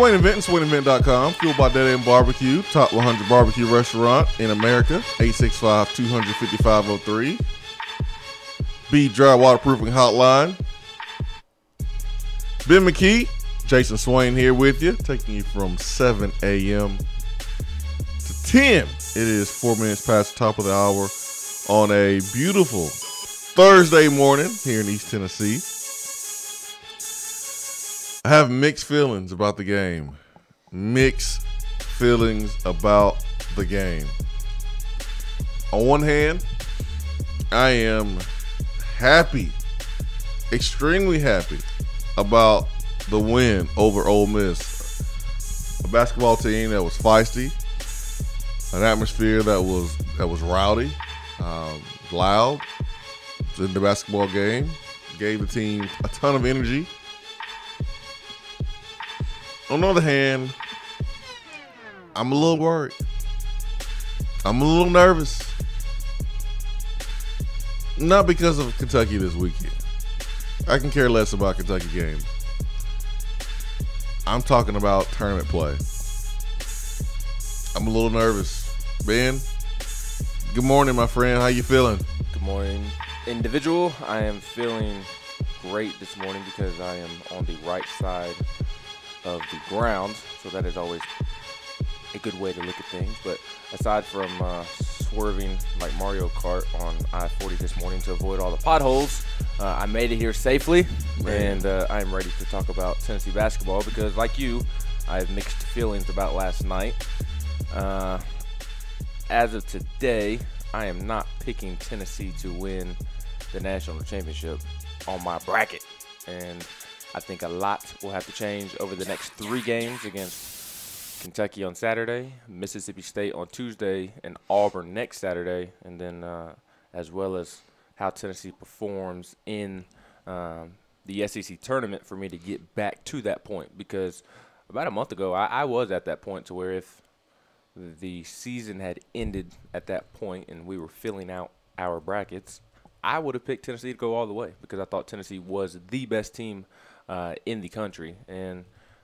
Swain Event and SwainEvent.com, fueled by Dead End BBQ, top 100 barbecue restaurant in America, 865-200-5503. Be Dry Waterproofing Hotline. Ben McKee, Jason Swain here with you, taking you from 7 a.m. to 10. It is 4 minutes past the top of the hour on a beautiful Thursday morning here in East Tennessee. I have mixed feelings about the game. Mixed feelings about the game. On one hand, I am happy, extremely happy about the win over Ole Miss. A basketball team that was feisty, an atmosphere that was rowdy, loud in the basketball game, gave the team a ton of energy. On the other hand, I'm a little worried. I'm a little nervous. Not because of Kentucky this weekend. I can care less about Kentucky games. I'm talking about tournament play. I'm a little nervous. Ben, good morning, my friend. How you feeling? Good morning, individual. I am feeling great this morning because I am on the right side of the ground, so that is always a good way to look at things. But aside from swerving like Mario Kart on I-40 this morning to avoid all the potholes, I made it here safely, and I am ready to talk about Tennessee basketball because, like you, I have mixed feelings about last night. As of today, I am not picking Tennessee to win the national championship on my bracket, and I think a lot will have to change over the next 3 games against Kentucky on Saturday, Mississippi State on Tuesday, and Auburn next Saturday, and then as well as how Tennessee performs in the SEC tournament for me to get back to that point. Because about a month ago, I was at that point to where if the season had ended at that point and we were filling out our brackets, I would have picked Tennessee to go all the way because I thought Tennessee was the best team in the country, and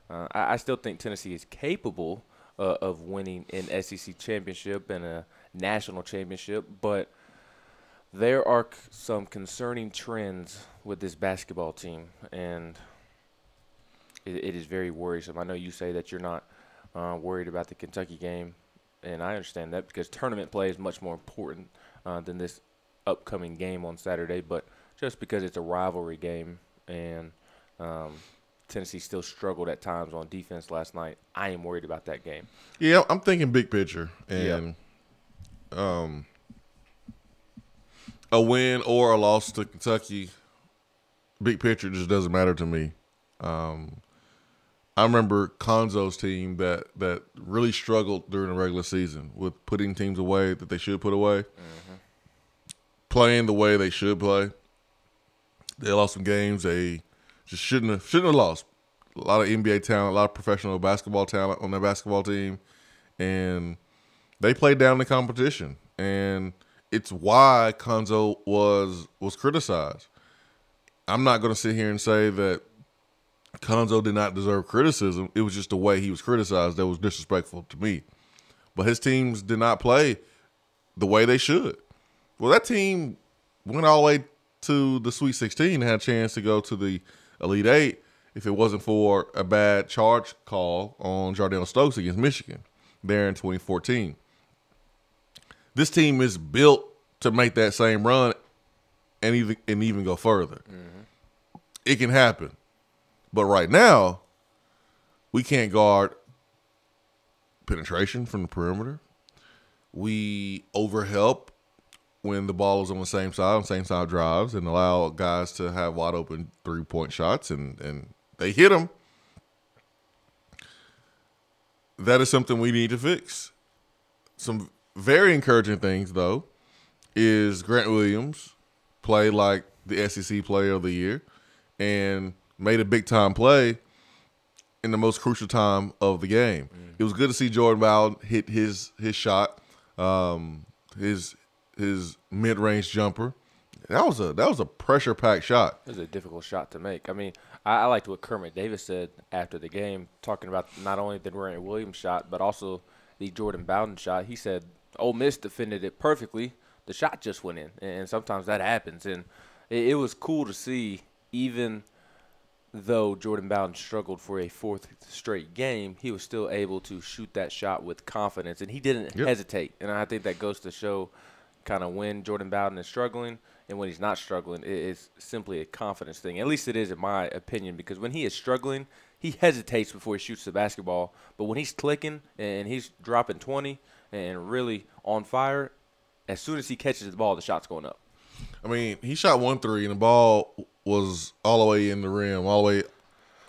I still think Tennessee is capable of winning an SEC championship and a national championship, but there are some concerning trends with this basketball team, and it is very worrisome. I know you say that you're not worried about the Kentucky game, and I understand that because tournament play is much more important than this upcoming game on Saturday, but just because it's a rivalry game and Tennessee still struggled at times on defense last night, I am worried about that game. Yeah, I'm thinking big picture. And a win or a loss to Kentucky, big picture just doesn't matter to me. I remember Konzo's team that really struggled during the regular season with putting teams away that they should put away, playing the way they should play. They lost some games they just shouldn't have lost. A lot of NBA talent, a lot of professional basketball talent on their basketball team, and they played down the competition. And it's why Konzo was criticized. I'm not going to sit here and say that Konzo did not deserve criticism. It was just the way he was criticized that was disrespectful to me. But his teams did not play the way they should. Well, that team went all the way to the Sweet 16 and had a chance to go to the Elite Eight if it wasn't for a bad charge call on Jardel Stokes against Michigan there in 2014. This team is built to make that same run and even go further. It can happen. But right now, we can't guard penetration from the perimeter. We overhelp when the ball is on the same side drives, and allow guys to have wide open 3-point shots, and they hit them. That is something we need to fix. Some very encouraging things, though, is Grant Williams played like the SEC Player of the Year and made a big-time play in the most crucial time of the game. It was good to see Jordan Bowden hit his shot, his mid-range jumper. That was a pressure-packed shot. It was a difficult shot to make. I mean, I liked what Kermit Davis said after the game, talking about not only the Grant Williams shot, but also the Jordan Bowden shot. He said Ole Miss defended it perfectly. The shot just went in, and sometimes that happens. And it was cool to see, even though Jordan Bowden struggled for a fourth straight game, he was still able to shoot that shot with confidence, and he didn't hesitate. And I think that goes to show kind of when Jordan Bowden is struggling and when he's not struggling, it's simply a confidence thing. At least it is in my opinion, because when he is struggling, he hesitates before he shoots the basketball. But when he's clicking and he's dropping 20 and really on fire, as soon as he catches the ball, the shot's going up. I mean, he shot 1 3 and the ball was all the way in the rim, all the way.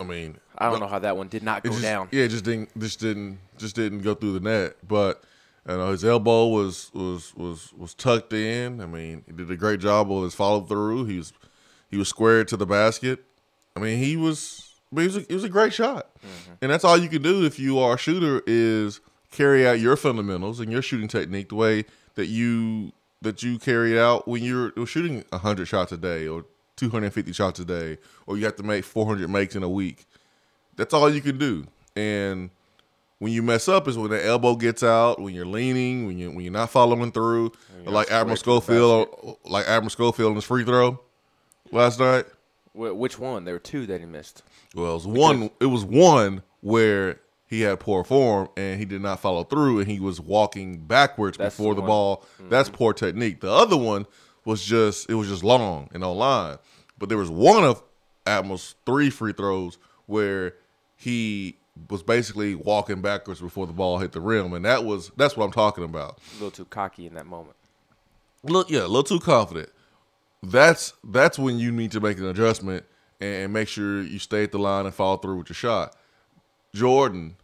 I mean, I don't know how that one did not go down. Yeah, it just didn't go through the net. But his elbow was tucked in. I mean, he did a great job of his follow through. He was squared to the basket. I mean, it was a great shot. Mm-hmm. And that's all you can do if you are a shooter is carry out your fundamentals and your shooting technique the way that you carry out when you're shooting 100 shots a day or 250 shots a day, or you have to make 400 makes in a week. That's all you can do. And when you mess up is when the elbow gets out, when you're leaning, when you're not following through, like Admiral Schofield in his free throw last night. Which one? There were 2 that he missed. Well, it was one where he had poor form and he did not follow through and he was walking backwards before the ball. Mm-hmm. That's poor technique. The other one was just long and on line. But there was one of Admiral's 3 free throws where he was basically walking backwards before the ball hit the rim, and that's what I'm talking about. A little too cocky in that moment. A little too confident. That's when you need to make an adjustment and make sure you stay at the line and follow through with your shot. Jordan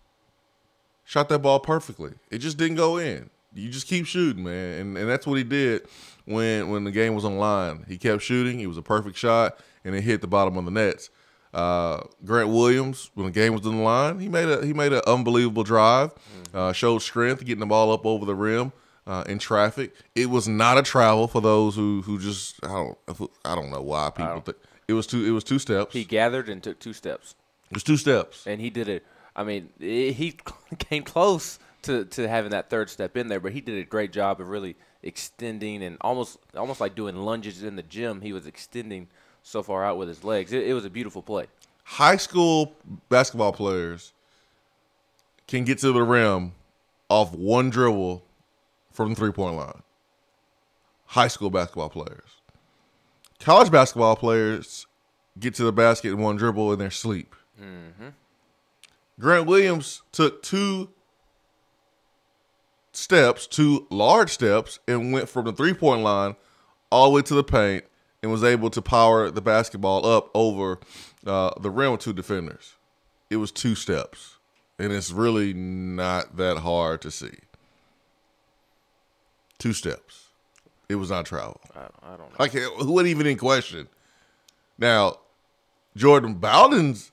shot that ball perfectly. It just didn't go in. You just keep shooting, man, and that's what he did when the game was on the line. He kept shooting. It was a perfect shot, and it hit the bottom of the nets. Grant Williams, when the game was on the line, he made an unbelievable drive. Showed strength, getting the ball up over the rim in traffic. It was not a travel for those who just I don't know why people think it was 2 steps. He gathered and took 2 steps. It was 2 steps, and he did it. I mean, he came close to having that 3rd step in there, but he did a great job of really extending and almost like doing lunges in the gym. He was extending so far out with his legs. It was a beautiful play. High school basketball players can get to the rim off 1 dribble from the 3-point line. High school basketball players. College basketball players get to the basket in 1 dribble in their sleep. Mm-hmm. Grant Williams took 2 large steps, and went from the 3-point line all the way to the paint and was able to power the basketball up over the rim with 2 defenders. It was 2 steps, and it's really not that hard to see. 2 steps. It was not travel. I don't know. Like, who wasn't even in question? Now, Jordan Bowden's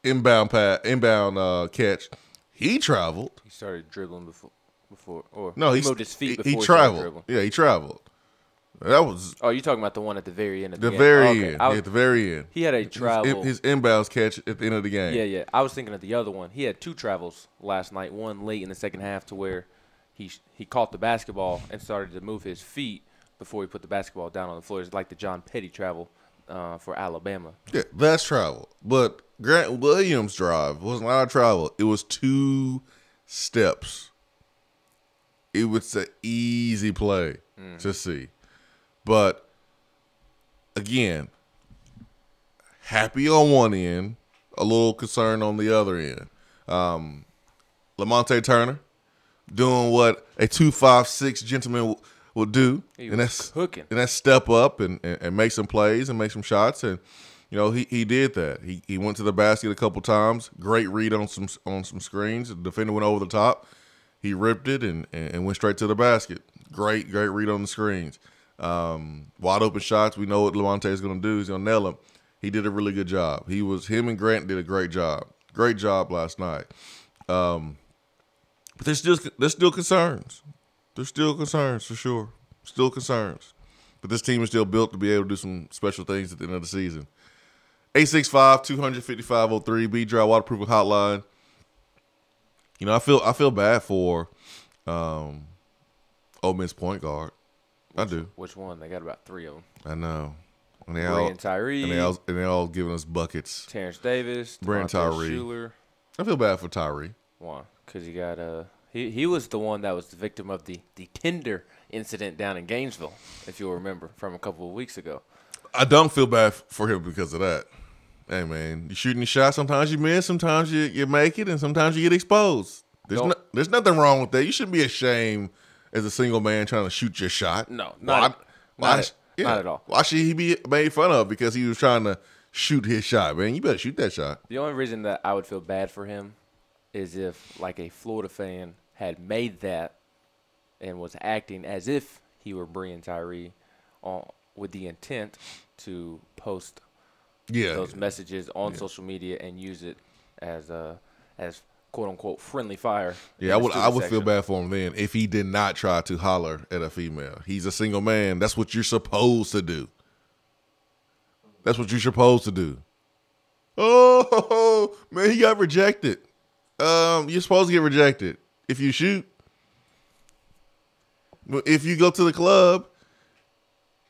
inbound catch, he traveled. He started dribbling before or no, he moved his feet before he traveled. Yeah, he traveled. That was. Oh, you're talking about the one at the very end of the game. At the very end. He had a travel. His inbounds catch at the end of the game. Yeah. I was thinking of the other one. He had 2 travels last night. One late in the second half to where he caught the basketball and started to move his feet before he put the basketball down on the floor. It's like the John Petty travel for Alabama. Yeah, that's travel. But Grant Williams' drive was not a travel. It was 2 steps. It was an easy play to see. But, again, happy on one end, a little concerned on the other end. Lamonte Turner doing what a 2-5-6 gentleman will do. And that's cooking. And that's step up and make some plays and make some shots. And, he did that. He went to the basket a couple times. Great read on some screens. The defender went over the top. He ripped it and went straight to the basket. Great read on the screens. Wide open shots. We know what Lamonte is going to do. He's going to nail them. He did a really good job. Him and Grant did a great job. Great job last night. But there's still concerns. There's still concerns for sure. Still concerns. But this team is still built to be able to do some special things at the end of the season. 865-255-03, B-Dry Waterproofing Hotline. You know, I feel bad for Ole Miss point guard. I do. Which one? They got about 3 of them. I know. And Tyree. And they all giving us buckets. Terrence Davis. Brand Tyree. Schuler. I feel bad for Tyree. Why? Because he got he was the one that was the victim of the Tinder incident down in Gainesville, if you'll remember, from a couple of weeks ago. I don't feel bad for him because of that. Hey, man, you shooting your shot. Sometimes you miss. Sometimes you make it. And sometimes you get exposed. There's nothing wrong with that. You shouldn't be ashamed as a single man trying to shoot your shot. No, not at all. Why should he be made fun of because he was trying to shoot his shot, man? You better shoot that shot. The only reason that I would feel bad for him is if, like, a Florida fan had made that and was acting as if he were Brian Tyree with the intent to post those messages on social media and use it as quote unquote friendly fire. Yeah, I would feel bad for him then if he did not try to holler at a female. He's a single man. That's what you're supposed to do. That's what you're supposed to do. Oh man, he got rejected. You're supposed to get rejected if you shoot. If you go to the club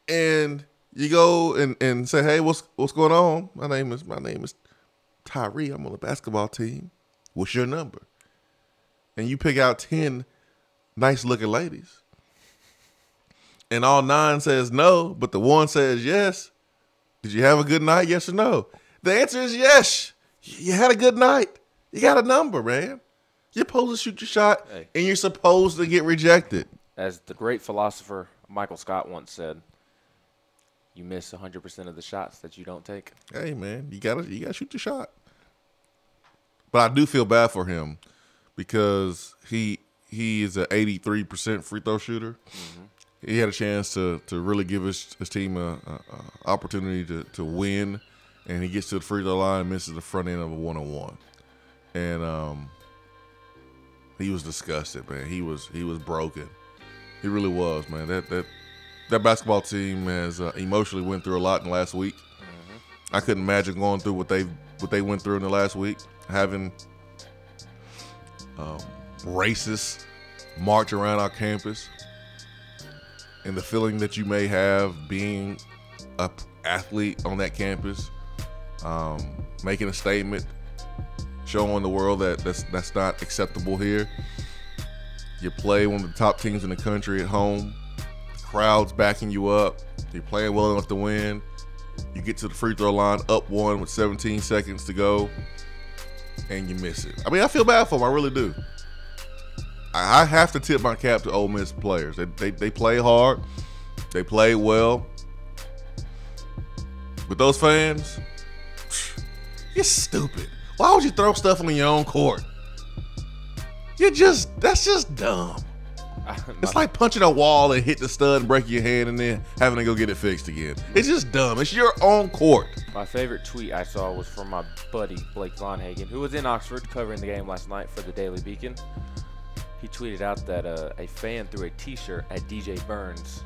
and you go and say, "Hey, what's going on? My name is Tyree. I'm on the basketball team. What's your number?" And you pick out 10 nice-looking ladies. And all 9 says no, but the one says yes. Did you have a good night, yes or no? The answer is yes. You had a good night. You got a number, man. You're supposed to shoot your shot, and you're supposed to get rejected. As the great philosopher Michael Scott once said, you miss 100% of the shots that you don't take. Hey, man, you gotta shoot your shot. But I do feel bad for him because he is an 83% free throw shooter. Mm-hmm. He had a chance to really give his team a opportunity to win, and he gets to the free throw line and misses the front end of a 1-on-1. And he was disgusted, man. He was broken. He really was, man. That basketball team has emotionally went through a lot in the last week. Mm-hmm. I couldn't imagine going through what they went through in the last week, having racists march around our campus, and the feeling that you may have being an athlete on that campus, making a statement, showing the world that that's not acceptable here. You play one of the top teams in the country at home. The crowd's backing you up. You're playing well enough to win. You get to the free throw line, up 1 with 17 seconds to go, and you miss it. I mean, I feel bad for them. I really do. I have to tip my cap to Ole Miss players. They play hard. They play well. But those fans, you're stupid. Why would you throw stuff on your own court? That's just dumb. It's like punching a wall and hit the stud and break your hand and then having to go get it fixed again. It's just dumb. It's your own court. My favorite tweet I saw was from my buddy, Blake Vonhagen, who was in Oxford covering the game last night for the Daily Beacon. He tweeted out that a fan threw a T-shirt at DJ Burns,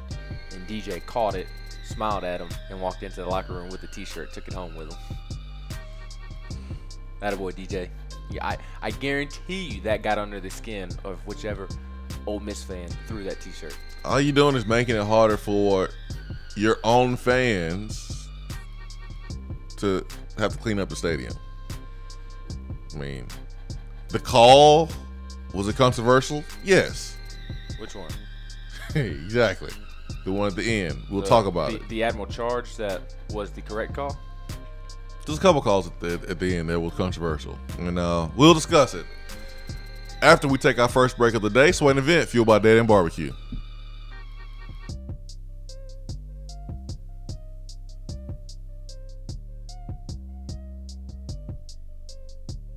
and DJ caught it, smiled at him, and walked into the locker room with the T-shirt, took it home with him. Attaboy, DJ. Yeah, I guarantee you that got under the skin of whichever Ole Miss fan threw that T-shirt. All you're doing is making it harder for your own fans to have to clean up the stadium. I mean, the call, was it controversial? Yes. Which one? Exactly. The one at the end. We'll talk about it. The Admiral charge that was the correct call? There's a couple calls at the end that was controversial. And we'll discuss it after we take our first break of the day. Swain Event, fueled by Dead End BBQ.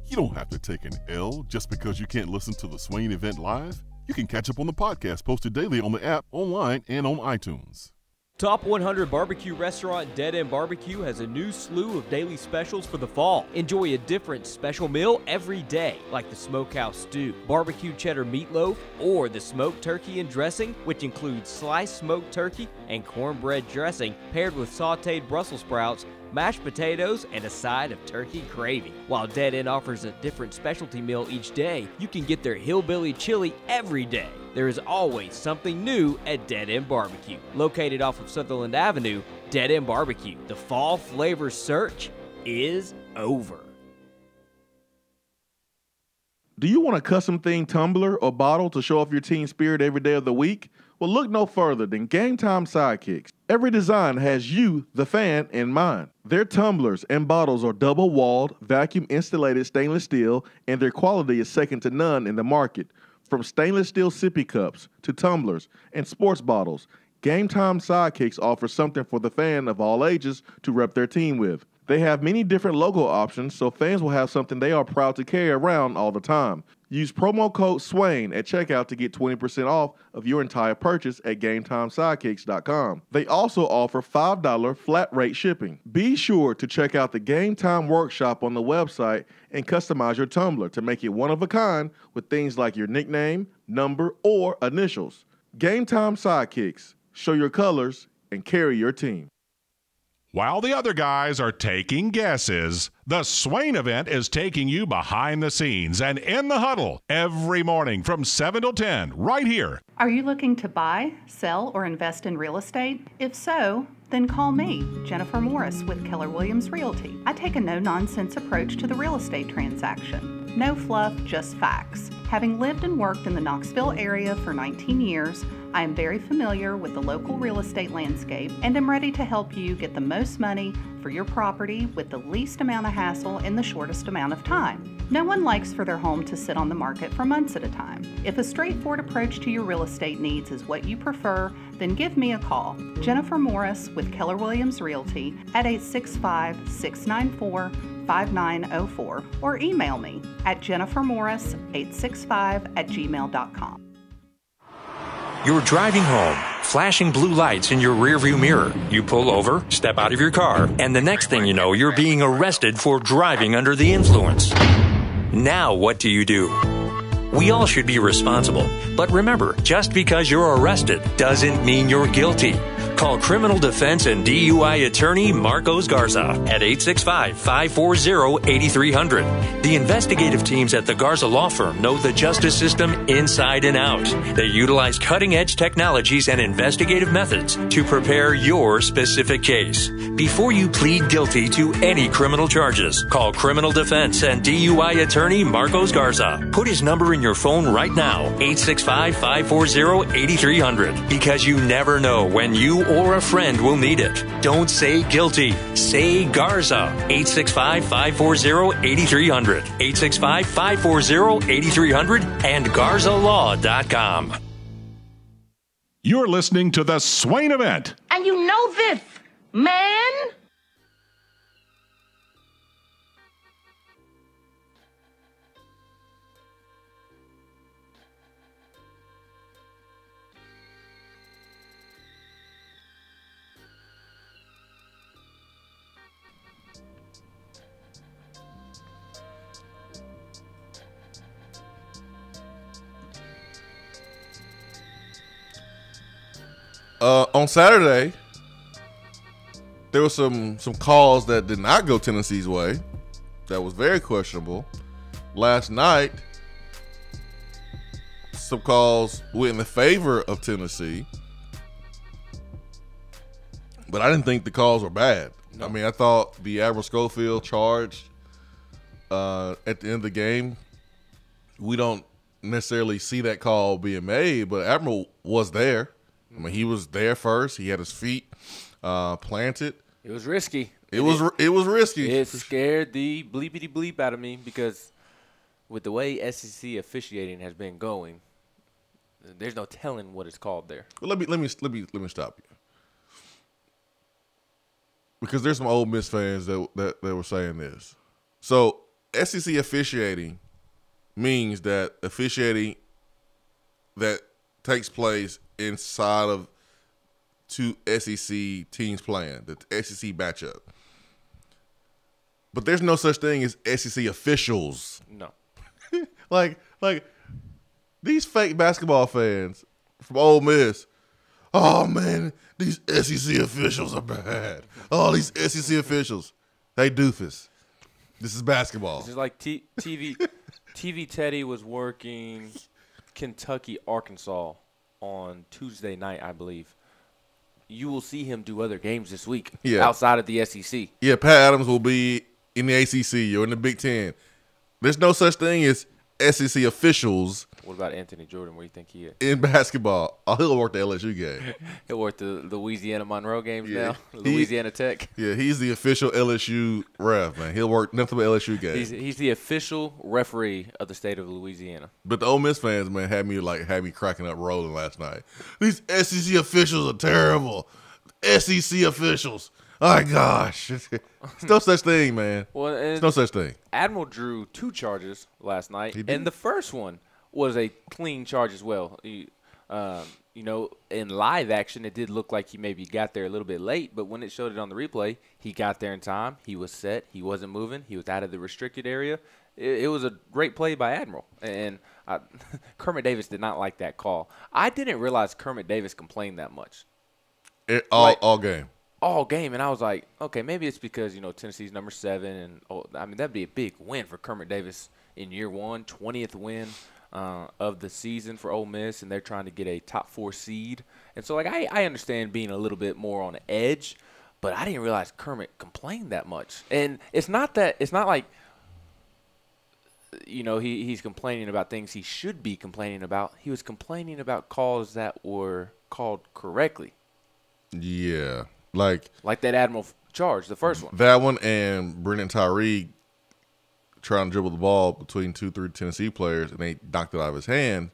You don't have to take an L just because you can't listen to the Swain Event live. You can catch up on the podcast posted daily on the app, online, and on iTunes. Top 100 barbecue restaurant Dead End BBQ has a new slew of daily specials for the fall. Enjoy a different special meal every day, like the smokehouse stew, barbecue cheddar meatloaf, or the smoked turkey and dressing, which includes sliced smoked turkey and cornbread dressing paired with sauteed Brussels sprouts, mashed potatoes, and a side of turkey gravy. While Dead End offers a different specialty meal each day, you can get their hillbilly chili every day. There is always something new at Dead End BBQ. Located off of Sutherland Avenue, Dead End BBQ. The fall flavor search is over. Do you want a custom themed tumbler or bottle to show off your team spirit every day of the week? Well, look no further than Game Time Sidekicks. Every design has you, the fan, in mind. Their tumblers and bottles are double-walled, vacuum-insulated stainless steel, and their quality is second to none in the market. From stainless steel sippy cups to tumblers and sports bottles, Game Time Sidekicks offers something for the fan of all ages to rep their team with. They have many different logo options, so fans will have something they are proud to carry around all the time. Use promo code SWAIN at checkout to get 20% off of your entire purchase at GameTimeSidekicks.com. They also offer $5 flat rate shipping. Be sure to check out the Game Time Workshop on the website and customize your tumbler to make it one of a kind with things like your nickname, number, or initials. Game Time Sidekicks. Show your colors and carry your team. While the other guys are taking guesses, the Swain Event is taking you behind the scenes and in the huddle every morning from 7 till 10 right here. Are you looking to buy, sell, or invest in real estate? If so, then call me, Jennifer Morris with Keller Williams Realty. I take a no-nonsense approach to the real estate transaction. No fluff, just facts. Having lived and worked in the Knoxville area for 19 years, I am very familiar with the local real estate landscape and am ready to help you get the most money for your property with the least amount of hassle in the shortest amount of time. No one likes for their home to sit on the market for months at a time. If a straightforward approach to your real estate needs is what you prefer, then give me a call. Jennifer Morris with Keller Williams Realty at 865-694-5904 or email me at jennifermorris865@gmail.com. You're driving home, flashing blue lights in your rearview mirror. You pull over, step out of your car, and the next thing you know, you're being arrested for driving under the influence. Now what do? We all should be responsible. But remember, just because you're arrested doesn't mean you're guilty. Call criminal defense and DUI attorney Marcos Garza at 865-540-8300. The investigative teams at the Garza Law Firm know the justice system inside and out. They utilize cutting-edge technologies and investigative methods to prepare your specific case. Before you plead guilty to any criminal charges, call criminal defense and DUI attorney Marcos Garza. Put his number in your phone right now, 865-540-8300, because you never know when you or a friend will need it. Don't say guilty. Say Garza. 865-540-8300. 865-540-8300 and GarzaLaw.com. You're listening to the Swain Event. And you know this, man? On Saturday, there were some calls that did not go Tennessee's way. That was very questionable. Last night, some calls went in the favor of Tennessee, but I didn't think the calls were bad. No. I mean, I thought the Admiral Schofield charge at the end of the game, we don't necessarily see that call being made, but Admiral was there. I mean, he was there first. He had his feet planted. It was risky. It was risky. It scared the bleepity bleep out of me because with the way SEC officiating has been going, there's no telling what it's called there. Well, let me stop you, because there's some Ole Miss fans that were saying this. So SEC officiating means that officiating that takes place inside of two SEC teams playing, the SEC matchup. But there's no such thing as SEC officials. No. like these fake basketball fans from Ole Miss. oh, man, these SEC officials are bad. Oh, these SEC officials. They doofus. This is basketball. This is like TV Teddy was working Kentucky, Arkansas on Tuesday night, I believe. You will see him do other games this week outside of the SEC. Yeah, Pat Adams will be in the ACC or in the Big Ten. There's no such thing as SEC officials. What about Anthony Jordan? Where do you think he is? In basketball. Oh, he'll work the LSU game. He'll work the Louisiana Monroe games now. Louisiana Tech. Yeah, he's the official LSU ref, man. He'll work nothing but LSU games. He's the official referee of the state of Louisiana. But the Ole Miss fans, man, had me cracking up rolling last night. These SEC officials are terrible. SEC officials. Oh, my gosh. There's no such thing, man. Well, there's no such thing. Admiral drew 2 charges last night, and the first one was a clean charge as well. In live action, it did look like he maybe got there a little bit late, but when it showed it on the replay, he got there in time. He was set. He wasn't moving. He was out of the restricted area. It was a great play by Admiral, and Kermit Davis did not like that call. I didn't realize Kermit Davis complained that much. All game. All game, and I was like, okay, maybe it's because, Tennessee's number 7, and that'd be a big win for Kermit Davis in year 1, 20th win of the season for Ole Miss, and they're trying to get a top 4 seed. And so, I understand being a little bit more on the edge, but I didn't realize Kermit complained that much. And it's not like, he's complaining about things he should be complaining about. He was complaining about calls that were called correctly. Yeah. Like that Admiral charge, the first one. That one and Brennan Tyree trying to dribble the ball between 2-3 Tennessee players, and they knocked it out of his hand.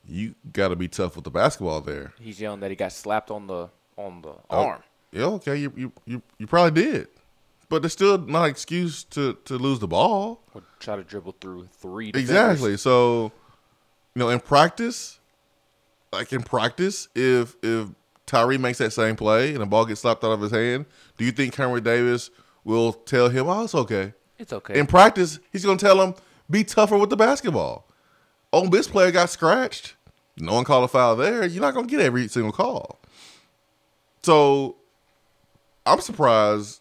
You got to be tough with the basketball there. He's yelling that he got slapped on the arm. Yeah, okay, you probably did, but it's still not an excuse to lose the ball. Or try to dribble through 3 defenders. Exactly. So, in practice, if Tyree makes that same play and the ball gets slapped out of his hand, do you think Kermit Davis will tell him, oh, it's okay? It's okay. In practice, he's going to tell him, be tougher with the basketball. Ole Miss player got scratched. No one called a foul there. You're not going to get every single call. So I'm surprised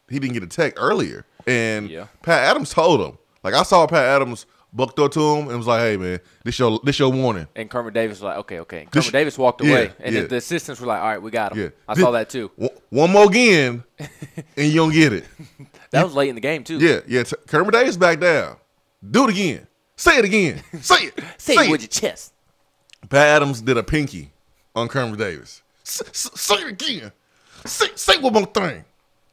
he didn't get a tech earlier. And Pat Adams told him. I saw Pat Adams bucked up to him and was like, hey, man, this your warning. And Kermit Davis was like, okay. Kermit Davis walked away. And the assistants were like, all right, we got him. Yeah. I saw that too. One more again, and you don't get it. That was late in the game, too. Yeah. Kermit Davis back down. Do it again. Say it again. Say it. Say it with your chest. Pat Adams did a pinky on Kermit Davis. Say it again. Say one more thing.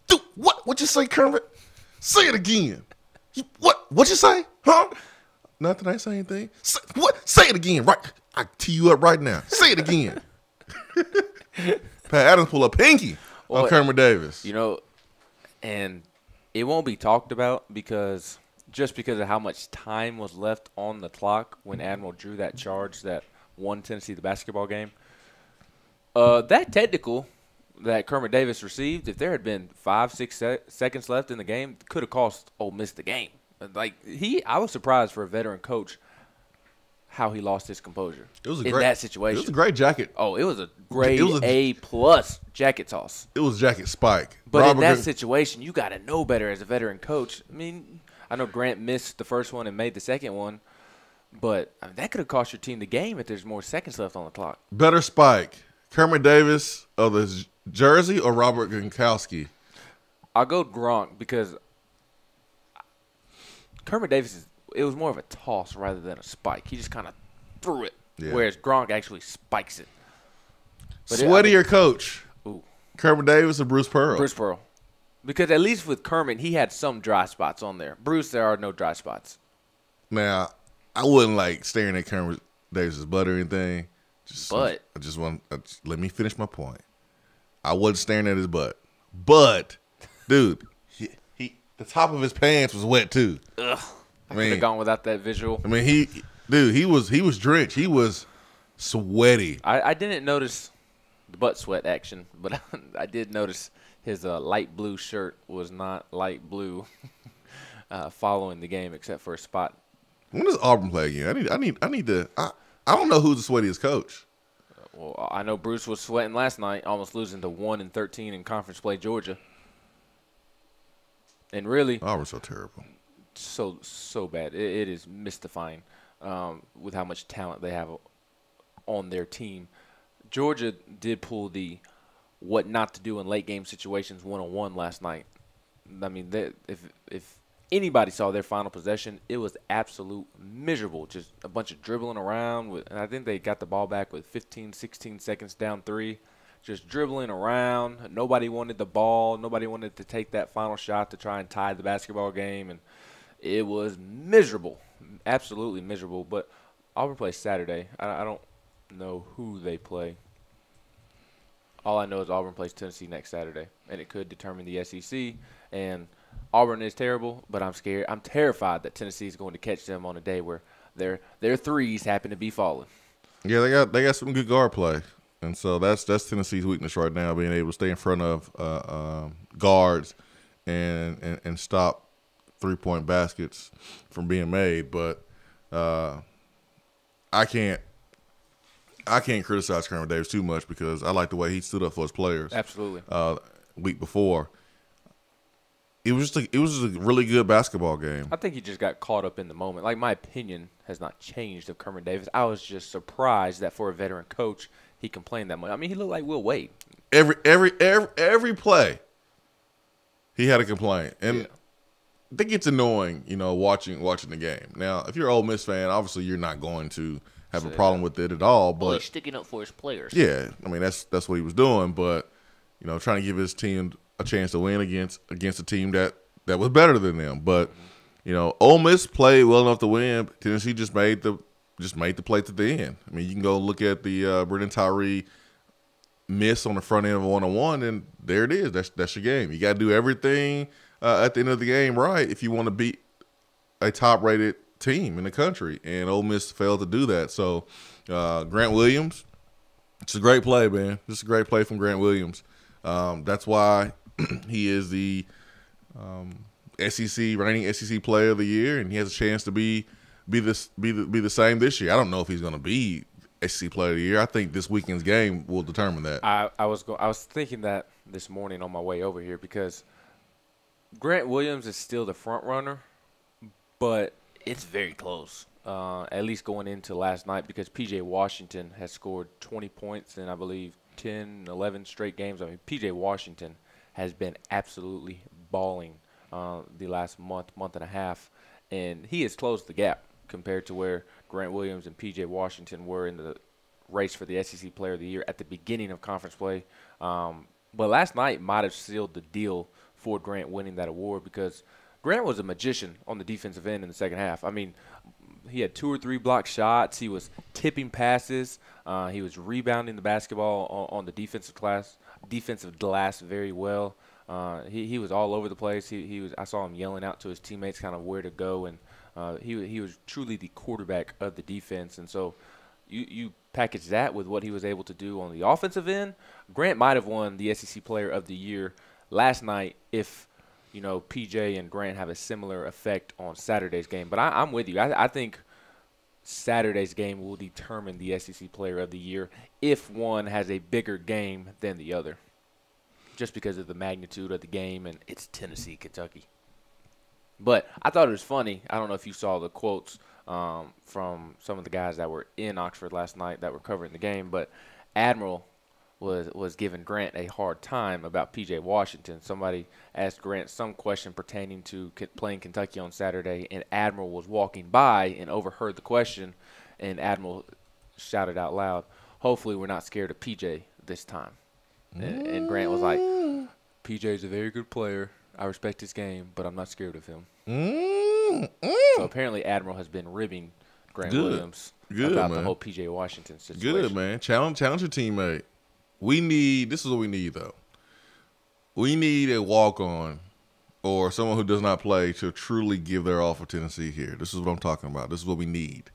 Do what? What you say, Kermit? Say it again. What you say? Huh? Nothing. I ain't say anything. Say it again. Right. I tee you up right now. Say it again. Pat Adams pull a pinky on Kermit Davis. And it won't be talked about because of how much time was left on the clock when Admiral drew that charge that won Tennessee the basketball game. That technical that Kermit Davis received, if there had been 5-6 seconds left in the game, could have cost Ole Miss the game. I was surprised for a veteran coach how he lost his composure that situation. It was a great jacket. Oh, it was a great A+ jacket toss. It was jacket spike. But in that situation, you got to know better as a veteran coach. I know Grant missed the first one and made the second one, but that could have cost your team the game if there's more seconds left on the clock. Better spike, Kermit Davis of the jersey or Robert Gronkowski? I'll go Gronk because Kermit Davis, it was more of a toss rather than a spike. He just kind of threw it, whereas Gronk actually spikes it. But Sweatier coach, Kermit Davis or Bruce Pearl? Bruce Pearl. Because at least with Kermit, he had some dry spots on there. Bruce, there are no dry spots. Now, I wouldn't staring at Kermit Davis's butt or anything. Let me finish my point. I wasn't staring at his butt. But, dude, the top of his pants was wet too. Ugh. I could have gone without that visual. He was drenched. He was sweaty. I didn't notice the butt sweat action, but I did notice his light blue shirt was not light blue following the game except for a spot. When does Auburn play again? I don't know who's the sweatiest coach. Well, I know Bruce was sweating last night, almost losing to 1-13 in conference play Georgia. And really, Auburn's so terrible. So bad. It is mystifying with how much talent they have on their team. Georgia did pull the what not to do in late game situations 1-on-1 last night. I mean, if anybody saw their final possession, it was absolute miserable. Just a bunch of dribbling around. And I think they got the ball back with 15, 16 seconds down 3. Just dribbling around. Nobody wanted the ball. Nobody wanted to take that final shot to try and tie the basketball game. And it was miserable, absolutely miserable. But Auburn plays Saturday. I don't know who they play. All I know is Auburn plays Tennessee next Saturday, and it could determine the SEC. And Auburn is terrible, but I'm scared. I'm terrified that Tennessee is going to catch them on a day where their threes happen to be falling. Yeah, they got some good guard play, and so that's Tennessee's weakness right now, being able to stay in front of guards and stop 3-point baskets from being made. But I can't criticize Cameron Davis too much because I like the way he stood up for his players. Absolutely. Week before, it was just a really good basketball game. I think he just got caught up in the moment. Like, my opinion has not changed of Cameron Davis. I was just surprised that for a veteran coach, he complained that much. I mean, he looked like Will Wade. Every play, he had a complaint, and yeah. I think it's annoying, watching the game. Now, if you're an Ole Miss fan, obviously you're not going to have a problem with it at all. But he's sticking up for his players. Yeah, I mean that's what he was doing. But trying to give his team a chance to win against a team that was better than them. But Ole Miss played well enough to win. Tennessee just made the play to the end. I mean, you can go look at the Brennan Tyree miss on the front end of a 1-on-1, and there it is. That's your game. You got to do everything at the end of the game right if you want to beat a top-rated team in the country, and Ole Miss failed to do that. So Grant Williams, it's a great play, man. Just a great play from Grant Williams. That's why he is the reigning SEC Player of the Year, and he has a chance to be the same this year. I don't know if he's going to be SEC Player of the Year. I think this weekend's game will determine that. I was thinking that this morning on my way over here because Grant Williams is still the front runner, but it's very close, at least going into last night, because P.J. Washington has scored 20 points in, I believe, 10, 11 straight games. I mean, P.J. Washington has been absolutely balling the last month and a half, and he has closed the gap compared to where Grant Williams and P.J. Washington were in the race for the SEC Player of the Year at the beginning of conference play. But last night might have sealed the deal for Grant winning that award because Grant was a magician on the defensive end in the second half. I mean, he had 2 or 3 blocked shots. He was tipping passes. He was rebounding the basketball on the defensive glass very well. He was all over the place. I saw him yelling out to his teammates kind of where to go, and he was truly the quarterback of the defense. And so you package that with what he was able to do on the offensive end. Grant might have won the SEC Player of the Year last night if PJ and Grant have a similar effect on Saturday's game. But I'm with you. I think Saturday's game will determine the SEC Player of the Year if one has a bigger game than the other, just because of the magnitude of the game, and it's Tennessee, Kentucky. But I thought it was funny. I don't know if you saw the quotes from some of the guys that were in Oxford last night that were covering the game, but Admiral was giving Grant a hard time about P.J. Washington. Somebody asked Grant some question pertaining to playing Kentucky on Saturday, and Admiral was walking by and overheard the question, and Admiral shouted out loud, "Hopefully we're not scared of P.J. this time." And Grant was like, "P.J.'s a very good player. I respect his game, but I'm not scared of him." So apparently Admiral has been ribbing Grant Williams about the whole P.J. Washington situation. Good, man. Challenge your teammate. This is what we need, though. We need a walk-on or someone who does not play to truly give their all for Tennessee here. This is what I'm talking about. This is what we need.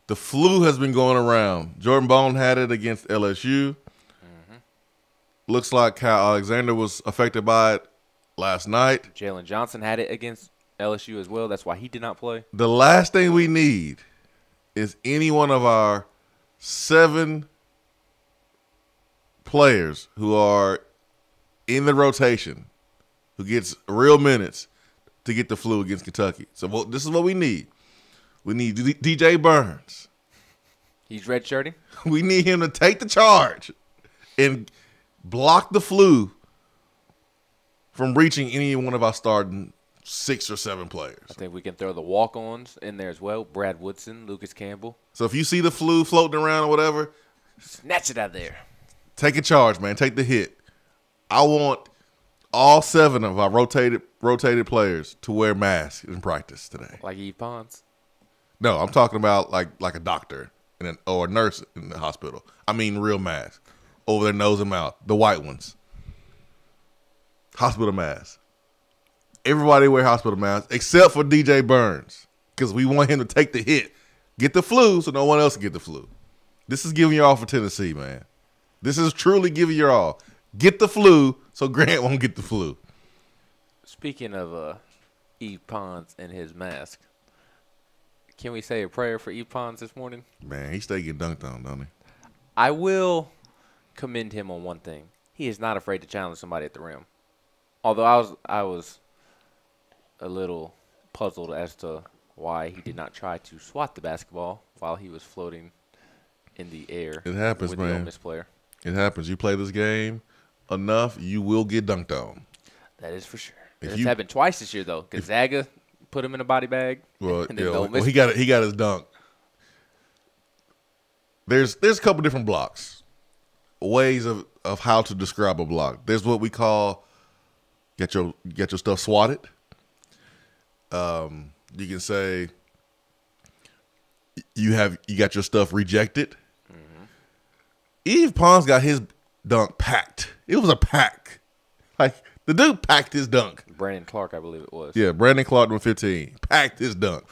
The flu has been going around. Jordan Bone had it against LSU. Looks like Kyle Alexander was affected by it last night. Jalen Johnson had it against LSU as well. That's why he did not play. The last thing we need is any one of our 7 players who are in the rotation, who gets real minutes to get the flu against Kentucky. So this is what we need. We need DJ Burns. He's redshirting? We need him to take the charge and block the flu from reaching any one of our starting 6 or 7 players. I think we can throw the walk-ons in there as well. Brad Woodson, Lucas Campbell. So if you see the flu floating around or whatever, snatch it out of there. Take a charge, man. Take the hit. I want all 7 of our rotated players to wear masks in practice today. Like Eve Pons? No, I'm talking about like a doctor or a nurse in the hospital. I mean real masks over their nose and mouth, the white ones. Hospital masks. Everybody wear hospital masks except for DJ Burns because we want him to take the hit, get the flu so no one else can get the flu. This is giving you all for Tennessee, man. This is truly giving your all. Get the flu so Grant won't get the flu. Speaking of Eve Pons and his mask, can we say a prayer for Eve Pons this morning? Man, he stay getting dunked on, don't he? I will commend him on one thing. He is not afraid to challenge somebody at the rim. Although I was a little puzzled as to why he did not try to swat the basketball while he was floating in the air. It happens, with man. the Ole Miss player. It happens. You play this game enough, you will get dunked on. That is for sure. It's happened twice this year, though. Gonzaga put him in a body bag. Well, and then he got his dunk. There's a couple different blocks, ways of how to describe a block. There's what we call get your stuff swatted. You can say you got your stuff rejected. Mm-hmm. Eve Pons got his dunk packed. It was a pack. Like the dude packed his dunk. Brandon Clark, I believe it was. Yeah, Brandon Clark, number 15, packed his dunk.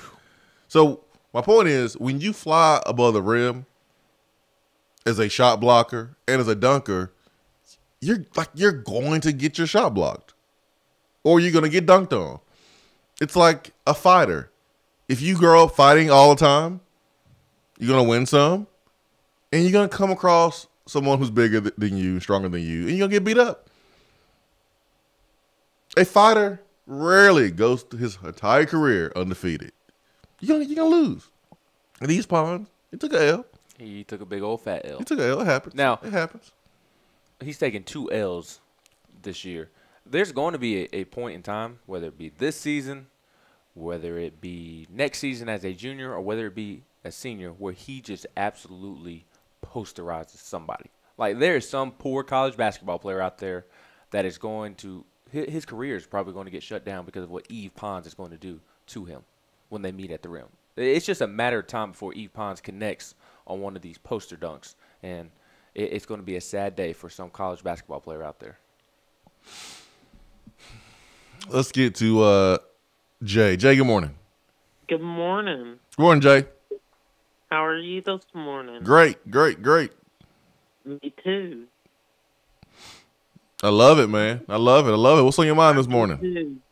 So my point is, when you fly above the rim as a shot blocker and as a dunker, you're going to get your shot blocked, or you're going to get dunked on. It's like a fighter. If you grow up fighting all the time, you're going to win some, and you're going to come across someone who's bigger than you, stronger than you, and you're going to get beat up. A fighter rarely goes through his entire career undefeated. You're gonna lose. And these Pons, he took an L. He took a big old fat L. He took an L. It happens. Now, it happens. He's taken 2 L's this year. There's going to be a point in time, whether it be this season, whether it be next season as a junior, or whether it be a senior, where he just absolutely posterizes somebody. Like, there is some poor college basketball player out there that is going to – his career is probably going to get shut down because of what Eve Pons is going to do to him when they meet at the rim. It's just a matter of time before Eve Pons connects on one of these poster dunks, and it's going to be a sad day for some college basketball player out there. Let's get to Jay. Jay, good morning. Good morning. Good morning, Jay. How are you this morning? Great. Me too. I love it, man. I love it. What's on your mind this morning?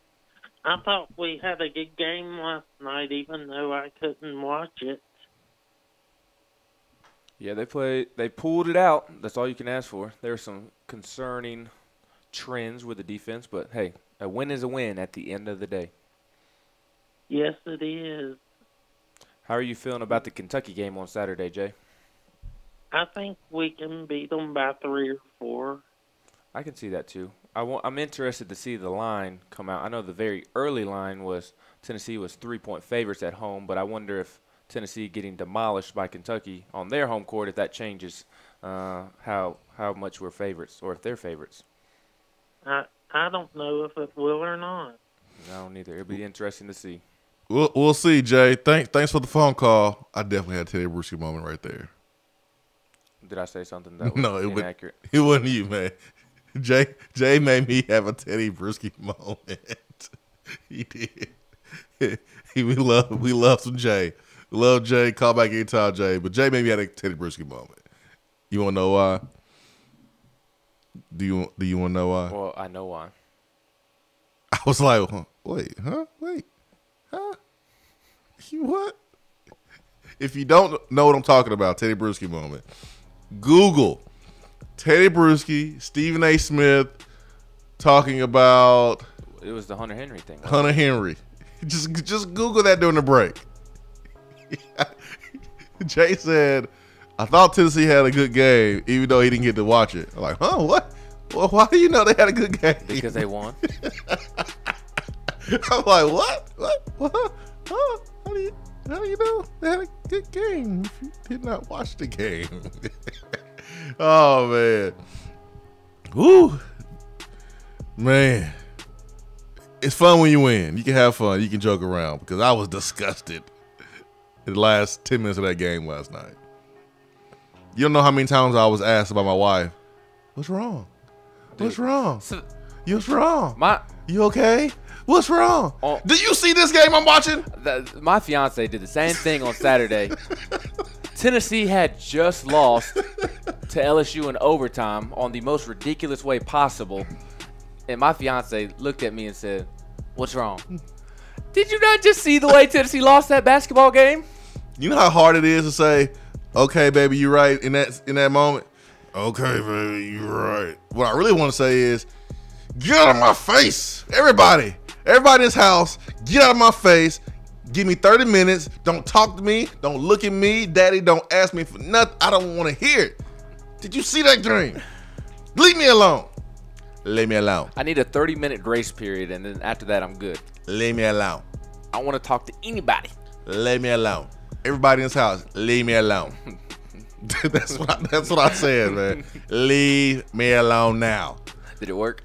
I thought we had a good game last night, even though I couldn't watch it. Yeah, they pulled it out. That's all you can ask for. There's some concerning trends with the defense, but hey, a win is a win at the end of the day. Yes, it is. How are you feeling about the Kentucky game on Saturday, Jay? I think we can beat them by 3 or 4. I can see that too. I'm interested to see the line come out. I know the very early line was Tennessee was 3-point favorites at home, but I wonder if Tennessee getting demolished by Kentucky on their home court, if that changes how much we're favorites or if they're favorites. I don't know if it will or not. I don't either. It'll be interesting to see. We'll see, Jay. Thanks for the phone call. I definitely had a Teddy Bruschi moment right there. Did I say something that was inaccurate? It wasn't you, man. Jay made me have a Teddy Bruschi moment. He did. We love some Jay. We love Jay. Call back anytime, Jay. But Jay made me have a Teddy Bruschi moment. You want to know why? Do you want to know why? Well, I know why. I was like, wait, huh? What? If you don't know what I'm talking about, Teddy Bruschi moment, Google Teddy Bruschi, Stephen A. Smith talking about It was the Hunter Henry thing. Hunter Henry. Just Google that during the break. Jay said, I thought Tennessee had a good game, even though he didn't get to watch it. I'm like, huh? What? Well, why do you know they had a good game? Because they won. I'm like, what? Huh? How do you know they had a good game if you did not watch the game? Oh, man. Woo. Man. It's fun when you win. You can have fun. You can joke around because I was disgusted in the last 10 minutes of that game last night. You don't know how many times I was asked by my wife, what's wrong? What's wrong? What's wrong? You okay? What's wrong? Do you see this game I'm watching? My fiance did the same thing on Saturday. Tennessee had just lost to LSU in overtime on the most ridiculous way possible. And my fiance looked at me and said, what's wrong? Did you not just see the way Tennessee lost that basketball game? You know how hard it is to say, okay, baby, you're right in that moment? Okay, baby, you're right. What I really want to say is, get out of my face. Everybody in this house, get out of my face. Give me 30 minutes. Don't talk to me. Don't look at me. Daddy, don't ask me for nothing. I don't want to hear it. Did you see that dream? Leave me alone. Leave me alone. I need a 30-minute grace period, and then after that, I'm good. Leave me alone. I want to talk to anybody. Leave me alone. Everybody in this house, leave me alone. That's what I said, man. Leave me alone now. Did it work?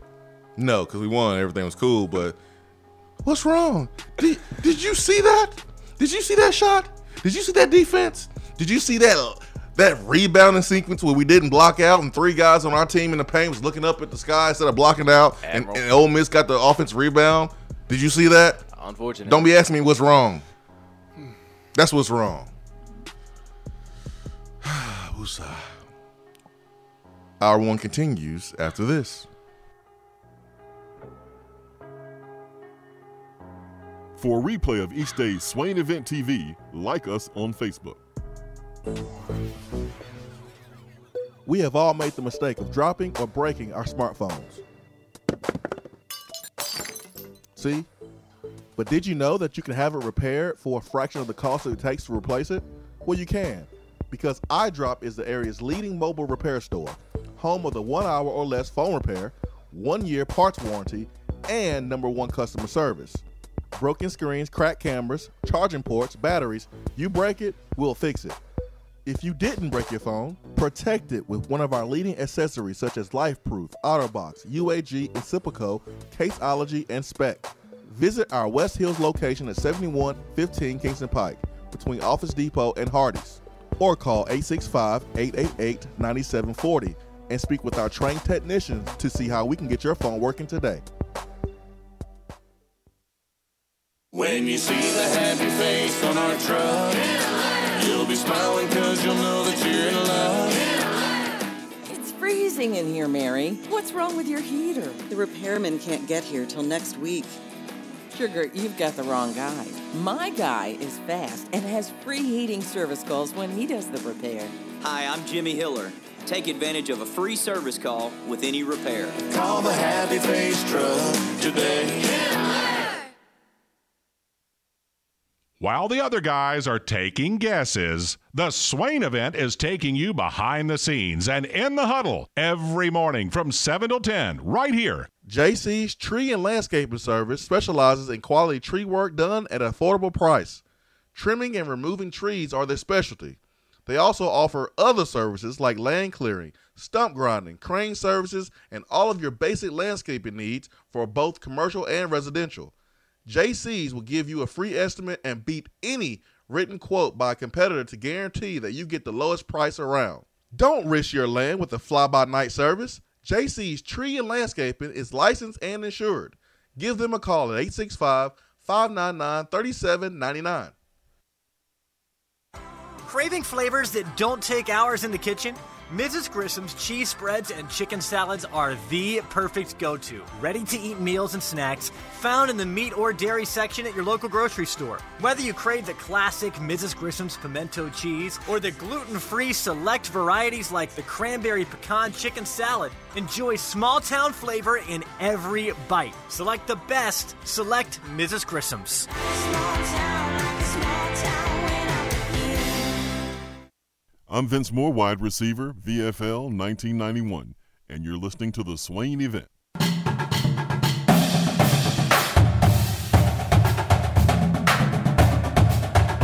No, because we won. Everything was cool, but what's wrong? Did you see that? Did you see that shot? Did you see that defense? Did you see that rebounding sequence where we didn't block out and three guys on our team in the paint was looking up at the sky instead of blocking out and Ole Miss got the offensive rebound? Did you see that? Unfortunately. Don't be asking me what's wrong. That's what's wrong. Hour one continues after this. For a replay of each day's Swain Event TV, like us on Facebook. We have all made the mistake of dropping or breaking our smartphones. See? But did you know that you can have it repaired for a fraction of the cost it takes to replace it? Well, you can, because iDrop is the area's leading mobile repair store, home of the 1 hour or less phone repair, 1 year parts warranty, and #1 customer service. Broken screens, cracked cameras, charging ports, batteries, you break it, we'll fix it. If you didn't break your phone, protect it with one of our leading accessories such as LifeProof, OtterBox, UAG, Incipico, Caseology, and Spec. Visit our West Hills location at 7115 Kingston Pike between Office Depot and Hardee's, or call 865-888-9740 and speak with our trained technicians to see how we can get your phone working today. When you see the happy face on our truck, you'll be smiling because you'll know that you're in love. It's freezing in here, Mary. What's wrong with your heater? The repairman can't get here till next week. Sugar, you've got the wrong guy. My guy is fast and has free heating service calls when he does the repair. Hi, I'm Jimmy Hiller. Take advantage of a free service call with any repair. Call the Happy Face Truck today. While the other guys are taking guesses, the Swain Event is taking you behind the scenes and in the huddle every morning from 7 till 10 right here. JC's Tree and Landscaping Service specializes in quality tree work done at an affordable price. Trimming and removing trees are their specialty. They also offer other services like land clearing, stump grinding, crane services, and all of your basic landscaping needs for both commercial and residential. JC's will give you a free estimate and beat any written quote by a competitor to guarantee that you get the lowest price around. Don't risk your land with a fly-by-night service. JC's Tree and Landscaping is licensed and insured. Give them a call at 865-599-3799. Craving flavors that don't take hours in the kitchen? Mrs. Grissom's cheese spreads and chicken salads are the perfect go-to. Ready-to-eat meals and snacks found in the meat or dairy section at your local grocery store. Whether you crave the classic Mrs. Grissom's pimento cheese or the gluten-free select varieties like the cranberry pecan chicken salad, enjoy small-town flavor in every bite. Select the best. Select Mrs. Grissom's. I'm Vince Moore, wide receiver, VFL 1991, and you're listening to the Swain Event.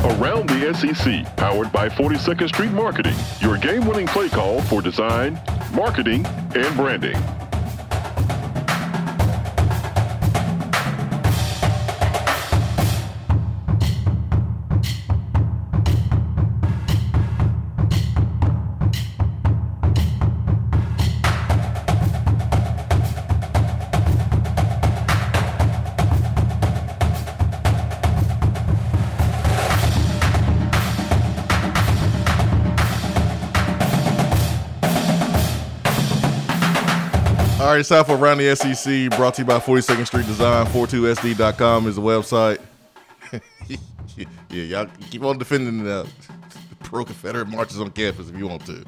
Around the SEC, powered by 42nd Street Marketing, your game-winning play call for design, marketing, and branding. All right, it's time for Around the SEC, brought to you by 42nd Street Design. 42sd.com is the website. Yeah, y'all keep on defending the pro-Confederate marches on campus if you want to.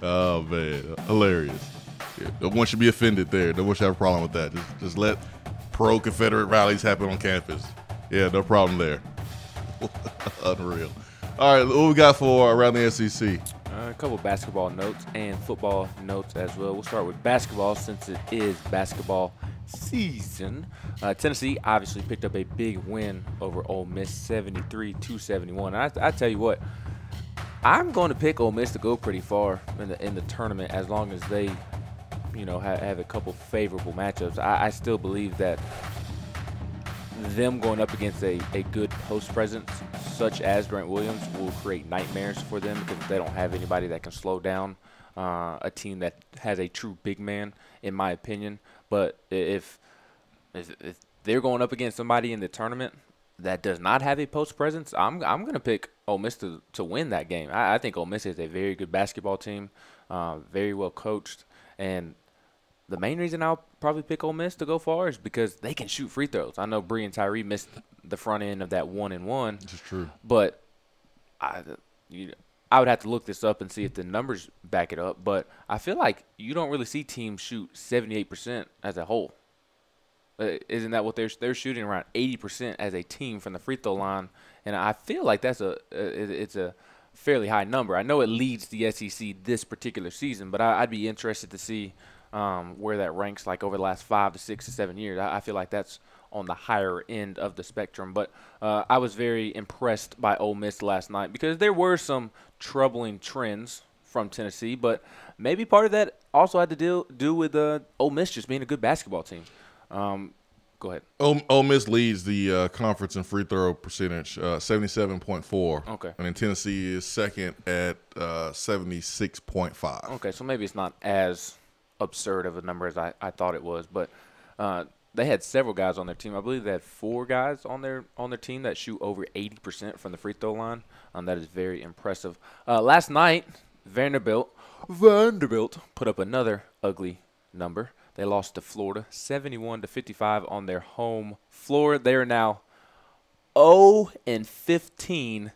Oh, man, hilarious. Yeah, no one should be offended there. No one should have a problem with that. Just let pro-Confederate rallies happen on campus. Yeah, no problem there. Unreal. All right, what we got for Around the SEC? A couple basketball notes and football notes as well. We'll start with basketball since it is basketball season. Tennessee obviously picked up a big win over Ole Miss, 73-71. I tell you what, I'm going to pick Ole Miss to go pretty far in the tournament as long as they, have a couple favorable matchups. I still believe that them going up against a good post presence such as Grant Williams will create nightmares for them because they don't have anybody that can slow down a team that has a true big man, in my opinion. But if they're going up against somebody in the tournament that does not have a post presence, I'm going to pick Ole Miss to win that game. I think Ole Miss is a very good basketball team, very well coached, and the main reason I'll probably pick Ole Miss to go far is because they can shoot free throws. I know Bree and Tyree missed the front end of that 1-and-1. This is true. But I would have to look this up and see if the numbers back it up. But I feel like you don't really see teams shoot 78% as a whole. Isn't that what they're shooting around 80% as a team from the free throw line? And I feel like it's a fairly high number. I know it leads the SEC this particular season, but I'd be interested to see where that ranks like over the last 5 to 6 to 7 years. I feel like that's on the higher end of the spectrum. But I was very impressed by Ole Miss last night because there were some troubling trends from Tennessee, but maybe part of that also had to do with Ole Miss just being a good basketball team. Go ahead. Ole Miss leads the conference in free throw percentage, 77.4. Okay. And then Tennessee is second at 76.5. Okay, so maybe it's not as absurd of a number as I thought it was, but they had several guys on their team. I believe they had 4 guys on their team that shoot over 80% from the free throw line. That is very impressive. Last night, Vanderbilt put up another ugly number. They lost to Florida, 71-55 on their home floor. They are now 0-15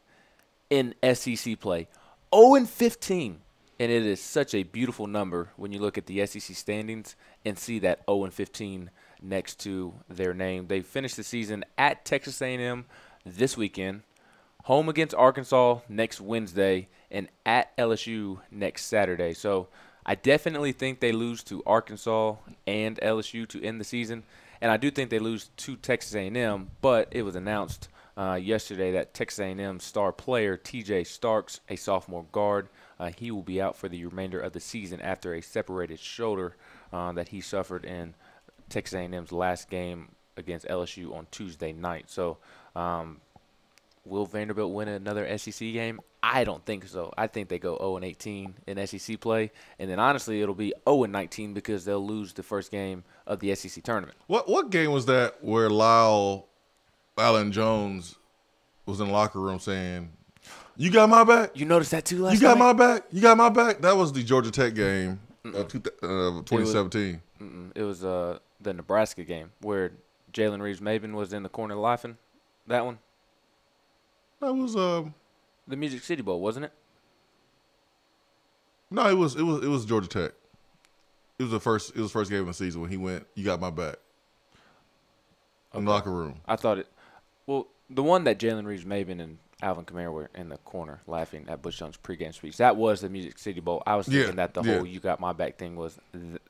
in SEC play. 0-15. And it is such a beautiful number when you look at the SEC standings and see that 0-15 next to their name. They finished the season at Texas A&M this weekend, home against Arkansas next Wednesday, and at LSU next Saturday. So I definitely think they lose to Arkansas and LSU to end the season, and I do think they lose to Texas A&M, but it was announced yesterday that Texas A&M star player TJ Starks, a sophomore guard, he will be out for the remainder of the season after a separated shoulder that he suffered in Texas A&M's last game against LSU on Tuesday night. So will Vanderbilt win another SEC game? I don't think so. I think they go 0-18 in SEC play, and then honestly it'll be 0-19 because they'll lose the first game of the SEC tournament. What game was that where Allen Jones was in the locker room saying, You got my back? You noticed that too last night? You got my back? You got my back? That was the Georgia Tech game of 2017. It was the Nebraska game where Jalen Reeves-Maben was in the corner laughing. That one? That was the Music City Bowl, wasn't it? No, it was Georgia Tech. It was the first game of the season when he went, "You got my back." In the locker room. I thought it. Well, the one that Jalen Reeves-Maben and Alvin Kamara were in the corner laughing at Butch Jones' pregame speech. That was the Music City Bowl. I was thinking that the whole "You got my back" thing was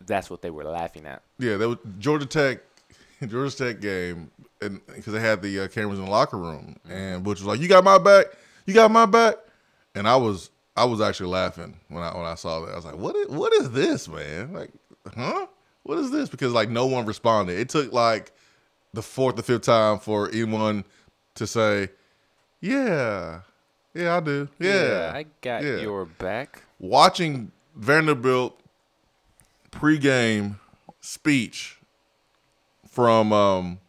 that's what they were laughing at. Yeah, that was Georgia Tech game, and because they had the cameras in the locker room, and Butch was like, "You got my back, you got my back," and I was actually laughing when I saw that. I was like, "What is this, man? Like, huh? What is this?" Because like no one responded. It took like the fourth or fifth time for anyone to say, "Yeah, I do. Yeah, I got your back." Watching Vanderbilt pregame speech from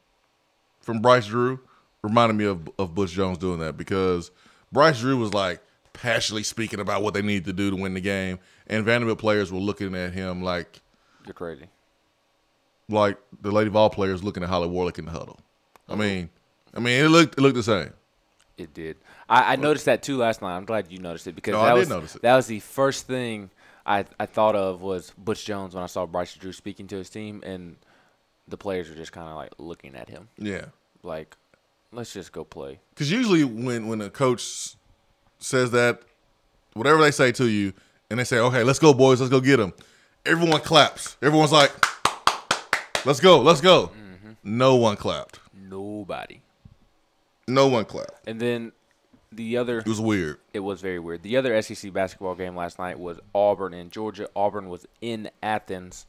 Bryce Drew reminded me of Butch Jones doing that, because Bryce Drew was like passionately speaking about what they needed to do to win the game, and Vanderbilt players were looking at him like, "You're crazy." Like the Lady Vol players looking at Holly Warlick in the huddle. I mean, it looked the same. It did. I noticed that too last night. I'm glad you noticed it, because that was the first thing I thought of was Butch Jones when I saw Bryce Drew speaking to his team, and the players were just kind of like looking at him. Yeah. Like, let's just go play. Because usually when a coach says that, whatever they say to you, and they say, "Okay, let's go, boys, let's go get them," everyone claps. Everyone's like, "Let's go, let's go." Mm-hmm. No one clapped. Nobody. No one clapped. And then the other. It was weird. It was very weird. The other SEC basketball game last night was Auburn and Georgia. Auburn was in Athens.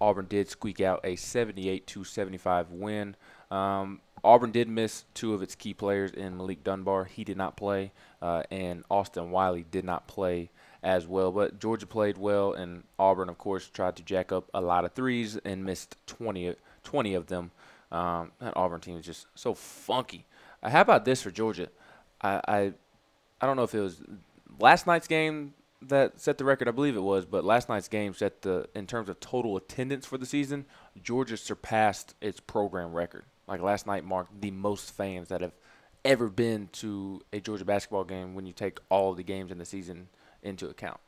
Auburn did squeak out a 78-75 win. Auburn did miss two of its key players in Malik Dunbar. He did not play, and Austin Wiley did not play as well. But Georgia played well, and Auburn, of course, tried to jack up a lot of threes and missed 20 of them. That Auburn team is just so funky. How about this for Georgia? I don't know if it was last night's game that set the record. I believe it was, but last night's game set in terms of total attendance for the season, Georgia surpassed its program record. Like, last night marked the most fans that have ever been to a Georgia basketball game when you take all of the games in the season into account.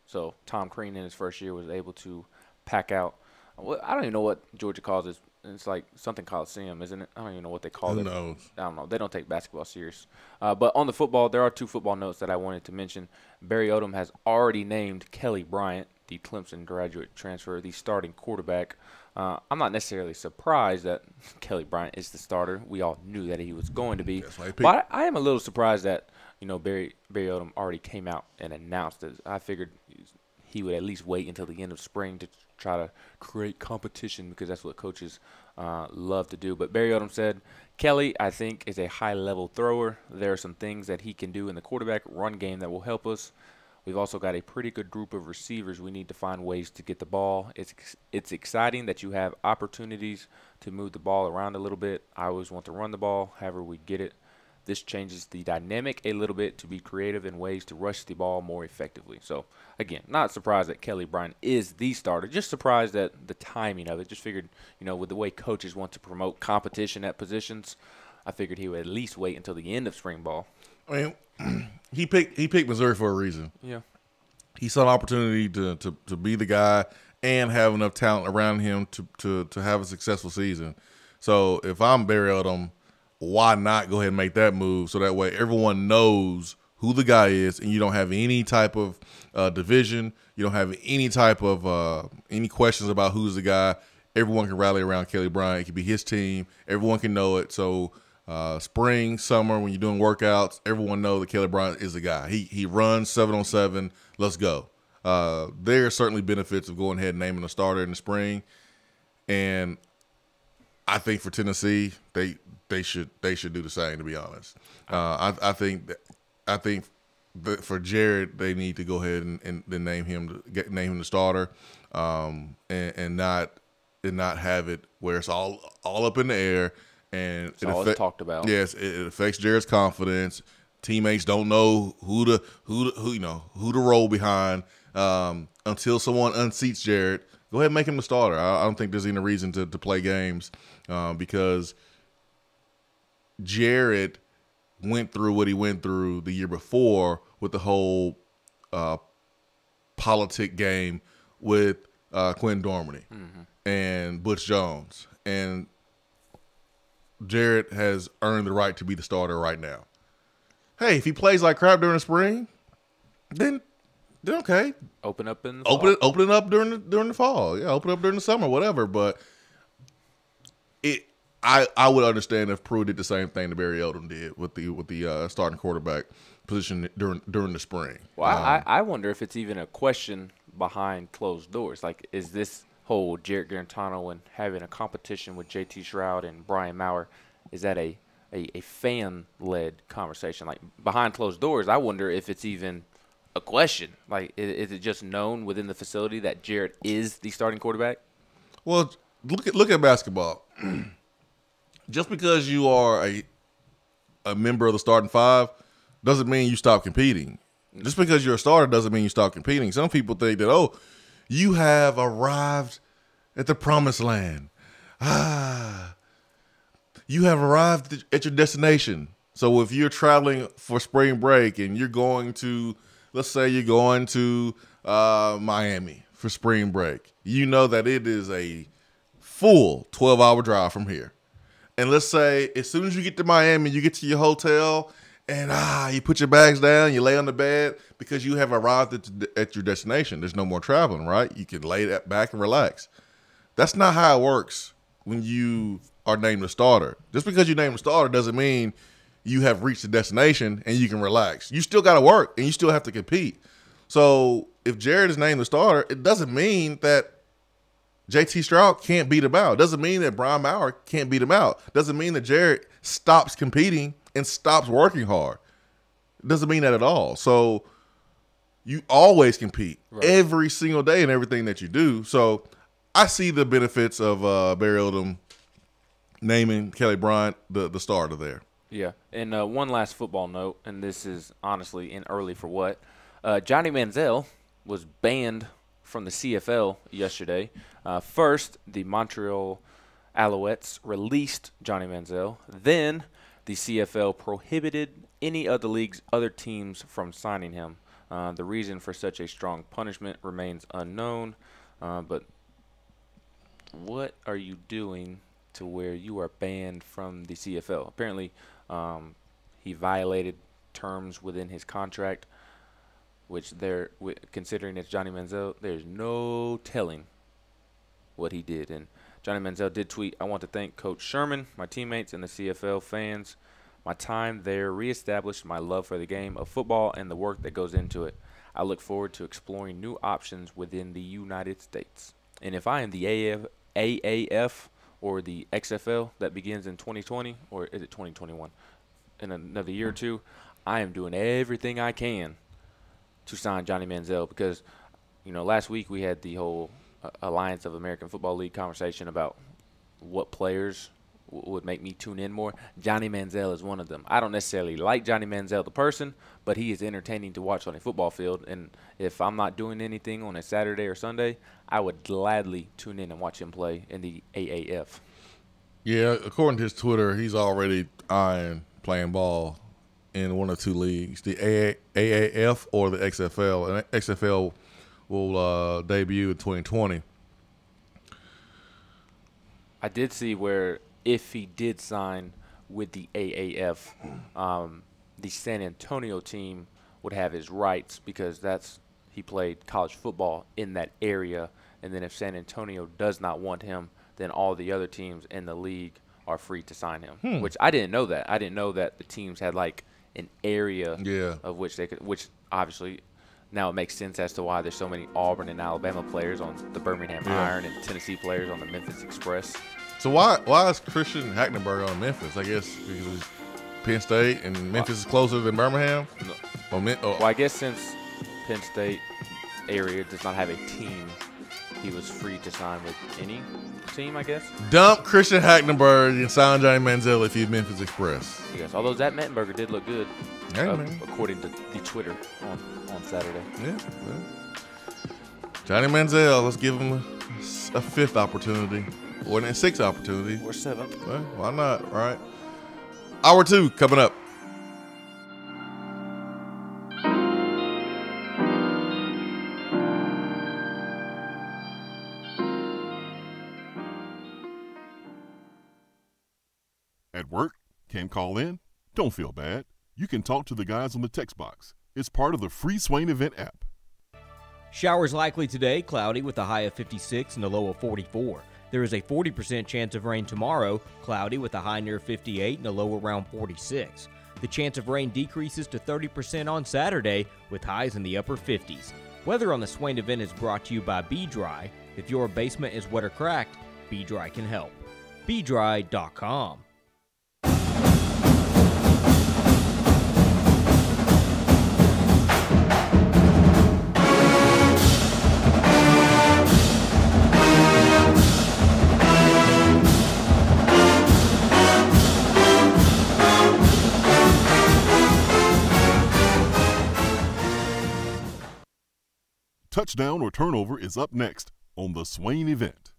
So Tom Crean in his first year was able to pack out. I don't even know what Georgia calls it. It's like something Coliseum, isn't it? I don't even know what they call it. Who knows? I don't know. They don't take basketball serious. But on the football, there are two football notes that I wanted to mention. Barry Odom has already named Kelly Bryant, the Clemson graduate transfer, the starting quarterback. I'm not necessarily surprised that Kelly Bryant is the starter. We all knew that he was going to be. But I am a little surprised that Barry Odom already came out and announced it. I figured he would at least wait until the end of spring to try to create competition, because that's what coaches love to do. But Barry Odom said, "Kelly, I think, is a high-level thrower. There are some things that he can do in the quarterback run game that will help us. We've also got a pretty good group of receivers. We need to find ways to get the ball. It's exciting that you have opportunities to move the ball around a little bit. I always want to run the ball, however we get it. This changes the dynamic a little bit to be creative in ways to rush the ball more effectively." So, again, not surprised that Kelly Bryant is the starter. Just surprised at the timing of it. Just figured, with the way coaches want to promote competition at positions, I figured he would at least wait until the end of spring ball. I mean, he picked Missouri for a reason. Yeah. He saw an opportunity to be the guy and have enough talent around him to have a successful season. So if I'm Barry Odom, why not go ahead and make that move, so that way everyone knows who the guy is, and you don't have any type of division. You don't have any type of any questions about who's the guy. Everyone can rally around Kelly Bryant. It can be his team. Everyone can know it. So spring, summer, when you're doing workouts, everyone knows that Kelly Bryant is the guy. He runs 7-on-7. Let's go. There are certainly benefits of going ahead and naming a starter in the spring, and I think for Tennessee, they should do the same. To be honest, I think that for Jared, they need to go ahead and name him the starter, and not have it where it's all up in the air, and it's always talked about. Yes, it affects Jared's confidence. teammates don't know who to roll behind until someone unseats Jared. Go ahead and make him the starter. I don't think there's any reason to play games because Jared went through what he went through the year before with the whole politic game with Quinn Dormady and Butch Jones. And Jared has earned the right to be the starter right now. Hey, if he plays like crap during the spring, then okay. Open up in the fall. Open it up during the fall. Yeah, open it up during the summer, whatever. But I would understand if Pruitt did the same thing that Barry Odom did with the starting quarterback position during the spring. Well, I wonder if it's even a question behind closed doors. Like, is this whole Jarrett Garantano and having a competition with J.T. Shroud and Brian Maurer, is that a fan-led conversation? Like, behind closed doors, I wonder if it's even a question. Like, is it just known within the facility that Jarrett is the starting quarterback? Well, look at basketball. Just because you are a member of the starting five doesn't mean you stop competing. Just because you're a starter doesn't mean you stop competing. Some people think that, you have arrived at the promised land. You have arrived at your destination. So if you're traveling for spring break and you're going to, let's say you're going to Miami for spring break, you know that it is a full 12-hour drive from here. And let's say as soon as you get to Miami, you get to your hotel and you put your bags down, you lay on the bed because you have arrived at your destination. There's no more traveling, right? You can lay that back and relax. That's not how it works when you are named a starter. Just because you named a starter doesn't mean you have reached the destination and you can relax. You still got to work and you still have to compete. So if Jared is named the starter, it doesn't mean that J.T. Stroud can't beat him out. Doesn't mean that Brian Maurer can't beat him out. Doesn't mean that Jared stops competing and stops working hard. It doesn't mean that at all. So you always compete every single day in everything that you do. So I see the benefits of Barry Odom naming Kelly Bryant the starter there. Yeah, and one last football note, and this is honestly in early for what. Johnny Manziel was banned from the CFL yesterday. First, the Montreal Alouettes released Johnny Manziel. Then the CFL prohibited any of the league's other teams from signing him. The reason for such a strong punishment remains unknown. But what are you doing to where you are banned from the CFL? Apparently, he violated terms within his contract, which considering it's Johnny Manziel, there's no telling what he did. And Johnny Manziel did tweet, "I want to thank Coach Sherman, my teammates, and the CFL fans. My time there reestablished my love for the game of football and the work that goes into it. I look forward to exploring new options within the United States. And if I am the AAF or the XFL that begins in 2020, or is it 2021, in another year or two, I am doing everything I can to sign Johnny Manziel." Because, last week we had the whole Alliance of American Football League conversation about what players would make me tune in more. Johnny Manziel is one of them. I don't necessarily like Johnny Manziel the person, but he is entertaining to watch on a football field. And if I'm not doing anything on a Saturday or Sunday, I would gladly tune in and watch him play in the AAF. Yeah, according to his Twitter, he's already eyeing playing ball in one of two leagues, the AAF or the XFL. And XFL will debut in 2020. I did see where if he did sign with the AAF, the San Antonio team would have his rights because he played college football in that area. And then if San Antonio does not want him, then all the other teams in the league are free to sign him, which I didn't know that. I didn't know that the teams had like an area of which they could, which obviously now it makes sense as to why there's so many Auburn and Alabama players on the Birmingham Iron and Tennessee players on the Memphis Express. So why is Christian Hackenberg on Memphis? I guess because it's Penn State and Memphis is closer than Birmingham? No. Well, I guess since Penn State area does not have a team, he was free to sign with any team, I guess. Dump Christian Hackenberg and sign Johnny Manziel if he's Memphis Express. Yes, although Zach Mettenberger did look good. according to the Twitter on Saturday. Yeah. Johnny Manziel, let's give him a fifth opportunity. Or a sixth opportunity. Or seventh. Well, why not, right? Hour 2 coming up. At work? Can't call in? Don't feel bad. You can talk to the guys on the text box. It's part of the free Swain Event app. Showers likely today, cloudy with a high of 56 and a low of 44. There is a 40% chance of rain tomorrow, cloudy with a high near 58 and a low around 46. The chance of rain decreases to 30% on Saturday with highs in the upper 50s. Weather on the Swain Event is brought to you by Be Dry. If your basement is wet or cracked, Be Dry can help. BeDry.com. Touchdown or turnover is up next on the Swain Event.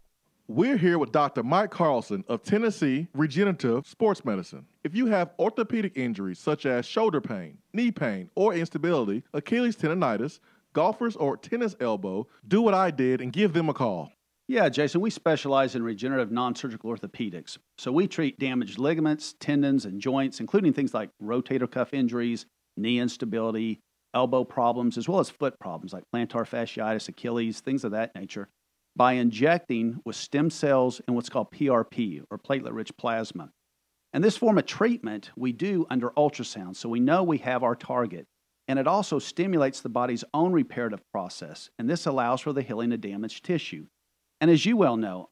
We're here with Dr. Mike Carlson of Tennessee Regenerative Sports Medicine. If you have orthopedic injuries such as shoulder pain, knee pain, or instability, Achilles tendonitis, golfers, or tennis elbow, do what I did and give them a call. Yeah, Jason, we specialize in regenerative non-surgical orthopedics. So we treat damaged ligaments, tendons, and joints, including things like rotator cuff injuries, knee instability, elbow problems, as well as foot problems like plantar fasciitis, Achilles, things of that nature, by injecting with stem cells and what's called PRP, or platelet-rich plasma. And this form of treatment we do under ultrasound, so we know we have our target. And it also stimulates the body's own reparative process, and this allows for the healing of damaged tissue. And as you well know,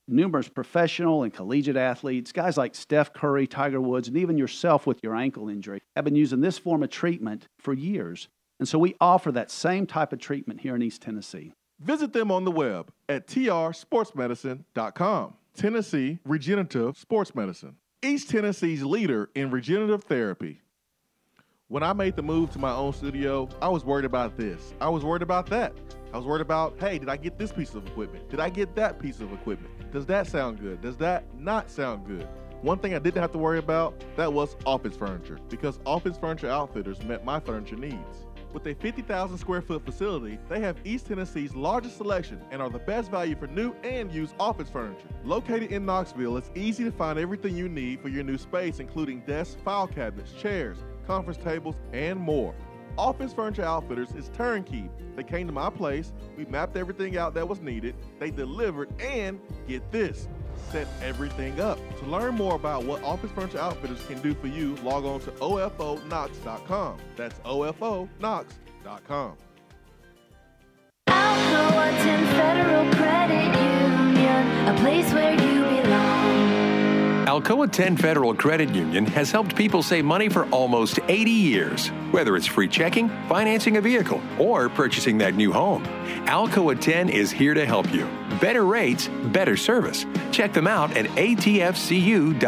numerous professional and collegiate athletes, guys like Steph Curry, Tiger Woods, and even yourself with your ankle injury, have been using this form of treatment for years. And so we offer that same type of treatment here in East Tennessee. Visit them on the web at trsportsmedicine.com. Tennessee Regenerative Sports Medicine, East Tennessee's leader in regenerative therapy. When I made the move to my own studio, I was worried about this. I was worried about that. I was worried about, hey, did I get this piece of equipment? Did I get that piece of equipment? Does that sound good? Does that not sound good? One thing I didn't have to worry about, that was office furniture, because Office Furniture Outfitters met my furniture needs. With a 50,000 square foot facility, they have East Tennessee's largest selection and are the best value for new and used office furniture. Located in Knoxville, it's easy to find everything you need for your new space, including desks, file cabinets, chairs, conference tables, and more. Office Furniture Outfitters is turnkey. They came to my place, we mapped everything out that was needed, they delivered, and get this, set everything up. To learn more about what Office Furniture Outfitters can do for you, log on to ofonox.com. That's ofonox.com. Alcoa 10 Federal Credit Union, a place where you belong. Alcoa 10 Federal Credit Union has helped people save money for almost 80 years. Whether it's free checking, financing a vehicle, or purchasing that new home, Alcoa 10 is here to help you. Better rates, better service. Check them out at atfcu.com.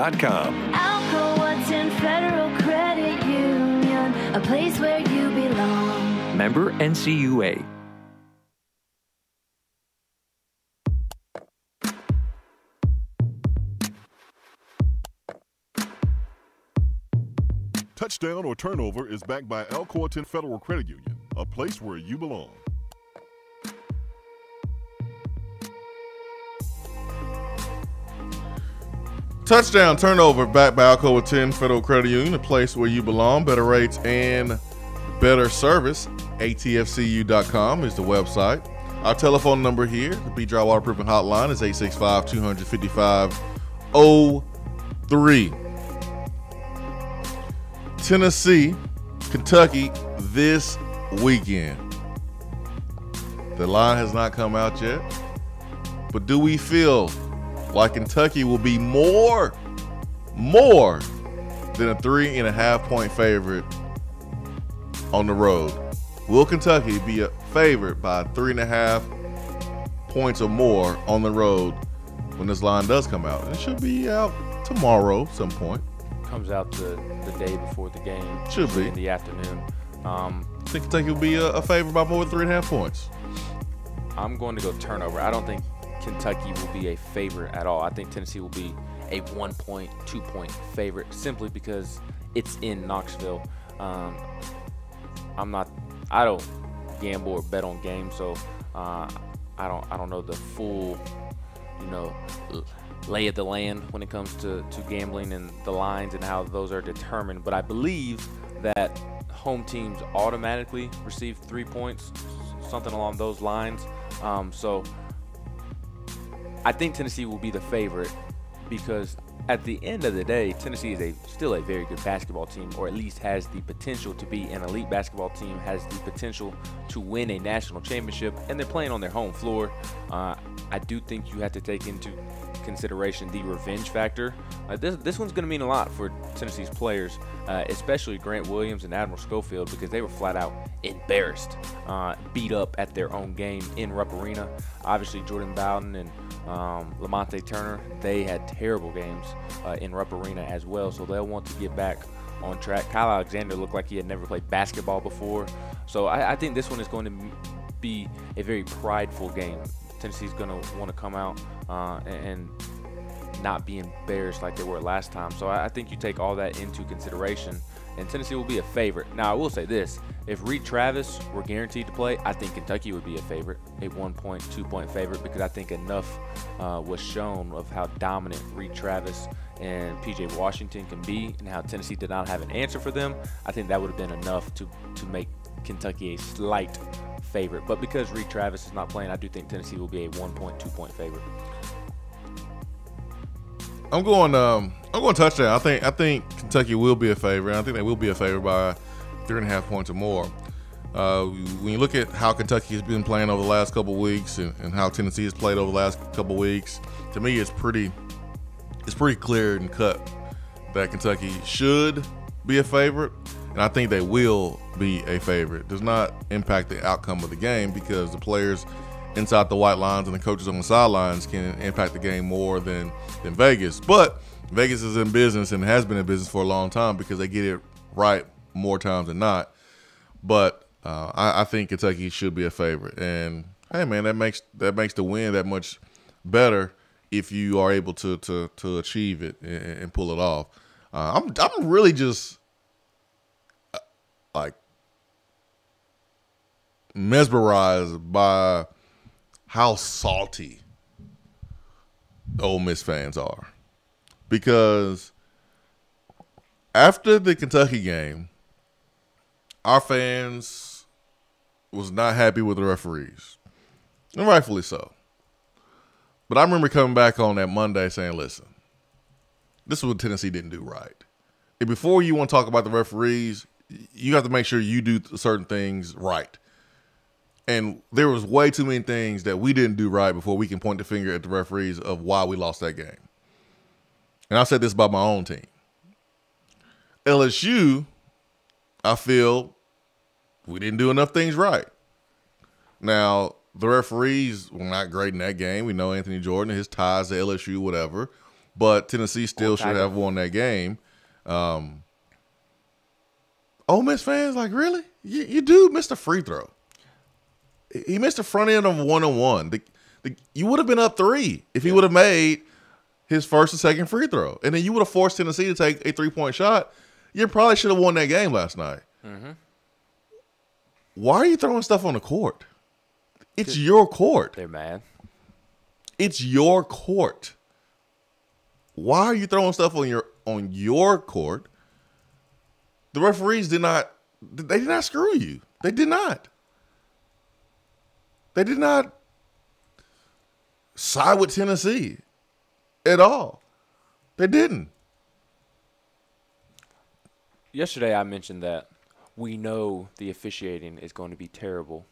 Alcoa 10 Federal Credit Union, a place where you belong. Member NCUA. Touchdown or turnover is backed by Alcoa 10 Federal Credit Union, a place where you belong. Touchdown, turnover, backed by Alcoa 10 Federal Credit Union, a place where you belong. Better rates and better service. atfcu.com is the website. Our telephone number here, the Be Dry Waterproofing Hotline, is 865-255-03. Tennessee, Kentucky this weekend. The line has not come out yet, but do we feel like Kentucky will be more than a 3.5-point favorite on the road? Will Kentucky be a favorite by 3.5 points or more on the road when this line does come out? And it should be out tomorrow at some point. comes out the day before the game. Should be in the afternoon. I think Kentucky will be a favorite by more than 3.5 points. I'm going to go turnover. I don't think Kentucky will be a favorite at all. I think Tennessee will be a 1-point, 2-point favorite simply because it's in Knoxville. I don't gamble or bet on games, so I don't know the full, lay of the land when it comes to gambling and the lines and how those are determined. But I believe that home teams automatically receive 3 points, something along those lines. So I think Tennessee will be the favorite because at the end of the day, Tennessee is still a very good basketball team, or at least has the potential to be an elite basketball team, has the potential to win a national championship, and they're playing on their home floor. I do think you have to take into consideration the revenge factor. This one's going to mean a lot for Tennessee's players, especially Grant Williams and Admiral Schofield, because they were flat out embarrassed, beat up at their own game in Rupp Arena. Obviously, Jordan Bowden and Lamonte Turner, they had terrible games in Rupp Arena as well, so they'll want to get back on track. Kyle Alexander looked like he had never played basketball before, so I think this one is going to be a very prideful game. Tennessee's going to want to come out and not be embarrassed like they were last time. So I think you take all that into consideration, and Tennessee will be a favorite. Now, I will say this. If Reed Travis were guaranteed to play, I think Kentucky would be a favorite, a 1-point, 2-point favorite, because I think enough was shown of how dominant Reed Travis and P.J. Washington can be and how Tennessee did not have an answer for them. I think that would have been enough to make Kentucky a slight favorite. But because Reed Travis is not playing, I do think Tennessee will be a 1-point, 2-point favorite. I'm going touchdown. I think Kentucky will be a favorite. I think they will be a favorite by 3.5 points or more. When you look at how Kentucky has been playing over the last couple of weeks and how Tennessee has played over the last couple of weeks, to me it's pretty clear and cut that Kentucky should be a favorite, and I think they will be a favorite. It does not impact the outcome of the game because the players inside the white lines and the coaches on the sidelines can impact the game more than Vegas. But Vegas is in business and has been in business for a long time because they get it right more times than not. But I think Kentucky should be a favorite. And hey, man, that makes the win that much better if you are able to achieve it and pull it off. I'm really just like mesmerized by how salty Ole Miss fans are, because after the Kentucky game, our fans was not happy with the referees, and rightfully so. But I remember coming back on that Monday saying, listen, this is what Tennessee didn't do right. And before you want to talk about the referees, you have to make sure you do certain things right. And there was way too many things that we didn't do right before we can point the finger at the referees of why we lost that game. And I said this about my own team. LSU, I feel we didn't do enough things right. Now, the referees were not great in that game. We know Anthony Jordan, his ties to LSU, whatever. But Tennessee still should have won that game. Ole Miss fans, like, really? You do miss the free throw. He missed the front end of 1-on-1. You would have been up 3 if he would have made his first and second free throw. And then you would have forced Tennessee to take a 3-point shot. You probably should have won that game last night. Mm-hmm. Why are you throwing stuff on the court? It's your court. They're mad. It's your court. Why are you throwing stuff on your court? The referees did not screw you. They did not. They did not side with Tennessee at all. They didn't. Yesterday I mentioned that we know the officiating is going to be terrible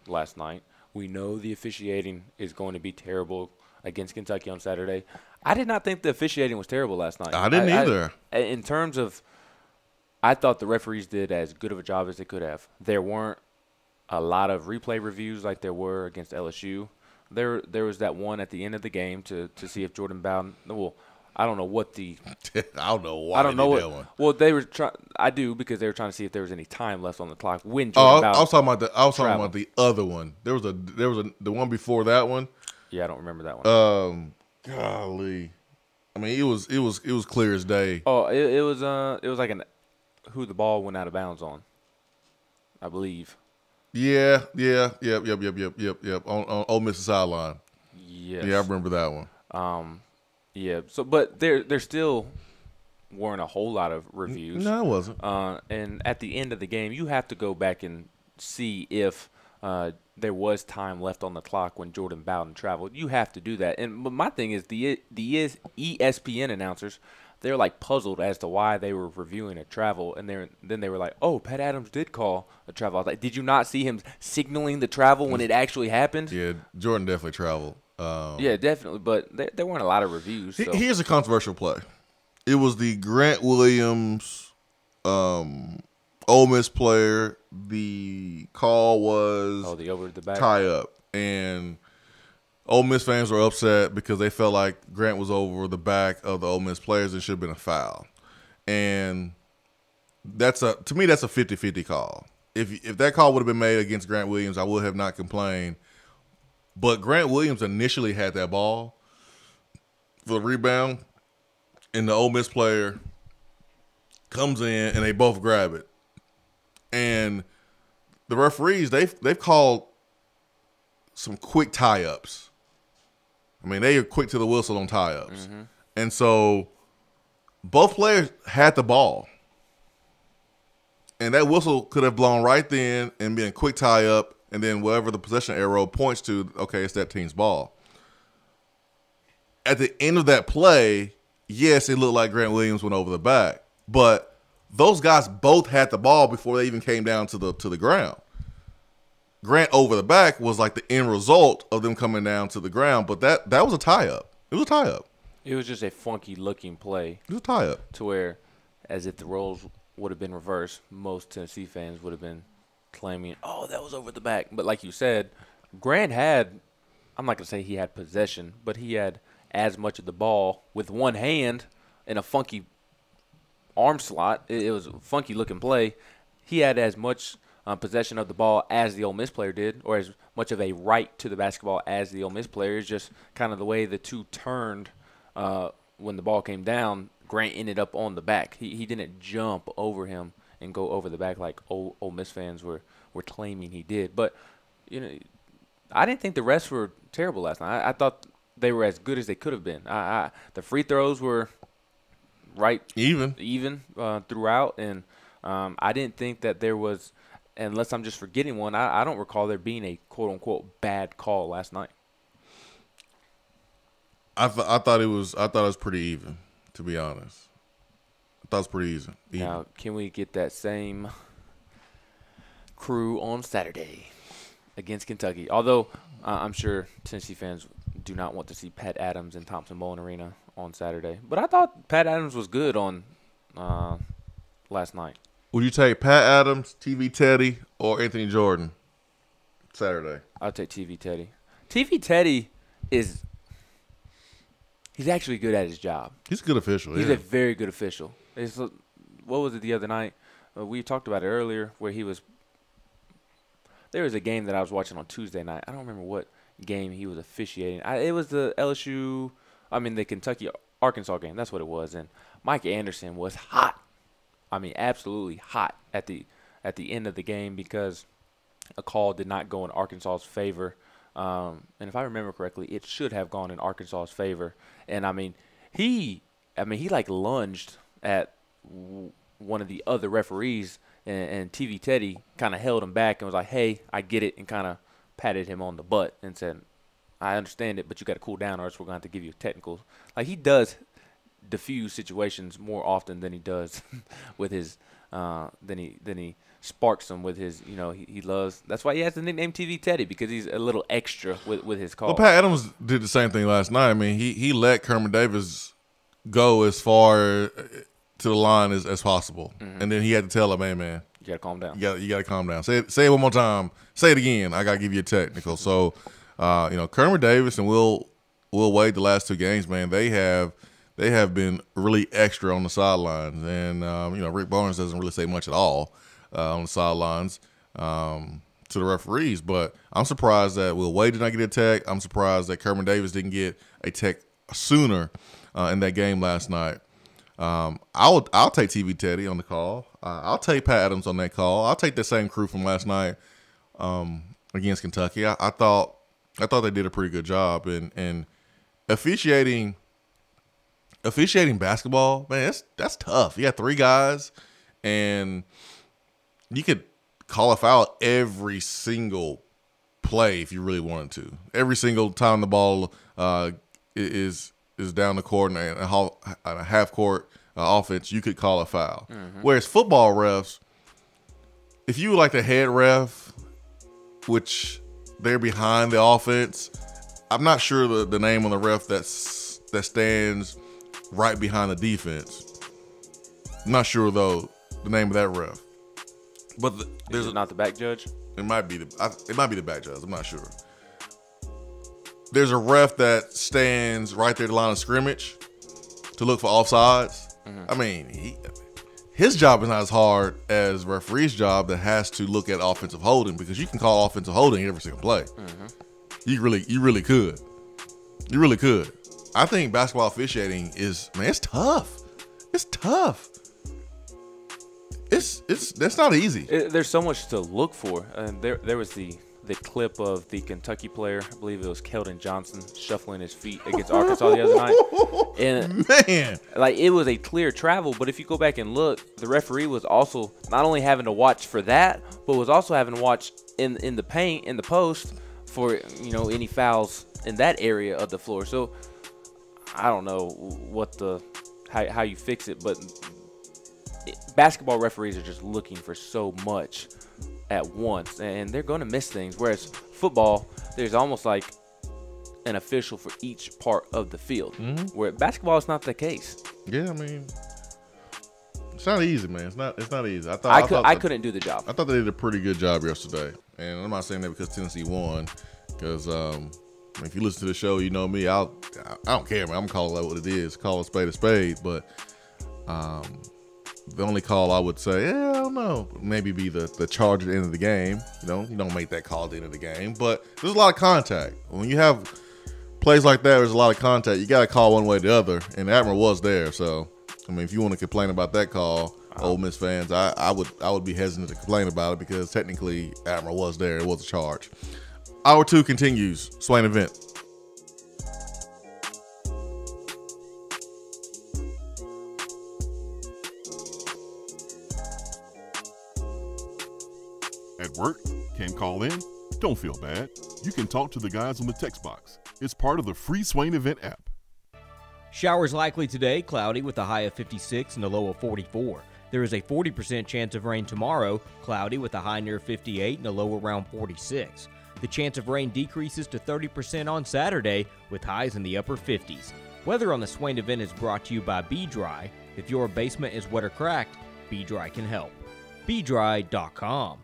last night. We know the officiating is going to be terrible against Kentucky on Saturday. I did not think the officiating was terrible last night. I didn't either. In terms of, I thought the referees did as good of a job as they could have. There weren't a lot of replay reviews like there were against LSU. There was that one at the end of the game to see if Jordan Bowden – well, I don't know what the. I don't know why. I don't know that what. one. Well, they were trying. I do because they were trying to see if there was any time left on the clock when Oh, Jordan I Bowden was talking about the traveled. the other one. There was the one before that one. Yeah, I don't remember that one. Golly, I mean it was clear as day. Oh, it was like who the ball went out of bounds on, I believe. Yeah. Yep. On Ole Miss's sideline. Yes. Yeah, I remember that one. Yeah. So, but there still weren't a whole lot of reviews. No, it wasn't. And at the end of the game, you have to go back and see if there was time left on the clock when Jordan Bowden traveled. You have to do that. But my thing is the ESPN announcers, they're like puzzled as to why they were reviewing a travel, and then they were like, "Oh, Pat Adams did call a travel." I was like, "Did you not see him signaling the travel when it actually happened?" Yeah, Jordan definitely traveled. Yeah, definitely, but there weren't a lot of reviews. So. Here's a controversial play. It was the Grant Williams, Ole Miss player. The call was the over the back tie up, and Ole Miss fans were upset because they felt like Grant was over the back of the Ole Miss players and should have been a foul. And to me that's a 50-50 call. If that call would have been made against Grant Williams, I would have not complained. But Grant Williams initially had that ball for the rebound, and the Ole Miss player comes in and they both grab it. And the referees, they've called some quick tie-ups. I mean, they are quick to the whistle on tie-ups. Mm-hmm. And so both players had the ball. And that whistle could have blown right then and been a quick tie-up, and then wherever the possession arrow points to, okay, it's that team's ball. At the end of that play, yes, it looked like Grant Williams went over the back, but those guys both had the ball before they even came down to the ground. Grant over the back was like the end result of them coming down to the ground, but that was a tie-up. It was a tie-up. It was just a funky-looking play. It was a tie-up. To where, as if the roles would have been reversed, most Tennessee fans would have been claiming, oh, that was over the back. But like you said, Grant had, I'm not going to say he had possession, but he had as much of the ball with one hand in a funky arm slot. It was a funky-looking play. He had as much possession of the ball as the Ole Miss player did, or as much of a right to the basketball as the Ole Miss player. It's just kind of the way the two turned when the ball came down. Grant ended up on the back. He didn't jump over him and go over the back like Ole Miss fans were claiming he did. But, you know, I didn't think the refs were terrible last night. I thought they were as good as they could have been. The free throws were right even throughout, and I didn't think that there was, unless I'm just forgetting one, I don't recall there being a quote-unquote bad call last night. I thought it was pretty even, to be honest. I thought it was pretty even. Now, can we get that same crew on Saturday against Kentucky? Although I'm sure Tennessee fans do not want to see Pat Adams in Thompson-Boling Arena on Saturday. But I thought Pat Adams was good on last night. Would you take Pat Adams, TV Teddy, or Anthony Jordan Saturday? I'll take TV Teddy. TV Teddy he's actually good at his job. He's a good official. He's a very good official. What was it the other night? We talked about it earlier where there was a game that I was watching on Tuesday night. I don't remember what game he was officiating. It was the the Kentucky-Arkansas game. That's what it was. And Mike Anderson was hot. I mean, absolutely hot at the end of the game because a call did not go in Arkansas's favor. And if I remember correctly, it should have gone in Arkansas's favor. And he like lunged at one of the other referees, and TV Teddy kind of held him back and was like, "Hey, I get it," and kind of patted him on the butt and said, "I understand it, but you got to cool down, or else we're going to have to give you a technical." Like, he does diffuse situations more often than he does with his than he sparks them with his, he loves. That's why he has the nickname TV Teddy, because he's a little extra with his call. Well, Pat Adams did the same thing last night. I mean, he let Kermit Davis go as far to the line as possible, and then he had to tell him, "Hey, man, you gotta calm down. You gotta calm down. Say it one more time. Say it again. I gotta give you a technical." So, Kermit Davis and Will Wade, the last two games, man, they have they have been really extra on the sidelines. And, Rick Barnes doesn't really say much at all on the sidelines to the referees. But I'm surprised that Will Wade did not get a tech. I'm surprised that Kerman Davis didn't get a tech sooner in that game last night. I'll take TV Teddy on the call. I'll take Pat Adams on that call. I'll take the same crew from last night against Kentucky. I thought they did a pretty good job. And officiating basketball, man, that's tough. You got 3 guys, and you could call a foul every single play if you really wanted to. Every single time the ball is down the court and a half court offense, you could call a foul. Mm-hmm. Whereas football refs, if you like the head ref, which they're behind the offense, I'm not sure the name on the ref that stands right behind the defense. I'm not sure though the name of that ref. But there's not the back judge. It might be the back judge. I'm not sure. There's a ref that stands right there at the line of scrimmage to look for offsides. Mm-hmm. I mean, his job is not as hard as the referee's job that has to look at offensive holding, because you can call offensive holding every single play. Mm-hmm. You really could. You really could. I think basketball officiating it's tough. It's tough. That's not easy. There's so much to look for. There was the clip of the Kentucky player, I believe it was Keldon Johnson, shuffling his feet against Arkansas the other night. And man, like, it was a clear travel, but if you go back and look, the referee was also not only having to watch for that, but was also having to watch in the paint, in the post, for any fouls in that area of the floor. So I don't know how you fix it, but basketball referees are just looking for so much at once, and they're going to miss things. Whereas football, there's almost like an official for each part of the field. Mm-hmm. Where basketball is not the case. Yeah, I mean, it's not easy, man. It's not easy. I couldn't do the job. I thought they did a pretty good job yesterday, and I'm not saying that because Tennessee won. Because if you listen to the show, you know me. I don't care, man. I'm calling it what it is. Call a spade. But the only call I would say, I don't know, maybe be the charge at the end of the game. You don't make that call at the end of the game. But there's a lot of contact. When you have plays like that, there's a lot of contact. You got to call one way or the other, and Admiral was there. So, I mean, if you want to complain about that call, Ole Miss fans, I would be hesitant to complain about it, because technically Admiral was there. It was a charge. Hour 2 continues. Swain Event. At work? Can't call in? Don't feel bad. You can talk to the guys on the text box. It's part of the free Swain Event app. Showers likely today, cloudy with a high of 56 and a low of 44. There is a 40% chance of rain tomorrow, cloudy with a high near 58 and a low around 46. The chance of rain decreases to 30% on Saturday, with highs in the upper 50s. Weather on the Swain Event is brought to you by B-Dry. If your basement is wet or cracked, B-Dry can help. BDry.com.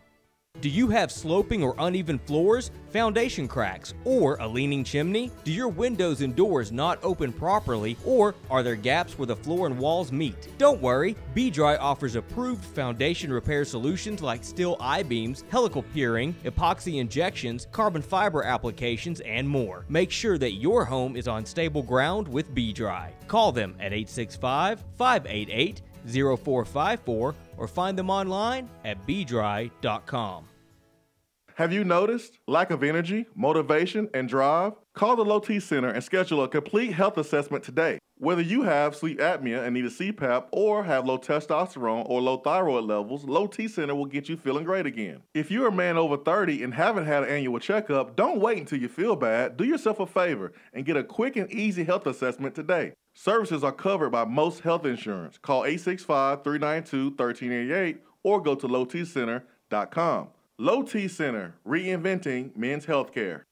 Do you have sloping or uneven floors, foundation cracks, or a leaning chimney? Do your windows and doors not open properly, or are there gaps where the floor and walls meet? Don't worry, B-Dry offers approved foundation repair solutions like steel I-beams, helical piering, epoxy injections, carbon fiber applications, and more. Make sure that your home is on stable ground with B-Dry. Call them at 865-588-0454 or find them online at bdry.com. Have you noticed lack of energy, motivation, and drive? Call the Low T Center and schedule a complete health assessment today. Whether you have sleep apnea and need a CPAP, or have low testosterone or low thyroid levels, Low T Center will get you feeling great again. If you're a man over 30 and haven't had an annual checkup, don't wait until you feel bad. Do yourself a favor and get a quick and easy health assessment today. Services are covered by most health insurance. Call 865-392-1388 or go to lowtcenter.com. Low T Center, reinventing men's healthcare.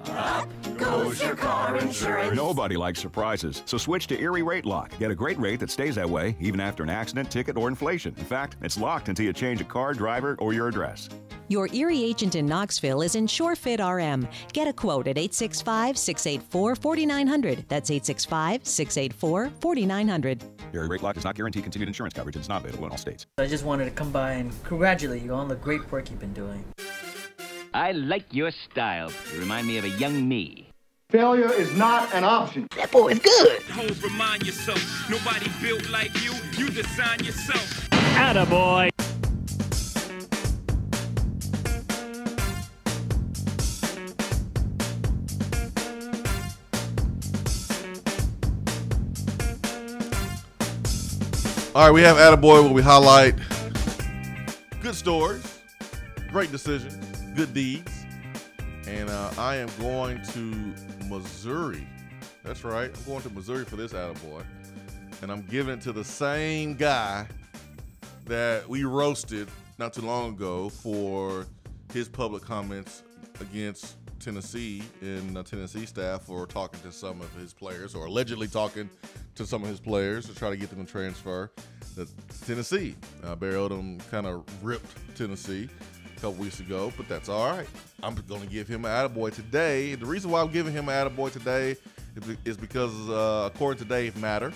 Up goes your car insurance. Nobody likes surprises, so switch to Erie Rate Lock. Get a great rate that stays that way even after an accident, ticket, or inflation. In fact, it's locked until you change a car, driver, or your address. Your Erie agent in Knoxville is InsureFit RM. Get a quote at 865-684-4900. That's 865-684-4900. Erie Rate Lock does not guarantee continued insurance coverage and is not available in all states. I just wanted to come by and congratulate you on the great work you've been doing. I like your style. You remind me of a young me. Failure is not an option. That boy is good. Hoes, remind yourself, nobody built like you. You design yourself. Attaboy. All right, we have Attaboy where we highlight good stories, great decisions, good deeds. And I am going to Missouri. That's right. I'm going to Missouri for this Attaboy. And I'm giving it to the same guy that we roasted not too long ago for his public comments against Tennessee and the Tennessee staff for talking to some of his players, or allegedly talking to some of his players to try to get them to transfer to Tennessee. Barry Odom kind of ripped Tennessee a couple weeks ago, but that's all right. I'm going to give him an attaboy today. The reason why I'm giving him an attaboy today is because, according to Dave Matter,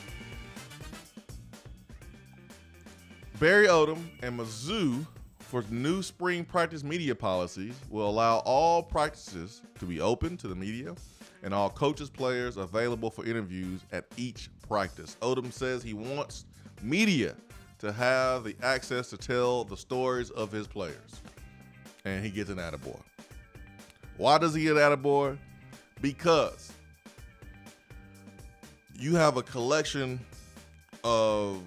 Barry Odom and Mizzou, for new spring practice media policies, will allow all practices to be open to the media and all coaches, players available for interviews at each practice. Odom says he wants media to have the access to tell the stories of his players. And he gets an attaboy. Why does he get an attaboy? Because you have a collection of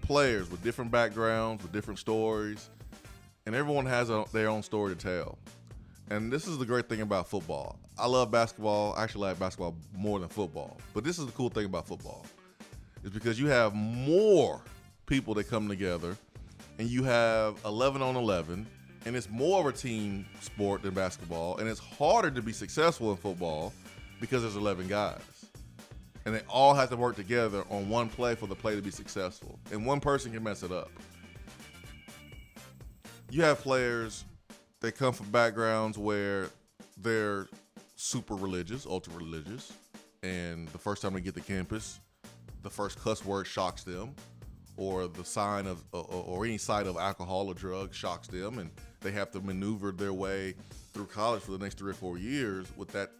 players with different backgrounds, with different stories, and everyone has their own story to tell. And this is the great thing about football. I love basketball. I actually like basketball more than football. But this is the cool thing about football, is because you have more people that come together, and you have 11 on 11, and it's more of a team sport than basketball, and it's harder to be successful in football because there's 11 guys. And they all have to work together on one play for the play to be successful. And one person can mess it up. You have players that come from backgrounds where they're super religious, ultra religious, and the first time they get to campus, the first cuss word shocks them, or the sign of, or any sight of alcohol or drugs shocks them, and they have to maneuver their way through college for the next 3 or 4 years with that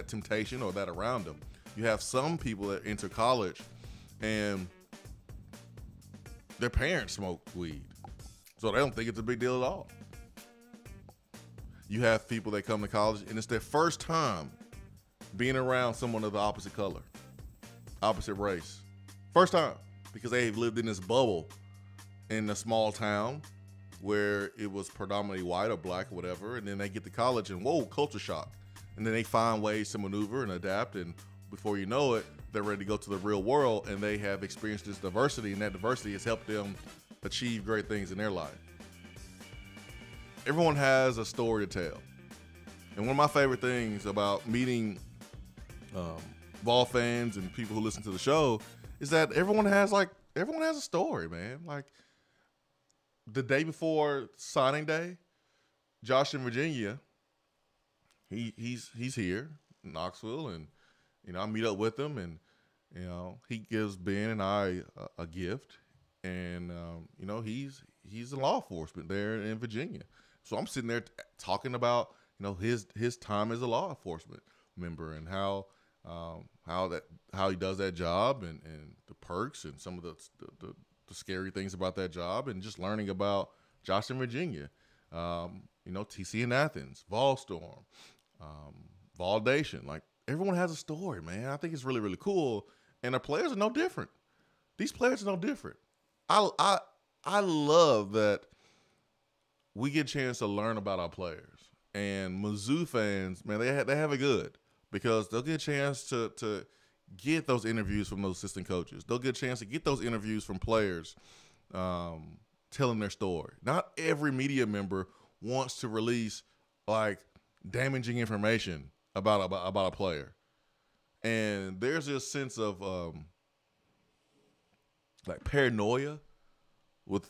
temptation or that around them. You have some people that enter college and their parents smoke weed, so they don't think it's a big deal at all. You have people that come to college and it's their first time being around someone of the opposite color, opposite race. First time, because they've lived in this bubble in a small town where it was predominantly white or black or whatever, and then they get to college and whoa, culture shock. And then they find ways to maneuver and adapt, and before you know it, they're ready to go to the real world, and they have experienced this diversity, and that diversity has helped them achieve great things in their life. Everyone has a story to tell. And one of my favorite things about meeting ball fans and people who listen to the show is that everyone has a story, man. Like the day before signing day, Josh in Virginia, he's here in Knoxville, and I meet up with him, and he gives Ben and I a gift, and he's in law enforcement there in Virginia. So I'm sitting there talking about his time as a law enforcement member and how he does that job, and the perks and some of the scary things about that job, and just learning about Josh in Virginia, TC in Athens, Volstorm, Valdation. Like, everyone has a story, man. I think it's really, really cool, and the players are no different. These players are no different. I love that we get a chance to learn about our players, and Mizzou fans, man, they have it good, because they'll get a chance to get those interviews from those assistant coaches. They'll get a chance to get those interviews from players telling their story. Not every media member wants to release like damaging information about a player, and there's this sense of like paranoia with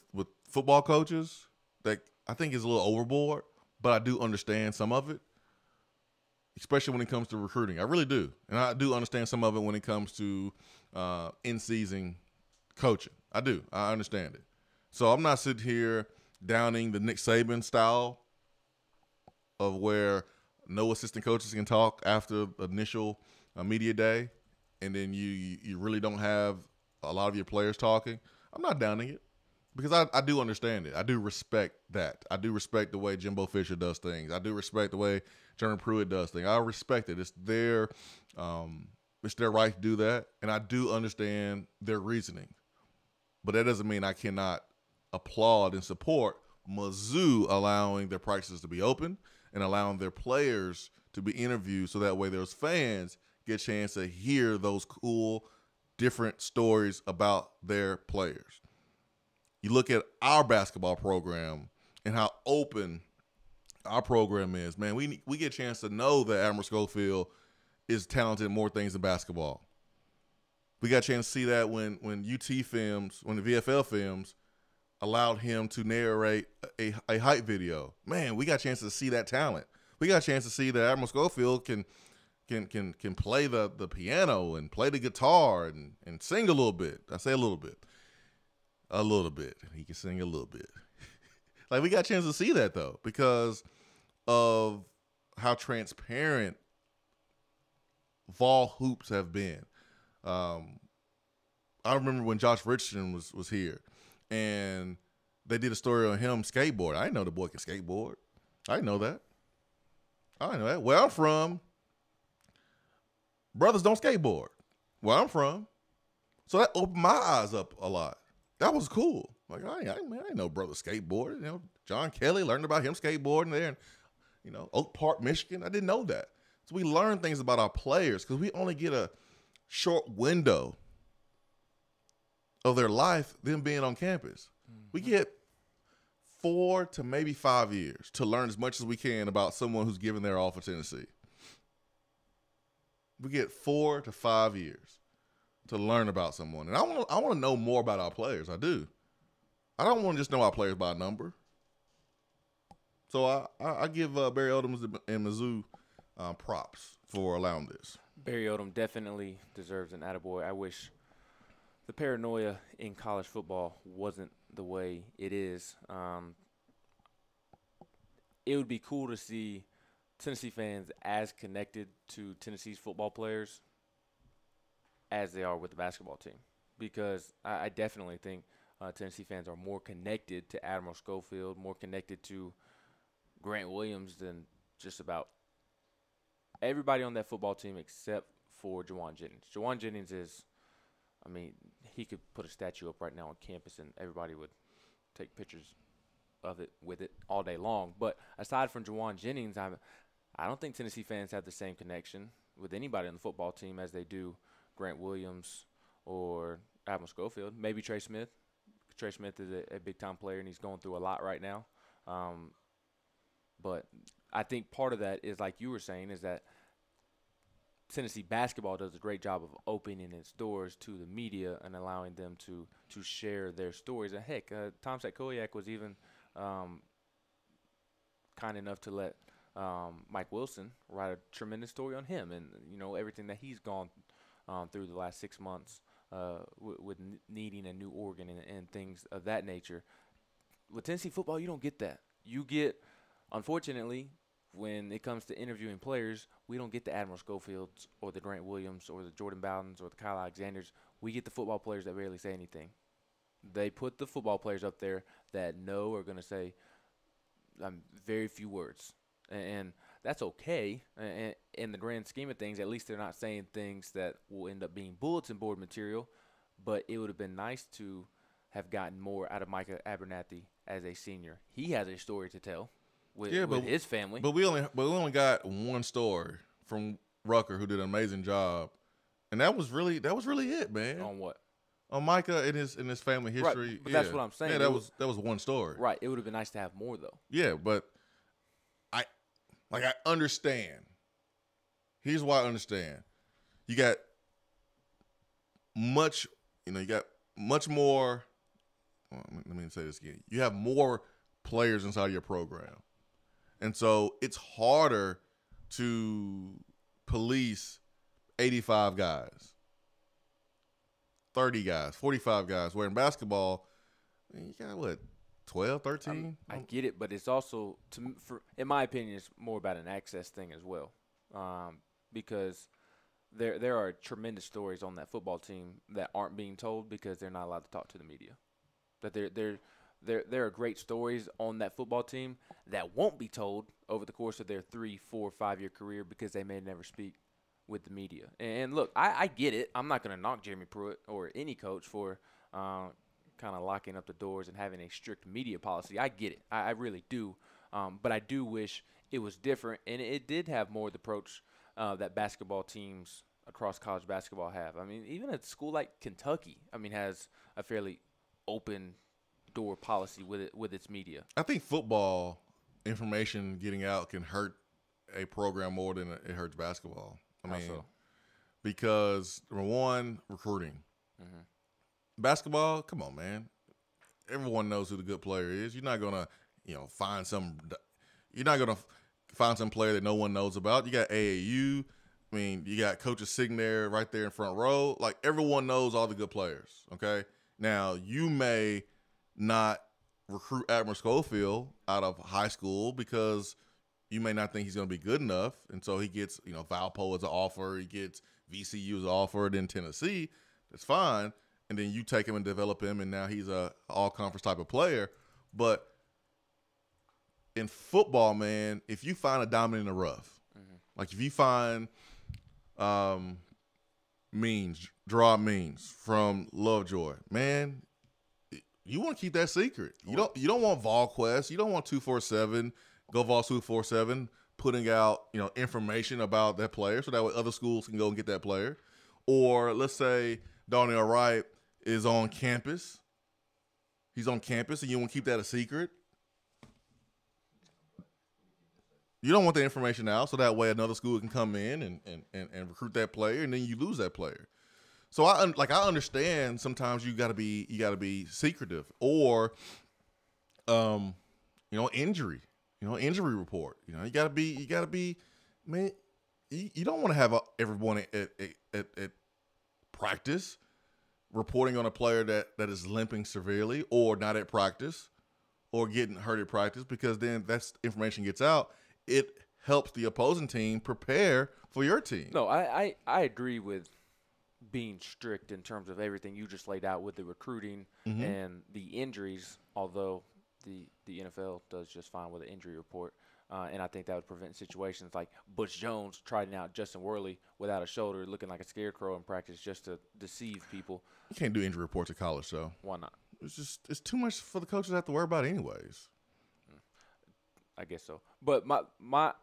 football coaches I think is a little overboard, but I do understand some of it, especially when it comes to recruiting. I really do. And I do understand some of it when it comes to in-season coaching. I do. I understand it. So I'm not sitting here downing the Nick Saban style of where no assistant coaches can talk after the initial media day, and then you really don't have a lot of your players talking. I'm not downing it because I do understand it. I do respect that. I do respect the way Jimbo Fisher does things. I do respect the way Jeremy Pruitt does things. I respect it. It's their right to do that, and I do understand their reasoning. But that doesn't mean I cannot applaud and support Mizzou allowing their practices to be open and allowing their players to be interviewed so that way those fans get a chance to hear those cool, different stories about their players. You look at our basketball program and how open our program is. Man, we get a chance to know that Admiral Schofield is talented in more things than basketball. We got a chance to see that when UT films, when the VFL films allowed him to narrate a hype video. Man, we got a chance to see that talent. We got a chance to see that Admiral Schofield can play the piano and play the guitar and sing a little bit. I say a little bit. A little bit. He can sing a little bit. Like, we got a chance to see that, though, because of how transparent Vol hoops have been. I remember when Josh Richardson was here, and they did a story on him skateboard. I didn't know the boy could skateboard. I didn't know that. Where I'm from, brothers don't skateboard. Where I'm from. So that opened my eyes up a lot. That was cool. Like, I ain't know brother skateboard. You know, John Kelly, learned about him skateboarding there in, Oak Park, Michigan. I didn't know that. So we learn things about our players because we only get a short window of their life, them being on campus. Mm-hmm. We get 4 to maybe 5 years to learn as much as we can about someone who's given their all for Tennessee. We get 4 to 5 years to learn about someone. And I want to know more about our players. I do. I don't want to just know our players by number. So I give Barry Odoms and Mizzou props for allowing this. Barry Odom definitely deserves an attaboy. I wish the paranoia in college football wasn't the way it is. It would be cool to see Tennessee fans as connected to Tennessee's football players as they are with the basketball team, because I definitely think Tennessee fans are more connected to Admiral Schofield, more connected to Grant Williams than just about everybody on that football team except for Juwan Jennings. Juwan Jennings is, he could put a statue up right now on campus and everybody would take pictures of it with it all day long. But aside from Juwan Jennings, I don't think Tennessee fans have the same connection with anybody on the football team as they do Grant Williams or Admiral Schofield. Maybe Trey Smith. Trey Smith is a big-time player, and he's going through a lot right now. But I think part of that is, like you were saying, is that Tennessee basketball does a great job of opening its doors to the media and allowing them to share their stories. And heck, Tom Sakoyak was even kind enough to let Mike Wilson write a tremendous story on him and, everything that he's gone through the last 6 months with needing a new organ and things of that nature. With Tennessee football, you don't get that. You get, unfortunately, when it comes to interviewing players, we don't get the Admiral Schofields or the Grant Williams or the Jordan Bowdens or the Kyle Alexanders. We get the football players that rarely say anything. They put the football players up there that are going to say very few words. And that's okay. And in the grand scheme of things, at least they're not saying things that will end up being bulletin board material. But it would have been nice to have gotten more out of Micah Abernathy as a senior. He has a story to tell with his family. But we only got one story from Rucker, who did an amazing job, and that was really it, man. On what? On Micah and his family history. Right, but that's what I'm saying. Yeah, that was one story. Right. It would have been nice to have more, though. Yeah, but I understand. Here's why I understand. You got much more. Let me say this again. You have more players inside your program. And so it's harder to police 85 guys, 30 guys, 45 guys, where in basketball, you got what, 12, 13? I get it, but it's also, in my opinion, it's more about an access thing as well, because there are tremendous stories on that football team that aren't being told because they're not allowed to talk to the media. But there are great stories on that football team that won't be told over the course of their 3, 4, 5-year career because they may never speak with the media. And look, I get it. I'm not going to knock Jeremy Pruitt or any coach for kind of locking up the doors and having a strict media policy. I get it. I really do. But I do wish it was different, and it did have more of the approach that basketball teams across college basketball have. I mean, even a school like Kentucky, has a fairly open door policy with its media. I think football information getting out can hurt a program more than it hurts basketball. Because number one, recruiting. Mm-hmm. Basketball, come on, man. Everyone knows who the good player is. You're not gonna, find some player that no one knows about. You got AAU. You got coaches sitting there right there in front row. Like, everyone knows all the good players. Okay. Now, you may not recruit Admiral Schofield out of high school because you may not think he's going to be good enough. And so he gets, Valpo as an offer. He gets VCU as an offer. Then Tennessee, that's fine. And then you take him and develop him, and now he's a all-conference type of player. But in football, man, if you find a diamond in the rough, like if you find Gerard Means from Lovejoy, man, you want to keep that secret. You don't want VolQuest. You don't want 247, GoVol 247 putting out information about that player so that way other schools can go and get that player. Or let's say Darnell Wright is on campus. He's on campus, and you want to keep that a secret. You don't want the information out so that way another school can come in and recruit that player, and then you lose that player. So I understand sometimes you got to be secretive, or injury report. You got to be man. You don't want to have everyone at practice reporting on a player that is limping severely or not at practice or getting hurt at practice, because then that information gets out. It helps the opposing team prepare for your team. No, I agree with being strict in terms of everything you just laid out with the recruiting and the injuries, although the NFL does just fine with an injury report. And I think that would prevent situations like Butch Jones trying out Justin Worley without a shoulder, looking like a scarecrow in practice just to deceive people. You can't do injury reports at college, though. Why not? It's too much for the coaches to have to worry about anyways. I guess so. But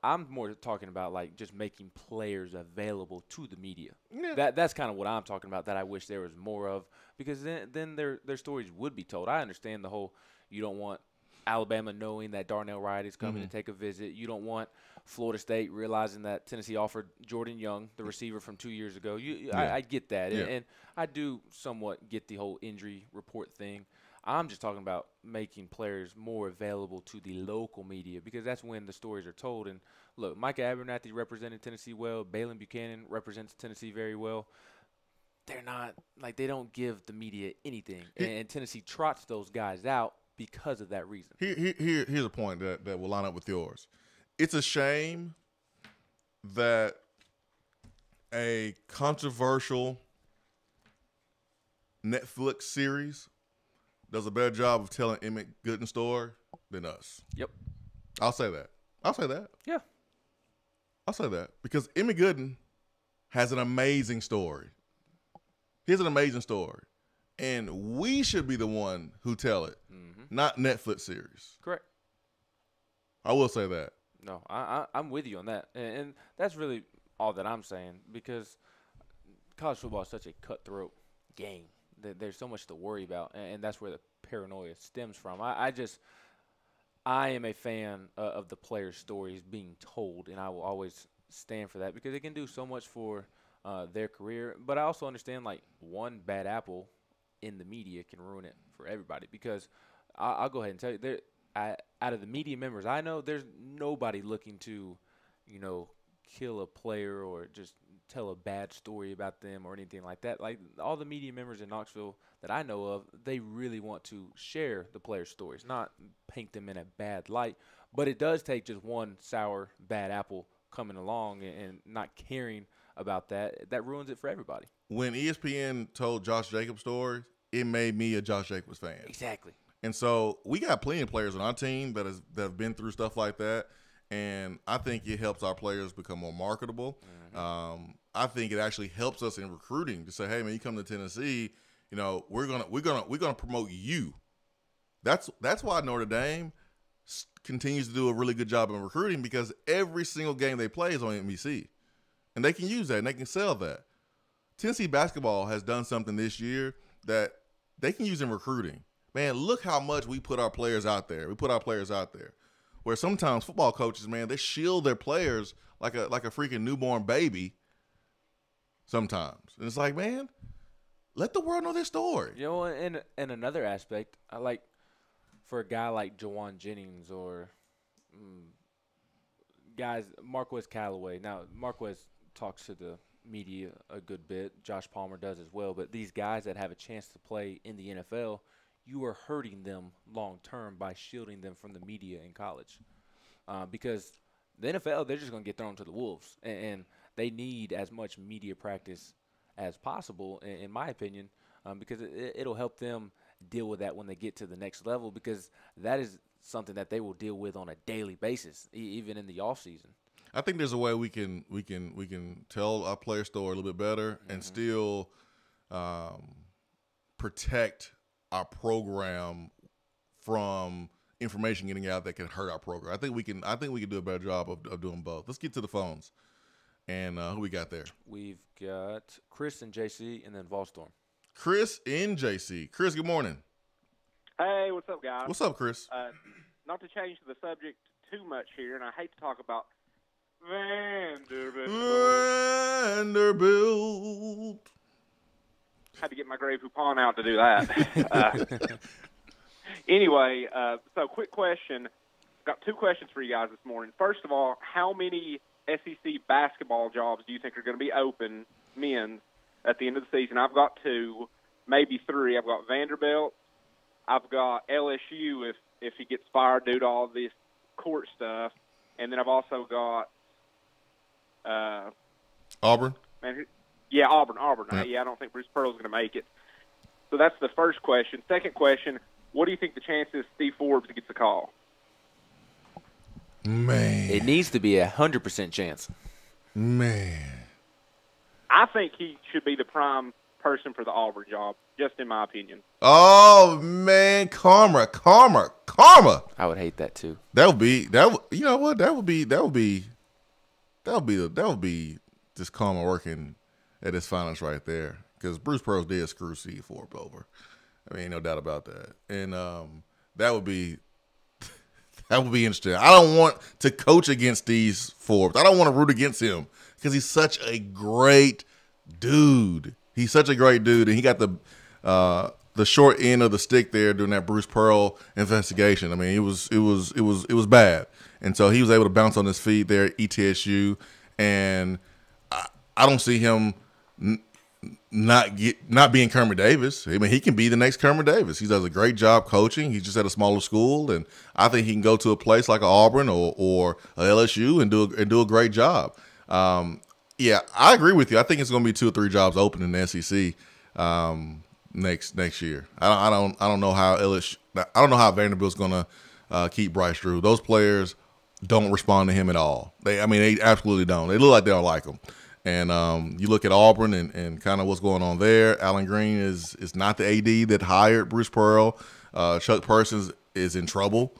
I'm more talking about like just making players available to the media. Yeah. That's kind of what I'm talking about, that I wish there was more of, because then their stories would be told. I understand the whole, you don't want Alabama knowing that Darnell Wright is coming to take a visit. You don't want Florida State realizing that Tennessee offered Jordan Young, the receiver from 2 years ago. I get that. Yeah. And I do somewhat get the whole injury report thing. I'm just talking about making players more available to the local media, because that's when the stories are told. And look, Micah Abernathy represented Tennessee well. Balin Buchanan represents Tennessee very well. They're not like, they don't give the media anything, and Tennessee trots those guys out because of that reason. Here's a point that will line up with yours. It's a shame that a controversial Netflix series does a better job of telling Emmett Gooden's story than us. Yep. I'll say that. Yeah. I'll say that. Because Emmett Gooden has an amazing story. He has an amazing story. And we should be the one who tell it, not Netflix series. Correct. I will say that. No, I'm with you on that. And that's really all that I'm saying, because college football is such a cutthroat game. There's so much to worry about, and that's where the paranoia stems from. I am a fan of the players' stories being told, and I will always stand for that, because it can do so much for their career. But I also understand, like, one bad apple in the media can ruin it for everybody, because I'll go ahead and tell you, out of the media members I know, there's nobody looking to, kill a player or just tell a bad story about them or anything like that. Like, all the media members in Knoxville that I know of, they really want to share the players' stories, not paint them in a bad light. But it does take just one sour, bad apple coming along and not caring about that. That ruins it for everybody. When ESPN told Josh Jacobs' story, it made me a Josh Jacobs fan. Exactly. And so we got plenty of players on our team that have been through stuff like that. And I think it helps our players become more marketable. Mm-hmm. I think it actually helps us in recruiting to say, hey man, you come to Tennessee, we're gonna promote you. That's why Notre Dame continues to do a really good job in recruiting, because every single game they play is on NBC, and they can use that and they can sell that. Tennessee basketball has done something this year that they can use in recruiting. Man, look how much we put our players out there. Where sometimes football coaches, man, they shield their players like a freaking newborn baby sometimes. And it's like, man, let the world know their story. And another aspect, I like for a guy like Jawan Jennings or guys, Marquez Callaway. Now, Marquez talks to the media a good bit. Josh Palmer does as well. But these guys that have a chance to play in the NFL, you are hurting them long term by shielding them from the media in college, because the NFL, they're just going to get thrown to the wolves, and they need as much media practice as possible, in my opinion, because it'll help them deal with that when they get to the next level, because that is something that they will deal with on a daily basis, even in the off season. I think there's a way we can tell our player story a little bit better and still protect our program from information getting out that can hurt our program. I think we can do a better job of doing both. Let's get to the phones. And who we got there? We've got Chris and JC, and then Volstorm. Chris in JC. Chris, good morning. Hey, what's up, guys? What's up, Chris? Not to change the subject too much here, and I hate to talk about Vanderbilt. Had to get my Grey Poupon out to do that. Anyway, so quick question. Got two questions for you guys this morning. First of all, how many SEC basketball jobs do you think are going to be open, men's, at the end of the season? I've got two, maybe three. I've got Vanderbilt. I've got LSU if he gets fired due to all this court stuff. And then I've also got Auburn. Yeah, Auburn. Yeah. I don't think Bruce Pearl's going to make it. So that's the first question. Second question, what do you think the chances Steve Forbes gets a call? Man. It needs to be 100% chance. Man. I think he should be the prime person for the Auburn job, just in my opinion. Oh, man. Karma. I would hate that, too. You know what? That would be just karma working at its finest right there, because Bruce Pearl did screw Steve Forbes over. I mean, no doubt about that. And that would be interesting. I don't want to coach against Steve Forbes. I don't want to root against him because he's such a great dude. And he got the short end of the stick there during that Bruce Pearl investigation. I mean, it was bad. And so he was able to bounce on his feet there at ETSU, and I don't see him not being Kermit Davis. I mean, he can be the next Kermit Davis. He does a great job coaching. He's just at a smaller school, and I think he can go to a place like Auburn or LSU and do a great job. Yeah, I agree with you. I think it's going to be 2 or 3 jobs open in the SEC next year. I don't know how LSU. I don't know how Vanderbilt's going to keep Bryce Drew. Those players don't respond to him at all. They absolutely don't. They look like they don't like him. And you look at Auburn and kind of what's going on there. Alan Green is not the AD that hired Bruce Pearl. Chuck Parsons is in trouble.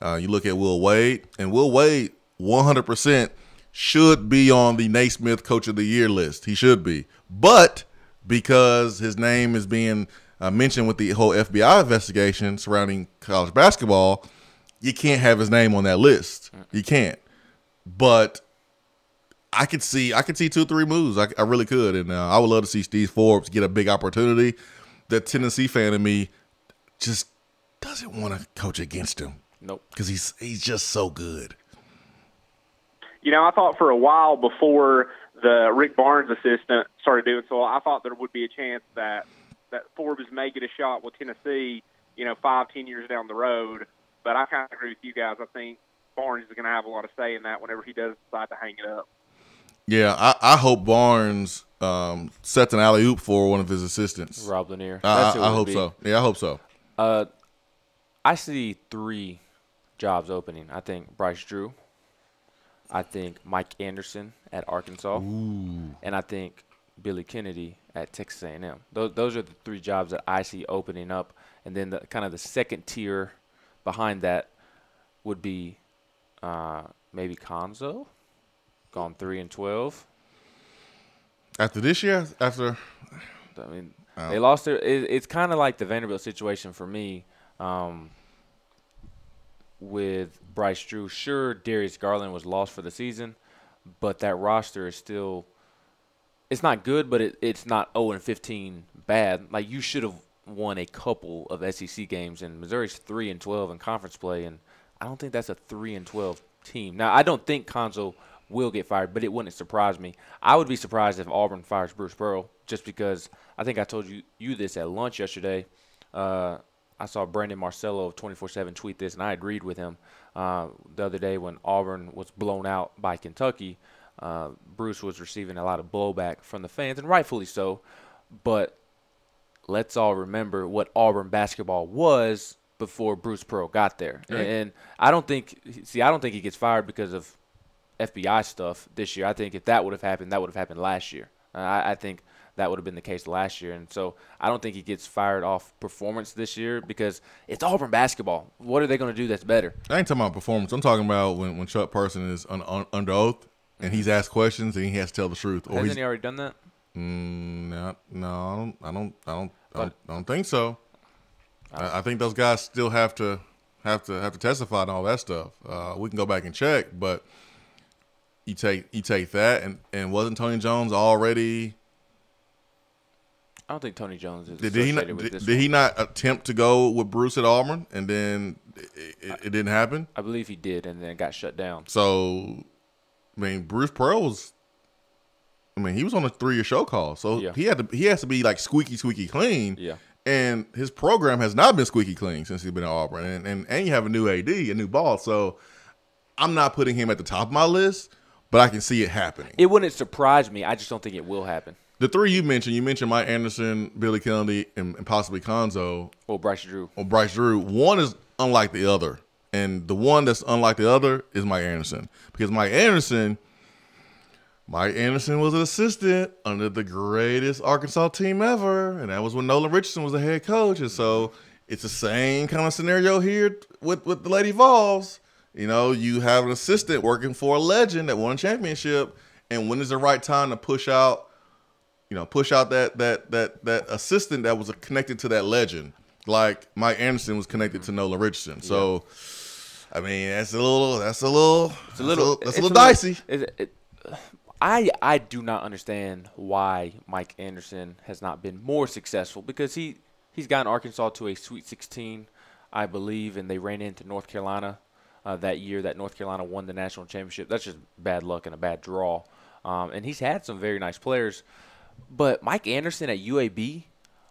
You look at Will Wade, and Will Wade 100% should be on the Naismith Coach of the Year list. He should be. But because his name is being mentioned with the whole FBI investigation surrounding college basketball, you can't have his name on that list. You can't. But I could see 2 or 3 moves. I really could. And I would love to see Steve Forbes get a big opportunity. The Tennessee fan in me just doesn't want to coach against him. Nope. Because he's just so good. You know, I thought for a while before the Rick Barnes assistant started doing so, I thought there would be a chance that Forbes may get a shot with Tennessee, 5-10 years down the road. But I kind of agree with you guys. I think Barnes is going to have a lot of say in that whenever he does decide to hang it up. Yeah, I hope Barnes sets an alley-oop for one of his assistants. Rob Lanier. I hope so. Yeah, I hope so. I see 3 jobs opening. I think Bryce Drew. I think Mike Anderson at Arkansas. Ooh. And I think Billy Kennedy at Texas A&M. Those are the 3 jobs that I see opening up. And then the second tier behind that would be maybe Konzo, gone 3-12. After this year, I mean, they lost their. It's kind of like the Vanderbilt situation for me. With Bryce Drew, sure, Darius Garland was lost for the season, but that roster is still. It's not good, but it's not 0-15 bad. Like, you should have won a couple of SEC games, and Missouri's 3-12 in conference play, and I don't think that's a 3-12 team. Now, I don't think Konzo will get fired, but it wouldn't surprise me. I would be surprised if Auburn fires Bruce Pearl, just because I think I told you this at lunch yesterday. I saw Brandon Marcello of 24/7 tweet this, and I agreed with him the other day when Auburn was blown out by Kentucky. Bruce was receiving a lot of blowback from the fans, and rightfully so. But let's all remember what Auburn basketball was before Bruce Pearl got there. Right. And I don't think he gets fired because of FBI stuff this year. I think if that would have happened, that would have happened last year. I think that would have been the case last year. And so I don't think he gets fired off performance this year because it's Auburn basketball. What are they going to do that's better? I ain't talking about performance. I'm talking about when Chuck Person is under oath and he's asked questions and he has to tell the truth. Hasn't he already done that? No, I don't think so. I think those guys still have to testify and all that stuff. We can go back and check, but you take that and wasn't Tony Jones already? I don't think Tony Jones is Did this. Did he not attempt to go with Bruce at Auburn and then it didn't happen? I believe he did, and then it got shut down. So, I mean, Bruce Pearl was. I mean, he was on a 3-year show call, so Yeah. he has to be like squeaky clean. Yeah. And his program has not been squeaky clean since he's been at Auburn, and you have a new AD, a new ball. So, I'm not putting him at the top of my list, but I can see it happening. It wouldn't surprise me. I just don't think it will happen. The 3 you mentioned Mike Anderson, Billy Kennedy, and possibly Konzo. Or Bryce Drew. One is unlike the other. And the one that's unlike the other is Mike Anderson. Because Mike Anderson was an assistant under the greatest Arkansas team ever. And that was when Nolan Richardson was the head coach. And so it's the same kind of scenario here with the Lady Vols. You have an assistant working for a legend that won a championship. And when is the right time to push out that assistant that was connected to that legend, like Mike Anderson was connected to Nolan Richardson. So, I mean, that's a little dicey. I do not understand why Mike Anderson has not been more successful because he's gotten Arkansas to a Sweet 16, I believe, and they ran into North Carolina that year that North Carolina won the national championship. That's just bad luck and a bad draw. And he's had some very nice players. But Mike Anderson at UAB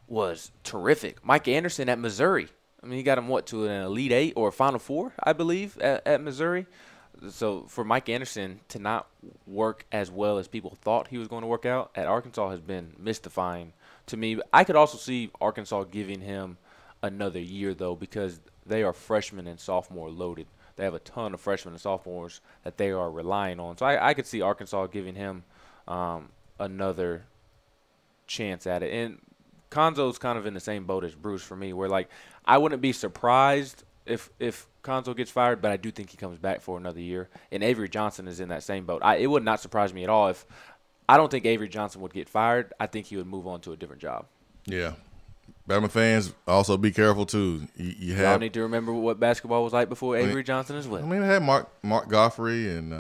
was terrific. Mike Anderson at Missouri. I mean, he got him, to an Elite 8 or a Final 4, I believe, at Missouri. So for Mike Anderson to not work as well as people thought he was going to work out at Arkansas has been mystifying to me. I could also see Arkansas giving him another year, though, because they are freshmen and sophomore loaded. They have a ton of freshmen and sophomores that they are relying on. So I could see Arkansas giving him another chance at it. And Konzo's kind of in the same boat as Bruce for me, where I wouldn't be surprised if Konzo gets fired, but I do think he comes back for another year. And Avery Johnson is in that same boat. It would not surprise me at all if I don't think Avery Johnson would get fired. I think he would move on to a different job. Yeah. Bama fans, also be careful too. Y'all need to remember what basketball was like before Avery Johnson as well. I mean, they had Mark Goffrey and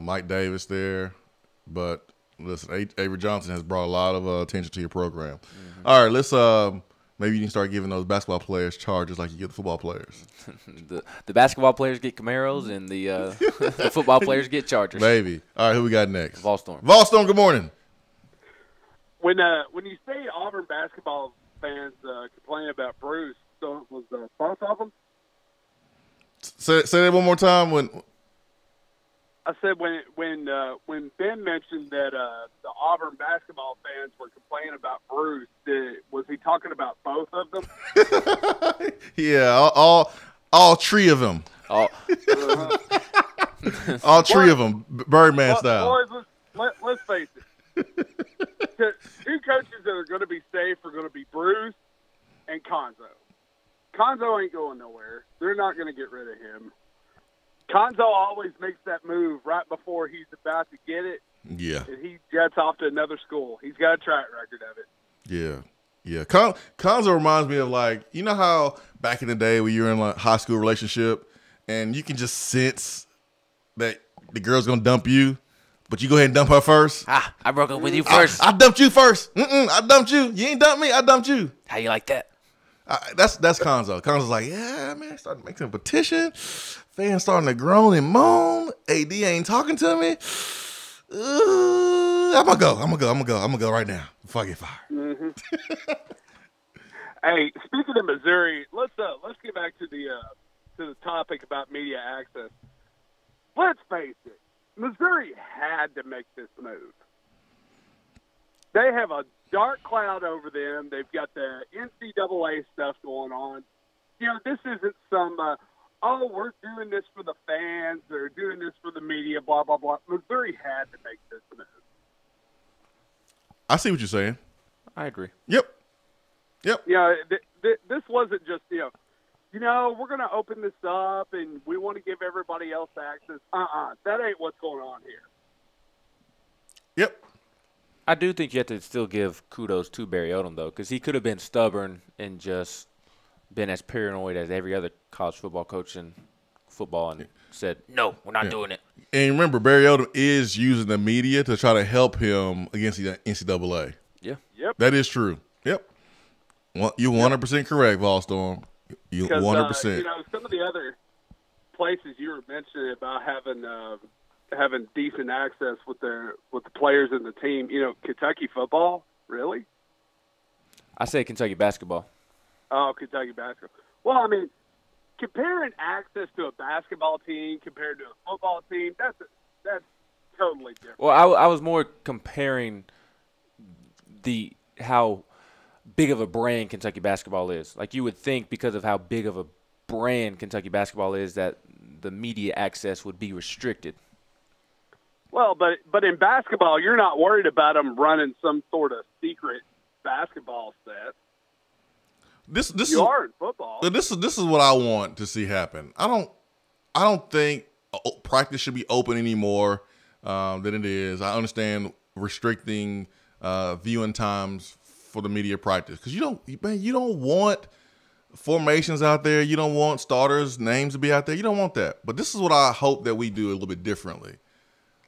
Mike Davis there, but listen, Avery Johnson has brought a lot of attention to your program. Mm-hmm. All right, let's maybe you can start giving those basketball players charges like you give the football players. the basketball players get Camaros, and the football players get Chargers. Maybe. All right, who we got next? Volstorm. Volstorm, good morning. When you say Auburn basketball fans complain about Bruce, so it was both of them? Say that one more time. When I said when Ben mentioned that the Auburn basketball fans were complaining about Bruce, was he talking about both of them? Yeah, all three of them. All three of them, Birdman style. Boys, let's face it. Two coaches that are going to be safe are going to be Bruce and Conzo. Conzo ain't going nowhere. They're not going to get rid of him. Conzo always makes that move right before he's about to get it. Yeah. And he jets off to another school. He's got a track record of it. Yeah. Conzo reminds me of, like, you know how back in the day when you were in a high school relationship and you can just sense that the girl's going to dump you, but you go ahead and dump her first? I broke up with you first. I dumped you first. I dumped you. You ain't dumped me. I dumped you. How you like that? That's Conzo. Conzo's like, yeah, man, starting to make some petition. Fans starting to groan and moan. AD ain't talking to me. I'm gonna go right now before I get fired. Mm-hmm. Hey, speaking of Missouri, let's get back to the topic about media access. Let's face it, Missouri had to make this move. They have a dark cloud over them. They've got the NCAA stuff going on. You know, this isn't some, we're doing this for the fans or doing this for the media, blah, blah, blah. Missouri had to make this move. I see what you're saying. I agree. Yep. Yeah, this wasn't just, we're going to open this up and we want to give everybody else access. That ain't what's going on here. Yep. I do think you have to still give kudos to Barry Odom, though, because he could have been stubborn and just been as paranoid as every other college football coach in football and said, no, we're not doing it. And remember, Barry Odom is using the media to try to help him against the NCAA. Yeah. Yep. That is true. Yep. You're 100% correct, Volstorm. You 100%. Some of the other places you were mentioning about having decent access with the players in the team. Kentucky football, really? I say Kentucky basketball. Oh, Kentucky basketball. Well, I mean, comparing access to a basketball team compared to a football team, that's totally different. Well, I was more comparing how big of a brand Kentucky basketball is. Like, you would think because of how big of a brand Kentucky basketball is that the media access would be restricted. Well, but in basketball, you're not worried about them running some sort of secret basketball set. This are in football. This is what I want to see happen. I don't think practice should be open anymore than it is. I understand restricting viewing times for the media practice because you don't want formations out there. You don't want starters' names to be out there. You don't want that. But this is what I hope that we do a little bit differently.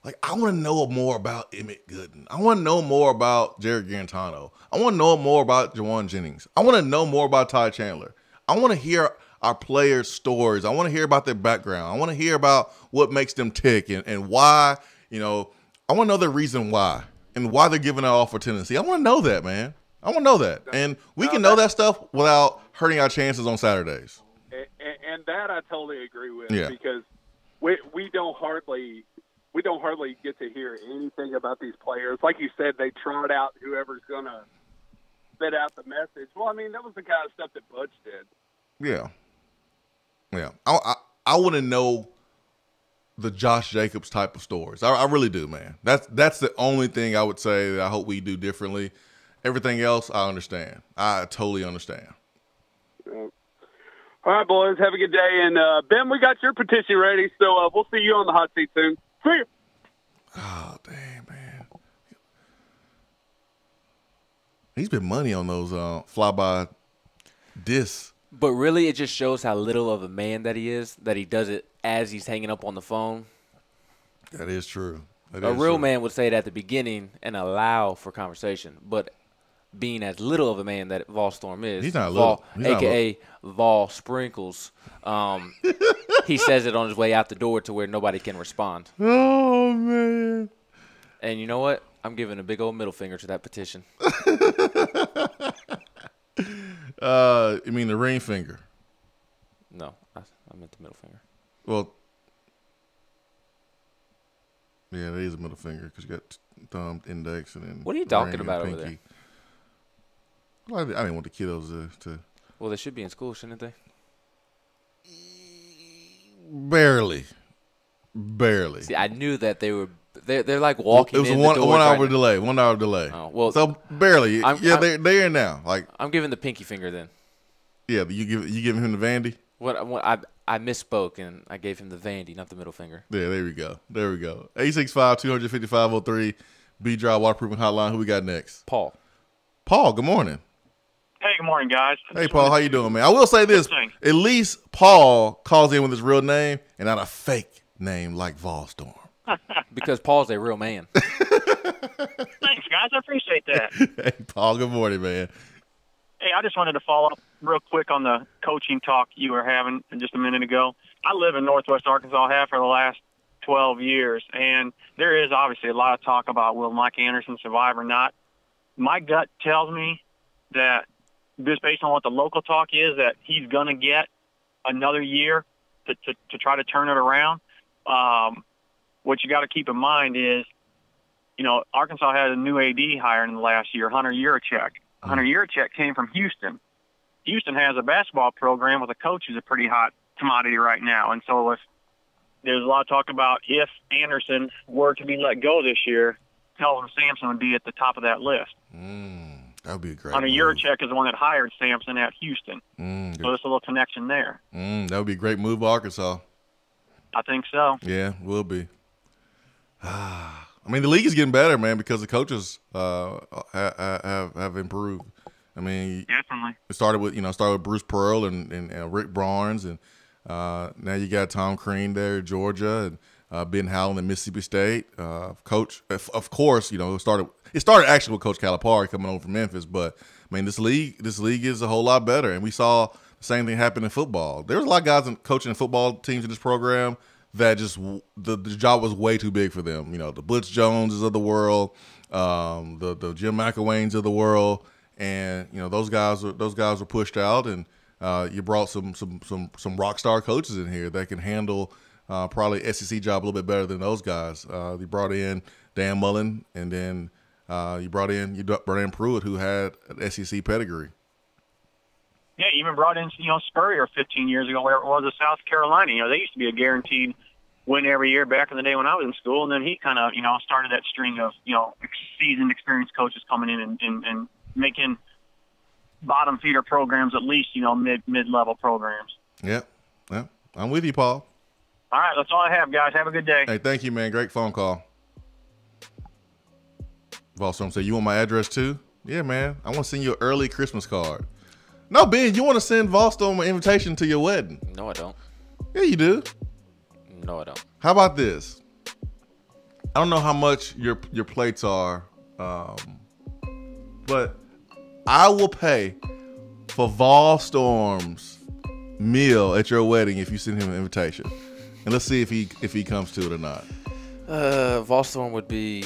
Like, I want to know more about Emmett Gooden. I want to know more about Jared Garantano. I want to know more about Jawan Jennings. I want to know more about Ty Chandler. I want to hear our players' stories. I want to hear about their background. I want to hear about what makes them tick and why, I want to know the reason why and why they're giving it all for Tennessee. I want to know that, man. I want to know that. And we can know that stuff without hurting our chances on Saturdays. And that I totally agree with because we don't hardly get to hear anything about these players. Like you said, they trot out whoever's going to spit out the message. Well, I mean, that was the kind of stuff that Butch did. Yeah. I want to know the Josh Jacobs type of stories. I really do, man. That's the only thing I would say that I hope we do differently. Everything else, I understand. I totally understand. All right, boys. Have a good day. And, Ben, we got your petition ready, so we'll see you on the hot seat soon. See you. Oh, damn, man. He's been money on those flyby discs. But really, it just shows how little of a man that he is, that he does it as he's hanging up on the phone. That is true. A real man would say it at the beginning and allow for conversation. But being as little of a man that Vol Storm is. He's not little. He's a.k.a. Vol Sprinkles. He says it on his way out the door to where nobody can respond. Oh, man. And you know what? I'm giving a big old middle finger to that petition. You mean the ring finger? No, I meant the middle finger. Well, yeah, that is a middle finger because you got thumb, index, and then. What are you talking about over there? Well, I didn't want the kiddos to. Well, they should be in school, shouldn't they? Barely. See, I knew that they were. They're like walking. It was in a the 1 hour right delay. 1 hour delay. Oh, well, so barely. They're in now. Like I'm giving the pinky finger then. Yeah, you giving him the Vandy? What I misspoke and I gave him the Vandy, not the middle finger. Yeah, there we go. 865-200-5503 B-Drive Waterproofing Hotline. Who we got next? Paul, good morning. Hey, good morning, guys. Hey, Paul, how you doing, man? I will say this. At least Paul calls in with his real name and not a fake name like Vol Storm. Because Paul's a real man. Thanks, guys. I appreciate that. Hey, Paul, good morning, man. Hey, I just wanted to follow up real quick on the coaching talk you were having just a minute ago. I live in Northwest Arkansas, have for the last 12 years, and there is obviously a lot of talk about will Mike Anderson survive or not. My gut tells me that just based on what the local talk is, that he's going to get another year to try to turn it around. What you got to keep in mind is, Arkansas had a new AD hired in the last year, Hunter Yurachek. Hunter Yurachek came from Houston. Houston has a basketball program with a coach who's a pretty hot commodity right now. And so if there's a lot of talk about if Anderson were to be let go this year, Kelvin Sampson would be at the top of that list. That would be a great Hunter move. Yurachek is the one that hired Sampson at Houston. So there's a little connection there. That would be a great move, Arkansas. I think so. Yeah, will be. I mean, the league is getting better, man, because the coaches have improved. I mean, definitely. It started with Bruce Pearl and Rick Barnes, and now you got Tom Crean there at Georgia, and Ben Howland at Mississippi State. Coach, of course, it started actually with Coach Calipari coming over from Memphis, but I mean, this league is a whole lot better, and we saw the same thing happen in football. There was a lot of guys coaching football teams in this program that just the job was way too big for them. The Blitz Joneses of the world, the Jim McElwains of the world, and those guys were pushed out, and you brought some rock star coaches in here that can handle probably SEC job a little bit better than those guys. You brought in Dan Mullen, and then you brought in Pruitt, who had an SEC pedigree. Yeah, even brought in, Spurrier 15 years ago, where it was, South Carolina. They used to be a guaranteed win every year back in the day when I was in school, and then he kind of, started that string of, seasoned, experienced coaches coming in and making bottom feeder programs at least, mid-level programs. Yeah, I'm with you, Paul. All right, that's all I have, guys. Have a good day. Hey, thank you, man. Great phone call. Volstrom said, you want my address too? Yeah, man. I want to send you an early Christmas card. No, Ben, you want to send Volstrom an invitation to your wedding? No, I don't. Yeah, you do. No, I don't. How about this? I don't know how much your plates are, but I will pay for Volstorm's meal at your wedding if you send him an invitation, and let's see if he comes to it or not. Volstorm would be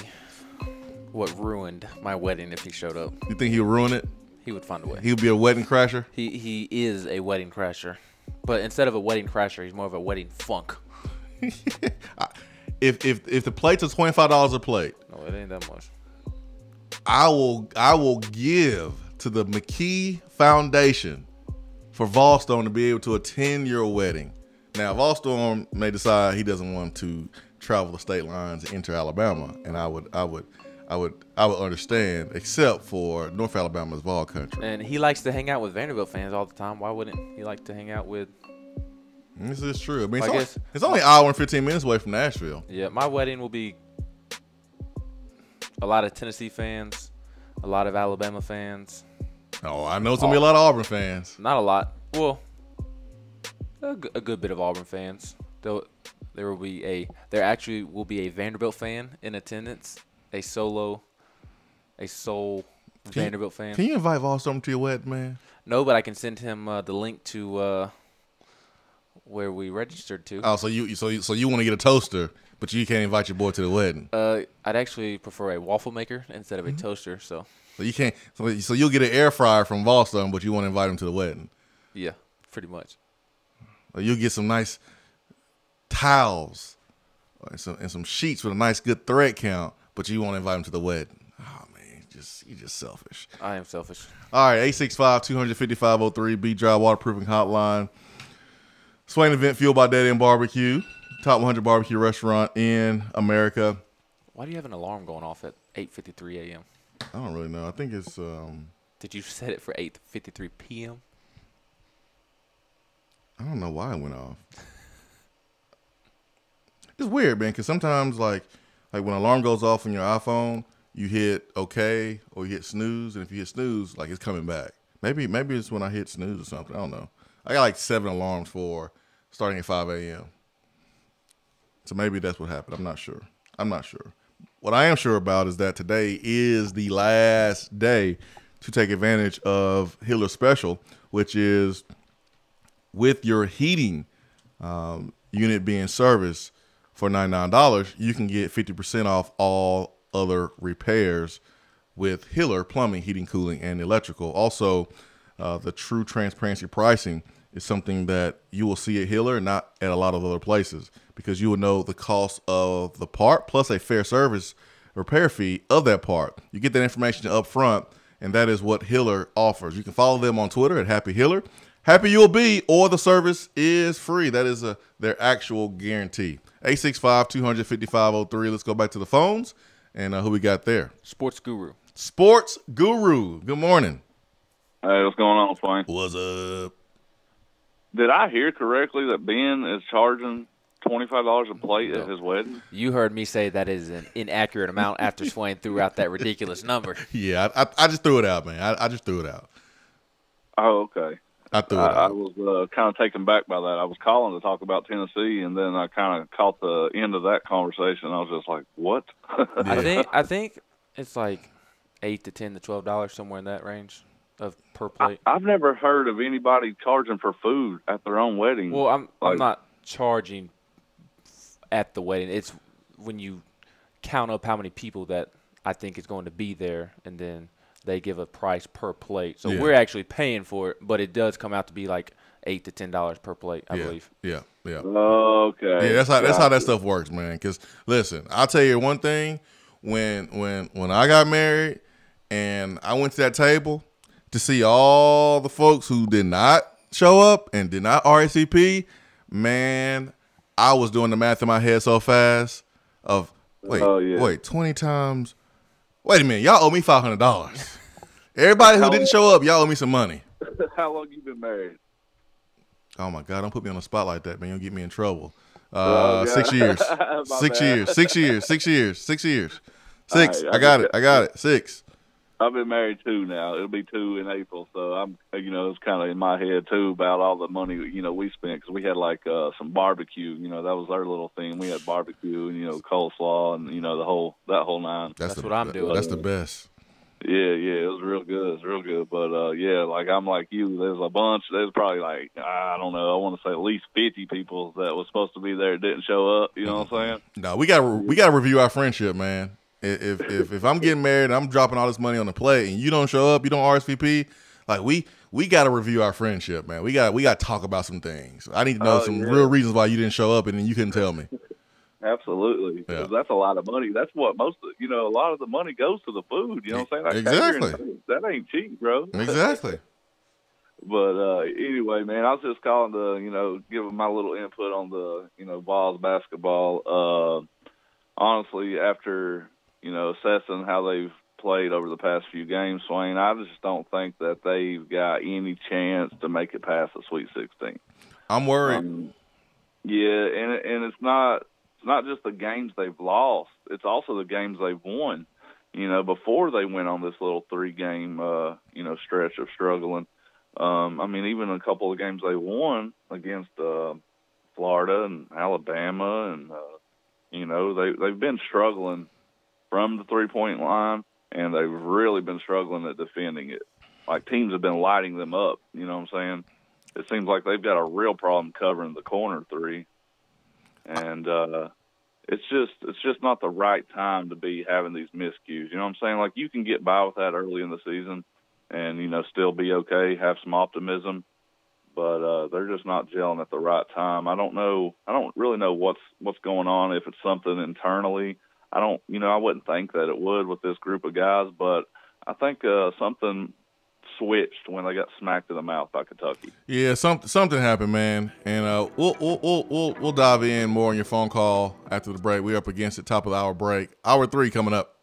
what ruined my wedding if he showed up. You think he'll ruin it? He would find a way. He'll be a wedding crasher? He is a wedding crasher. But instead of a wedding crasher, he's more of a wedding funk. If the plates are $25 a plate. No, it ain't that much. I will give to the McKee Foundation for Volstorm to be able to attend your wedding. Now, Volstorm may decide he doesn't want to travel the state lines and enter Alabama, and I would understand, except for North Alabama's Vol country. And he likes to hang out with Vanderbilt fans all the time. Why wouldn't he like to hang out with? This is true. I mean, it's only an hour and 15 minutes away from Nashville. Yeah, my wedding will be a lot of Tennessee fans, a lot of Alabama fans. Oh, I know it's going to be a lot of Auburn fans. Not a lot. Well, a good bit of Auburn fans. There actually will be a Vanderbilt fan in attendance, a sole Vanderbilt fan. Can you invite Volstorm to your wedding, man? No, but I can send him the link to where we registered to. Oh, so you want to get a toaster, but you can't invite your boy to the wedding? I'd actually prefer a waffle maker instead of a toaster. So you can't. So you'll get an air fryer from Volstorm, but you want to invite him to the wedding? Yeah, pretty much. Or you'll get some nice towels and some sheets with a nice good thread count, but you won't invite him to the wedding. Oh man, you're just selfish. I am selfish. All right, 865-250-503 B-Dry Waterproofing Hotline. Swain Event fueled by Dead End BBQ, top 100 barbecue restaurant in America. Why do you have an alarm going off at 8:53 a.m.? I don't really know. I think it's. Did you set it for 8:53 p.m.? I don't know why it went off. It's weird, man, because sometimes like when an alarm goes off on your iPhone, you hit OK or you hit snooze, and if you hit snooze, like it's coming back. Maybe it's when I hit snooze or something. I don't know. I got like 7 alarms for starting at 5 a.m. So maybe that's what happened. I'm not sure. What I am sure about is that today is the last day to take advantage of Hiller Special, which is with your heating unit being serviced for $99, you can get 50% off all other repairs with Hiller Plumbing, Heating, Cooling, and Electrical. Also, the true transparency pricing is something that you will see at Hiller, not at a lot of other places, because you will know the cost of the part plus a fair service repair fee of that part. You get that information up front, and that is what Hiller offers. You can follow them on Twitter at Happy Hiller. Happy you'll be, or the service is free. That is their actual guarantee. 865-250-503. Let's go back to the phones. And who we got there? Sports Guru. Sports Guru. Good morning. Hey, what's going on, Swain? What's up? Did I hear correctly that Ben is charging $25 a plate at his wedding? You heard me say that is an inaccurate amount after Swain threw out that ridiculous number. Yeah, I just threw it out, man. I just threw it out. Oh, okay. I threw it out. I was kind of taken back by that. I was calling to talk about Tennessee, and then I kind of caught the end of that conversation. I was just like, what? I think it's like $8 to $10 to $12, somewhere in that range of per plate. I've never heard of anybody charging for food at their own wedding. Well, I'm not charging at the wedding. It's when you count up how many people that I think is going to be there, and then they give a price per plate. So we're actually paying for it, but it does come out to be like $8 to $10 per plate, I believe. Yeah. Okay. Yeah, that's how that stuff works, man. Because listen, I'll tell you one thing: when I got married and I went to that table to see all the folks who did not show up and did not RSVP, man, I was doing the math in my head so fast. Wait, 20 times. Wait a minute, y'all owe me $500. Everybody who didn't show up, y'all owe me some money. How long you been married? Oh my God, don't put me on the spot like that, man. You'll get me in trouble. 6 years. 6 years. 6 years. 6 years. 6 years. 6. Right, I got it. 6. I've been married 2 now. It'll be 2 in April, so I'm, it's kind of in my head too about all the money we spent, because we had like some barbecue. That was our little thing. We had barbecue and coleslaw and that whole nine. That's what I'm doing. That's the best. Yeah, it was real good. It's real good. But like I'm like you. There's a bunch. There's probably like I don't know. I want to say at least 50 people that was supposed to be there didn't show up. You know what I'm saying? No, we got to review our friendship, man. If I'm getting married and I'm dropping all this money on the plate and you don't show up, you don't RSVP, like we got to review our friendship, man. We got to talk about some things. I need to know some real reasons why you didn't show up, and then you couldn't tell me. Absolutely, because that's a lot of money. That's what a lot of the money goes to the food. You know what I'm saying? Like exactly. That ain't cheap, bro. Exactly. But anyway, man, I was just calling to give my little input on the Vols basketball. Honestly, after assessing how they've played over the past few games, Swain, I just don't think that they've got any chance to make it past the Sweet 16. I'm worried. Yeah, and it's not just the games they've lost; it's also the games they've won. Before they went on this little 3-game stretch of struggling. Even a couple of games they won against Florida and Alabama, and they've been struggling from the 3-point line. and they've really been struggling at defending it. Like, teams have been lighting them up, you know what I'm saying? It seems like they've got a real problem covering the corner three, and it's just not the right time to be having these miscues. You know what I'm saying? Like, you can get by with that early in the season and, you know, still be okay, have some optimism, but they're just not gelling at the right time. I don't really know what's going on, if it's something internally. I wouldn't think that it would with this group of guys, but I think something switched when they got smacked in the mouth by Kentucky. Yeah, something happened, man, and we'll dive in more on your phone call after the break. We're up against the top of the hour break. Hour 3 coming up.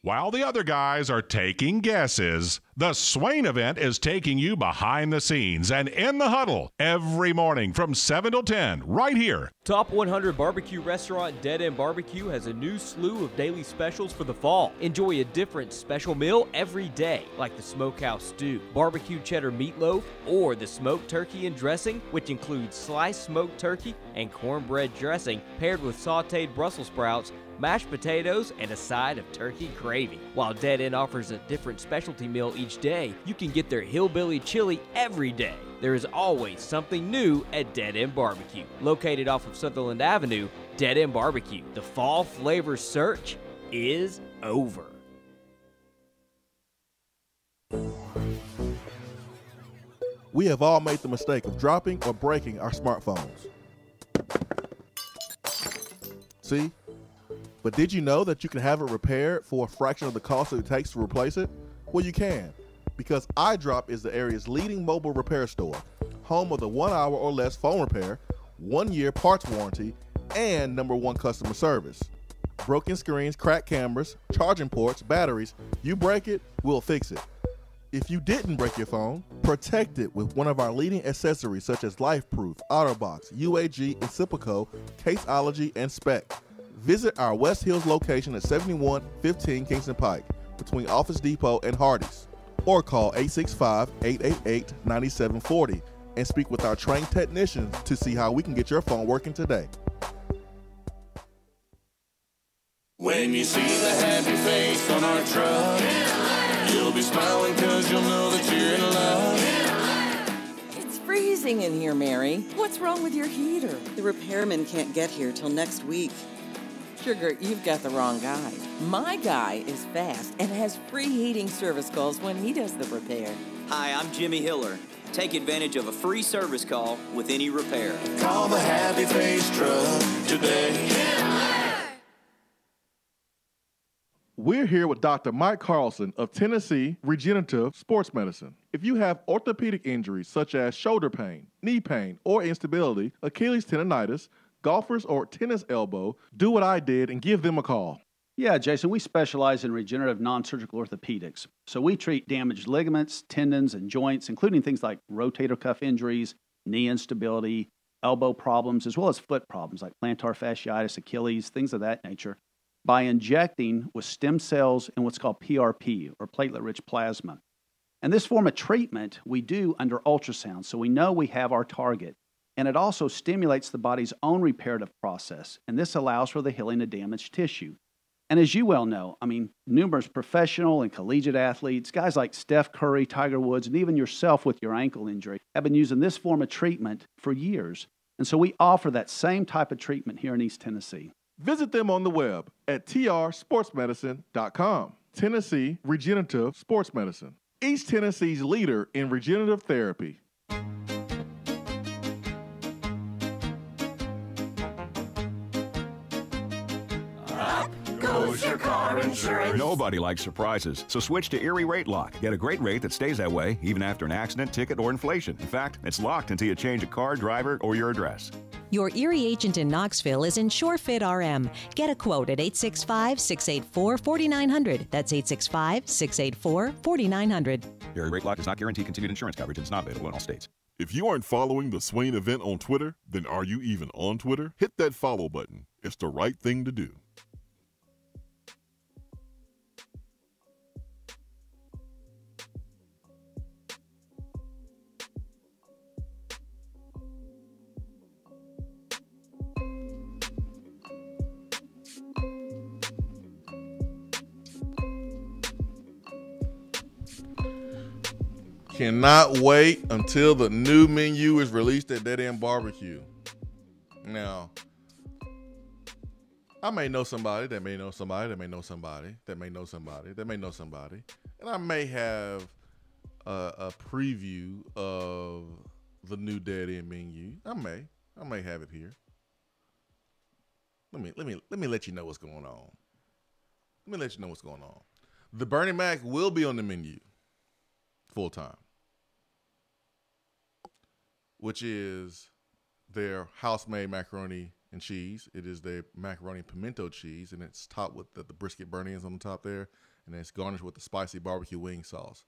While the other guys are taking guesses, the Swain Event is taking you behind the scenes and in the huddle every morning from 7 till 10 right here. Top 100 barbecue restaurant Dead End BBQ has a new slew of daily specials for the fall. Enjoy a different special meal every day, like the smokehouse stew, barbecue cheddar meatloaf, or the smoked turkey and dressing, which includes sliced smoked turkey and cornbread dressing paired with sautéed Brussels sprouts, mashed potatoes, and a side of turkey gravy. While Dead End offers a different specialty meal each day, you can get their hillbilly chili every day. There is always something new at Dead End BBQ. Located off of Sutherland Avenue, Dead End BBQ. The fall flavor search is over. We have all made the mistake of dropping or breaking our smartphones. See? But did you know that you can have it repaired for a fraction of the cost that it takes to replace it? Well, you can, because iDrop is the area's leading mobile repair store, home of the 1 hour or less phone repair, 1 year parts warranty, and #1 customer service. Broken screens, cracked cameras, charging ports, batteries, you break it, we'll fix it. If you didn't break your phone, protect it with one of our leading accessories such as LifeProof, OtterBox, UAG, Incipico, Caseology, and Spec. Visit our West Hills location at 7115 Kingston Pike between Office Depot and Hardee's, or call 865-888-9740 and speak with our trained technicians to see how we can get your phone working today. When you see the happy face on our truck, you'll be smiling because you'll know that you're in love. It's freezing in here, Mary. What's wrong with your heater? The repairman can't get here till next week. Sugar, you've got the wrong guy. My guy is fast and has free heating service calls when he does the repair. Hi, I'm Jimmy Hiller. Take advantage of a free service call with any repair. Call the Happy Face Truck today. We're here with Dr. Mike Carlson of Tennessee Regenerative Sports Medicine. If you have orthopedic injuries such as shoulder pain, knee pain, or instability, Achilles tendonitis, golfers, or tennis elbow, do what I did and give them a call. Yeah, Jason, we specialize in regenerative non-surgical orthopedics. So we treat damaged ligaments, tendons, and joints, including things like rotator cuff injuries, knee instability, elbow problems, as well as foot problems like plantar fasciitis, Achilles, things of that nature, by injecting with stem cells and what's called PRP, or platelet-rich plasma. And this form of treatment we do under ultrasound, so we know we have our target. And it also stimulates the body's own reparative process, and this allows for the healing of damaged tissue. And as you well know, numerous professional and collegiate athletes, guys like Steph Curry, Tiger Woods, and even yourself with your ankle injury, have been using this form of treatment for years. And so we offer that same type of treatment here in East Tennessee. Visit them on the web at trsportsmedicine.com. Tennessee Regenerative Sports Medicine, East Tennessee's leader in regenerative therapy. Goes your car insurance. Nobody likes surprises, so switch to Erie Rate Lock. Get a great rate that stays that way even after an accident, ticket, or inflation. In fact, it's locked until you change a car, driver, or your address. Your Erie agent in Knoxville is InsureFit RM. Get a quote at 865-684-4900. That's 865-684-4900. Erie Rate Lock does not guarantee continued insurance coverage and is not available in all states. If you aren't following the Swain Event on Twitter, then are you even on Twitter? Hit that follow button. It's the right thing to do. Cannot wait until the new menu is released at Dead End BBQ. Now, I may know somebody that may know somebody that may know somebody that may know somebody that may know somebody, and I may have a preview of the new Dead End menu. I may have it here. Let me let you know what's going on. Let me let you know what's going on. The Bernie Mac will be on the menu full time, which is their house-made macaroni and cheese. It is their macaroni pimento cheese, and it's topped with the brisket burn-ins on the top there, and then it's garnished with the spicy barbecue wing sauce,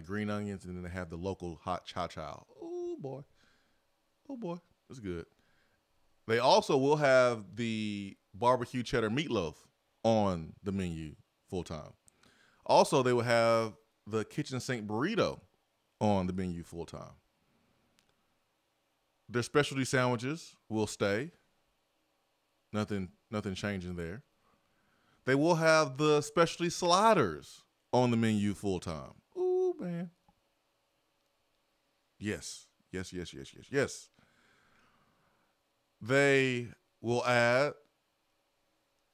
green onions, and then they have the local hot chow. Oh boy, that's good. They also will have the barbecue cheddar meatloaf on the menu full time. Also, they will have the kitchen sink burrito on the menu full time. Their specialty sandwiches will stay. Nothing changing there. They will have the specialty sliders on the menu full time. Ooh, man. Yes. They will add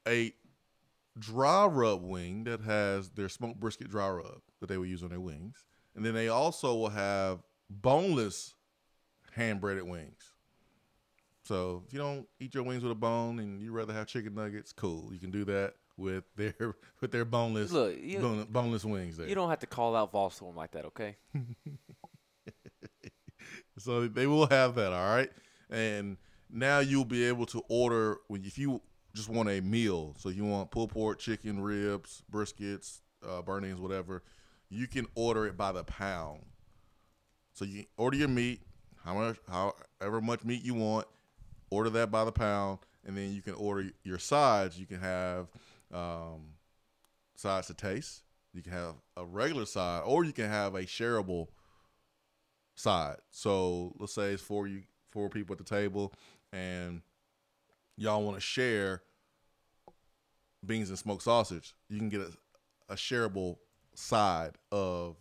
a dry rub wing that has their smoked brisket dry rub that they will use on their wings. And then they also will have boneless hand-breaded wings. So if you don't eat your wings with a bone and you rather have chicken nuggets, cool. You can do that with their boneless boneless wings there. You don't have to call out Volstorm like that, okay? So they will have that, all right? And now you'll be able to order if you just want a meal. So you want pulled pork, chicken, ribs, briskets, burn-ins, whatever. You can order it by the pound. So you order your meat, however much meat you want, order that by the pound, and then you can order your sides. You can have sides to taste. You can have a regular side, or you can have a shareable side. So let's say it's four people at the table, and y'all want to share beans and smoked sausage. You can get a shareable side of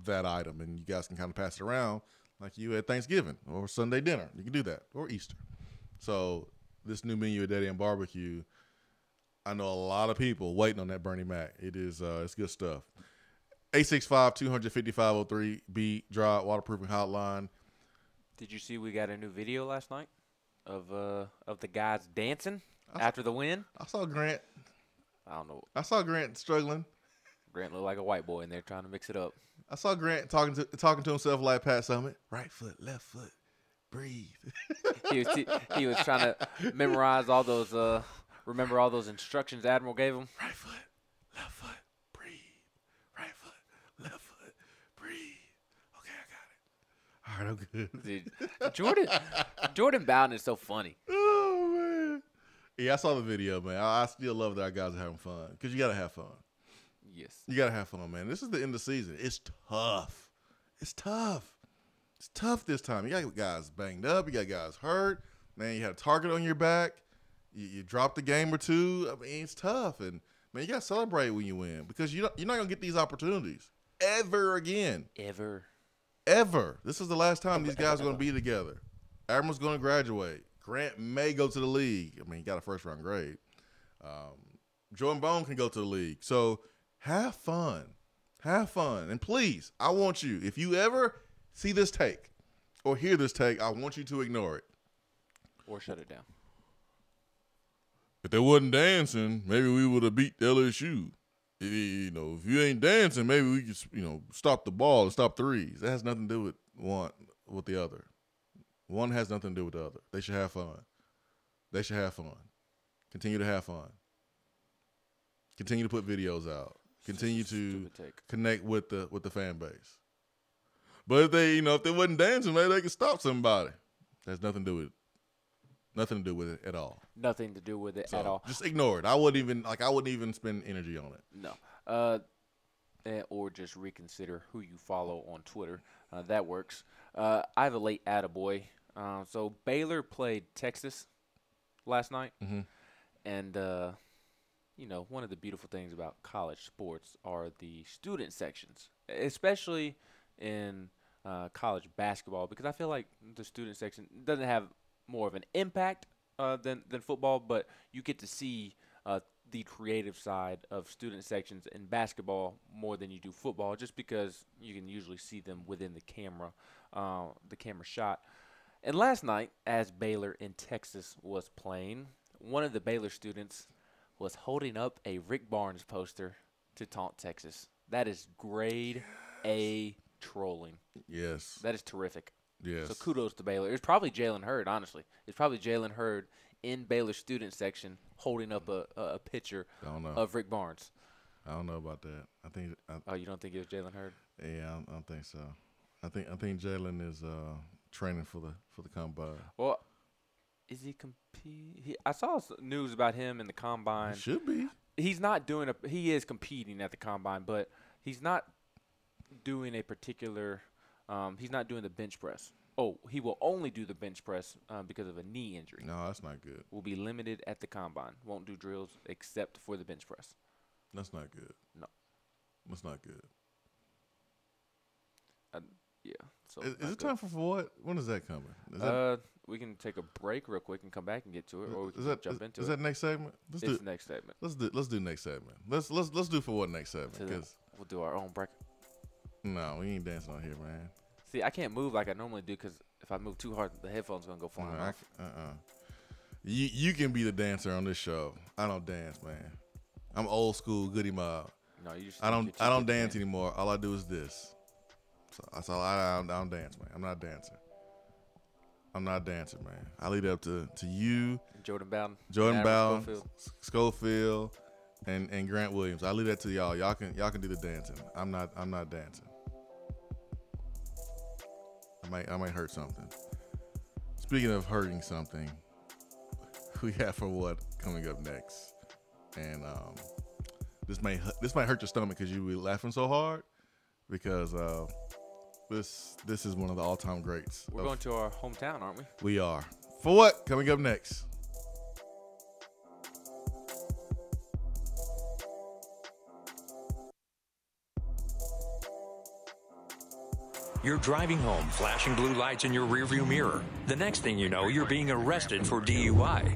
that item, and you guys can kind of pass it around like you at Thanksgiving or Sunday dinner. You can do that, or Easter. So this new menu at Dead End BBQ, I know a lot of people waiting on that Bernie Mac. It is it's good stuff. 865-250-5503 B Dry Waterproofing Hotline. Did you see we got a new video last night of the guys dancing after the win? I saw Grant. I don't know. I saw Grant struggling. Grant looked like a white boy in there trying to mix it up. I saw Grant talking to himself like Pat Summitt. Right foot, left foot, breathe. he was trying to memorize all those, remember all those instructions Admiral gave him. Right foot, left foot, breathe. Right foot, left foot, breathe. Okay, I got it. All right, I'm good. Dude, Jordan Bowden is so funny. Oh, man. Yeah, I saw the video, man. I still love that our guys are having fun because you got to have fun. Yes. You got to have fun, man. This is the end of the season. It's tough. It's tough this time. You got guys banged up. You got guys hurt. Man, you had a target on your back. You dropped a game or two. I mean, it's tough. And, man, you got to celebrate when you win because you're not going to get these opportunities ever again. Ever. This is the last time these guys are going to be together. Admiral's going to graduate. Grant may go to the league. I mean, he got a first-round grade. Jordan Bone can go to the league. So have fun. Have fun. And please, I want you, if you ever see this take or hear this take, I want you to ignore it. Or shut it down. If they wasn't dancing, maybe we would have beat LSU. You know, if you ain't dancing, maybe we could, stop the ball and stop threes. That has nothing to do with one with the other. One has nothing to do with the other. They should have fun. They should have fun. Continue to have fun. Continue to put videos out. Continue to connect with the fan base. But if they wasn't dancing, maybe they could stop somebody. That's nothing to do with it. Nothing to do with it at all. Nothing to do with it at all. Just ignore it. I wouldn't even spend energy on it. No. Or just reconsider who you follow on Twitter. That works. I have a late attaboy. So Baylor played Texas last night. Mm-hmm. And, one of the beautiful things about college sports are the student sections, especially in college basketball, because I feel like the student section doesn't have more of an impact than football, but you get to see the creative side of student sections in basketball more than you do football, just because you can usually see them within the camera shot. And last night, as Baylor in Texas was playing, one of the Baylor students was holding up a Rick Barnes poster to taunt Texas. That is grade A trolling. Yes. That is terrific. Yes. So kudos to Baylor. It's probably Jalen Hurd, honestly. It's probably Jalen Hurd in Baylor student section holding up a picture of Rick Barnes. I don't know about that. Oh, you don't think it was Jalen Hurd? Yeah, I don't think so. I think Jalen is training for the combine. Well, is he I saw news about him in the combine. He should be. He's not doing he is competing at the combine, but he's not doing a particular he's not doing the bench press. Oh, he will only do the bench press because of a knee injury. No, that's not good. Will be limited at the combine. Won't do drills except for the bench press. That's not good. No. That's not good. Yeah. So is it time for what? When is that coming? Is we can take a break real quick and come back and get to it, or we can jump into it. Is that next segment? It's next segment. Let's do next segment. Let's do for what next segment? Because we'll do our own bracket. No, we ain't dancing on here, man. See, I can't move like I normally do because if I move too hard, the headphones gonna go flying off. You can be the dancer on this show. I don't dance, man. I'm old school, goody mob. No, you. I don't dance anymore. All I do is this. So that's all I don't dance, man. I'm not a dancer. I'm not a dancer, man. I leave it up to you, Jordan Bowden, Schofield, and Grant Williams. I leave that to y'all. Y'all can do the dancing. I'm not dancing. I might hurt something. Speaking of hurting something, we have for what coming up next, and this might hurt your stomach because you were laughing so hard because this is one of the all-time greats. We're going to our hometown, aren't we? We are. For what coming up next? You're driving home, flashing blue lights in your rearview mirror. The next thing you know, you're being arrested for DUI.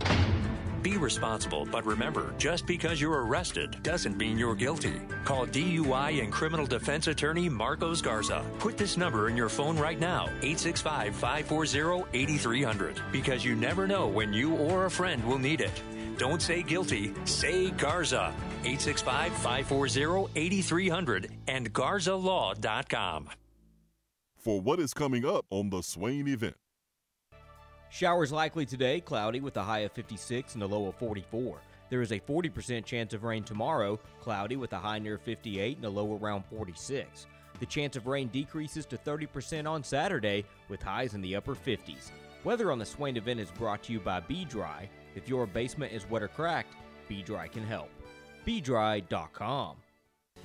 Be responsible, but remember, just because you're arrested doesn't mean you're guilty. Call DUI and criminal defense attorney Marcos Garza. Put this number in your phone right now, 865-540-8300, because you never know when you or a friend will need it. Don't say guilty, say Garza. 865-540-8300 and GarzaLaw.com. For what is coming up on the Swain Event. Showers likely today, cloudy with a high of 56 and a low of 44. There is a 40% chance of rain tomorrow, cloudy with a high near 58 and a low around 46. The chance of rain decreases to 30% on Saturday with highs in the upper 50s. Weather on the Swain Event is brought to you by Be Dry. If your basement is wet or cracked, Be Dry can help. BeDry.com.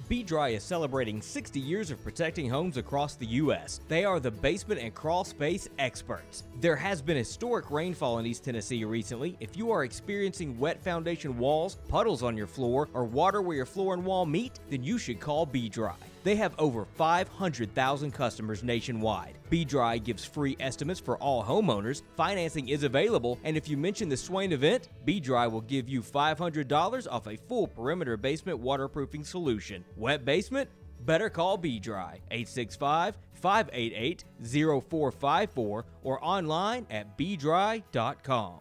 Be Dry is celebrating 60 years of protecting homes across the U.S. They are the basement and crawl space experts. There has been historic rainfall in East Tennessee recently. If you are experiencing wet foundation walls, puddles on your floor, or water where your floor and wall meet, then you should call Be Dry. They have over 500,000 customers nationwide. Be Dry gives free estimates for all homeowners, financing is available, and if you mention the Swain Event, Be Dry will give you $500 off a full perimeter basement waterproofing solution. Wet basement? Better call Be Dry, 865-588-0454 or online at BeDry.com.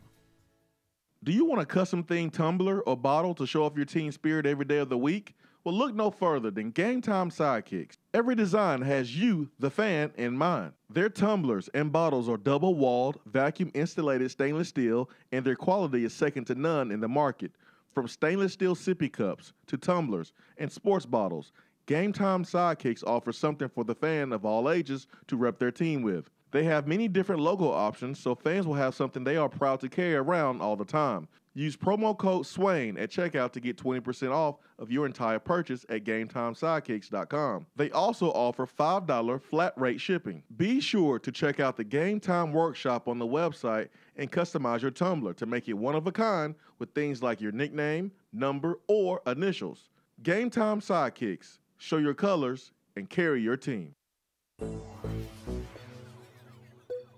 Do you want a custom themed tumbler or bottle to show off your team spirit every day of the week? Well, look no further than Game Time Sidekicks. Every design has you, the fan, in mind. Their tumblers and bottles are double-walled, vacuum-insulated stainless steel, and their quality is second to none in the market. From stainless steel sippy cups to tumblers and sports bottles, Game Time Sidekicks offers something for the fan of all ages to rep their team with. They have many different logo options, so fans will have something they are proud to carry around all the time. Use promo code SWAIN at checkout to get 20% off of your entire purchase at GameTimeSidekicks.com. They also offer $5 flat rate shipping. Be sure to check out the Game Time Workshop on the website and customize your tumbler to make it one of a kind with things like your nickname, number, or initials. Game Time Sidekicks. Show your colors and carry your team.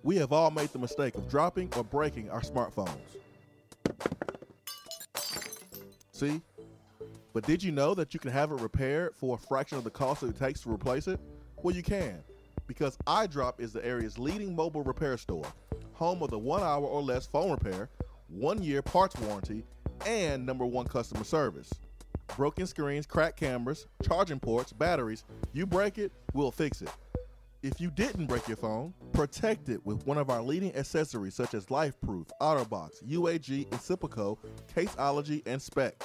We have all made the mistake of dropping or breaking our smartphones. See? But did you know that you can have it repaired for a fraction of the cost that it takes to replace it? Well, you can, because iDrop is the area's leading mobile repair store, home of the 1 hour or less phone repair, 1 year parts warranty, and #1 customer service. Broken screens, cracked cameras, charging ports, batteries, you break it, we'll fix it. If you didn't break your phone, protect it with one of our leading accessories such as LifeProof, OtterBox, UAG, Incipico, Caseology, and Spec.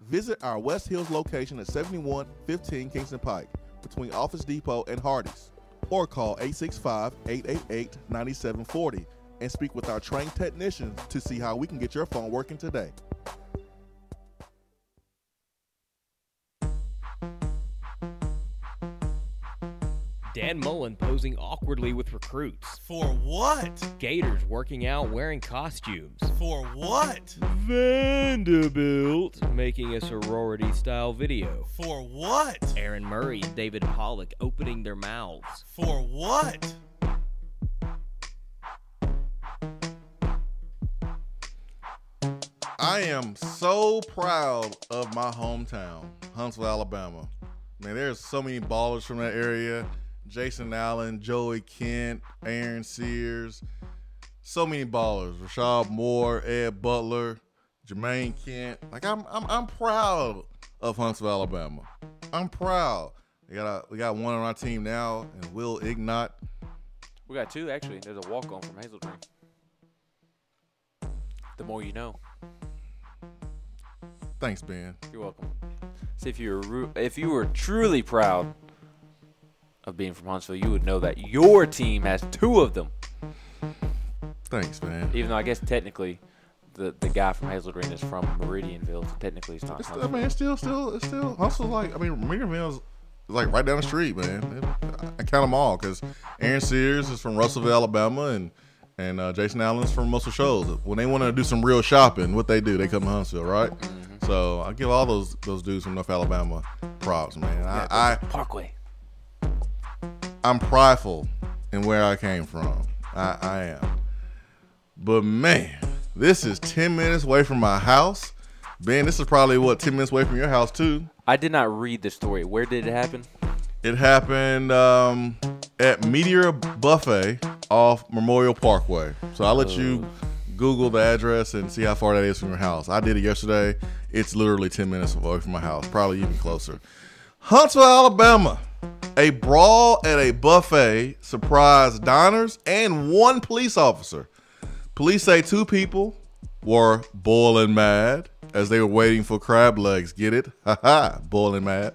Visit our West Hills location at 7115 Kingston Pike between Office Depot and Hardee's, or call 865-888-9740 and speak with our trained technicians to see how we can get your phone working today. Dan Mullen posing awkwardly with recruits. For what? Gators working out wearing costumes. For what? Vanderbilt making a sorority-style video. For what? Aaron Murray and David Pollock opening their mouths. For what? I am so proud of my hometown, Huntsville, Alabama. Man, there's so many ballers from that area. Jason Allen, Joey Kent, Aaron Sears. So many ballers. Rashad Moore, Ed Butler, Jermaine Kent. Like I'm proud of Huntsville, Alabama. I'm proud. We got one on our team now, and Will Ignat. We got two, actually. There's a walk-on from Hazeltree. The more you know. Thanks, Ben. You're welcome. See, if you were truly proud of being from Huntsville, you would know that your team has two of them. Thanks, man. Even though I guess technically the guy from Hazel Green is from Meridianville, so technically it's not. I mean, it's still Huntsville. Like, I mean, Meridianville's like right down the street, man. I count them all because Aaron Sears is from Russellville, Alabama, and Jason Allen's from Muscle Shoals. When they want to do some real shopping, what they do, they come to Huntsville, right? Mm-hmm. So I give all those dudes from North Alabama props, man. I Parkway. I'm prideful in where I came from. I am. But man, this is 10 minutes away from my house. Ben, this is probably 10 minutes away from your house too. I did not read the story. Where did it happen? It happened at Meteor Buffet off Memorial Parkway. So I'll let you Google the address and see how far that is from your house. I did it yesterday. It's literally 10 minutes away from my house, probably even closer. Huntsville, Alabama. A brawl at a buffet surprised diners and one police officer. Police say 2 people were boiling mad as they were waiting for crab legs. Get it? Ha, boiling mad.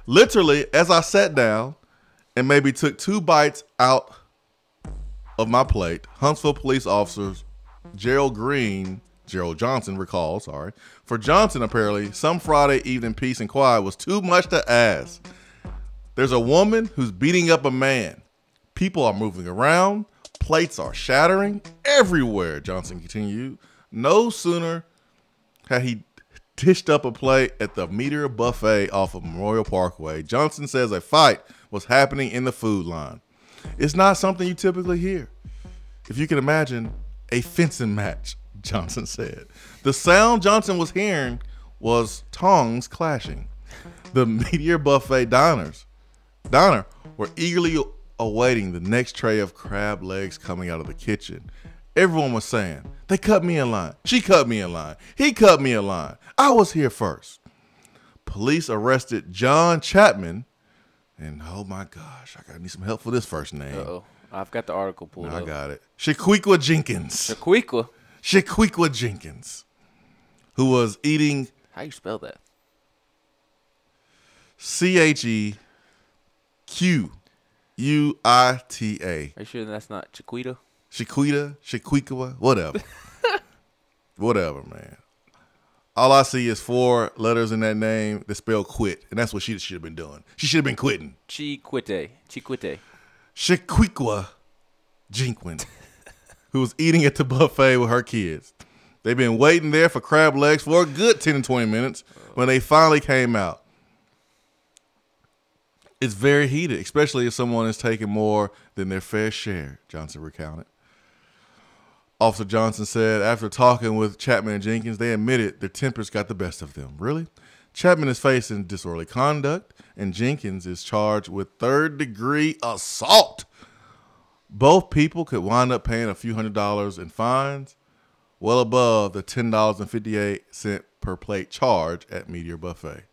Literally, as I sat down and maybe took 2 bites out of my plate, Huntsville police officers Gerald Johnson recalls, for Johnson apparently some Friday evening peace and quiet was too much to ask. There's a woman who's beating up a man. People are moving around. Plates are shattering everywhere, Johnson continued. No sooner had he dished up a plate at the Meteor Buffet off of Memorial Parkway, Johnson says a fight was happening in the food line. It's not something you typically hear. If you can imagine a fencing match, Johnson said. The sound Johnson was hearing was tongues clashing. The Meteor Buffet diner were eagerly awaiting the next tray of crab legs coming out of the kitchen. Everyone was saying, they cut me in line. She cut me in line. He cut me in line. I was here first. Police arrested John Chapman. And oh my gosh, I need some help for this first name. Uh-oh. I've got the article pulled up. I got it. Shaquiqua Jenkins. Shaquiqua Jenkins, who was eating. How you spell that? CHEQUITA. Are you sure that's not Chiquita? Shaquiqua, whatever. Whatever, man. All I see is 4 letters in that name that spell quit, and that's what she should have been doing. She should have been quitting. Chiquite. Shaquiqua Jenkins, who was eating at the buffet with her kids. They've been waiting there for crab legs for a good 10 to 20 minutes when they finally came out. It's very heated, especially if someone is taking more than their fair share, Johnson recounted. Officer Johnson said after talking with Chapman and Jenkins, they admitted their tempers got the best of them. Really? Chapman is facing disorderly conduct, and Jenkins is charged with third-degree assault. Both people could wind up paying a few $100s in fines, well above the $10.58 per plate charge at Meteor Buffet.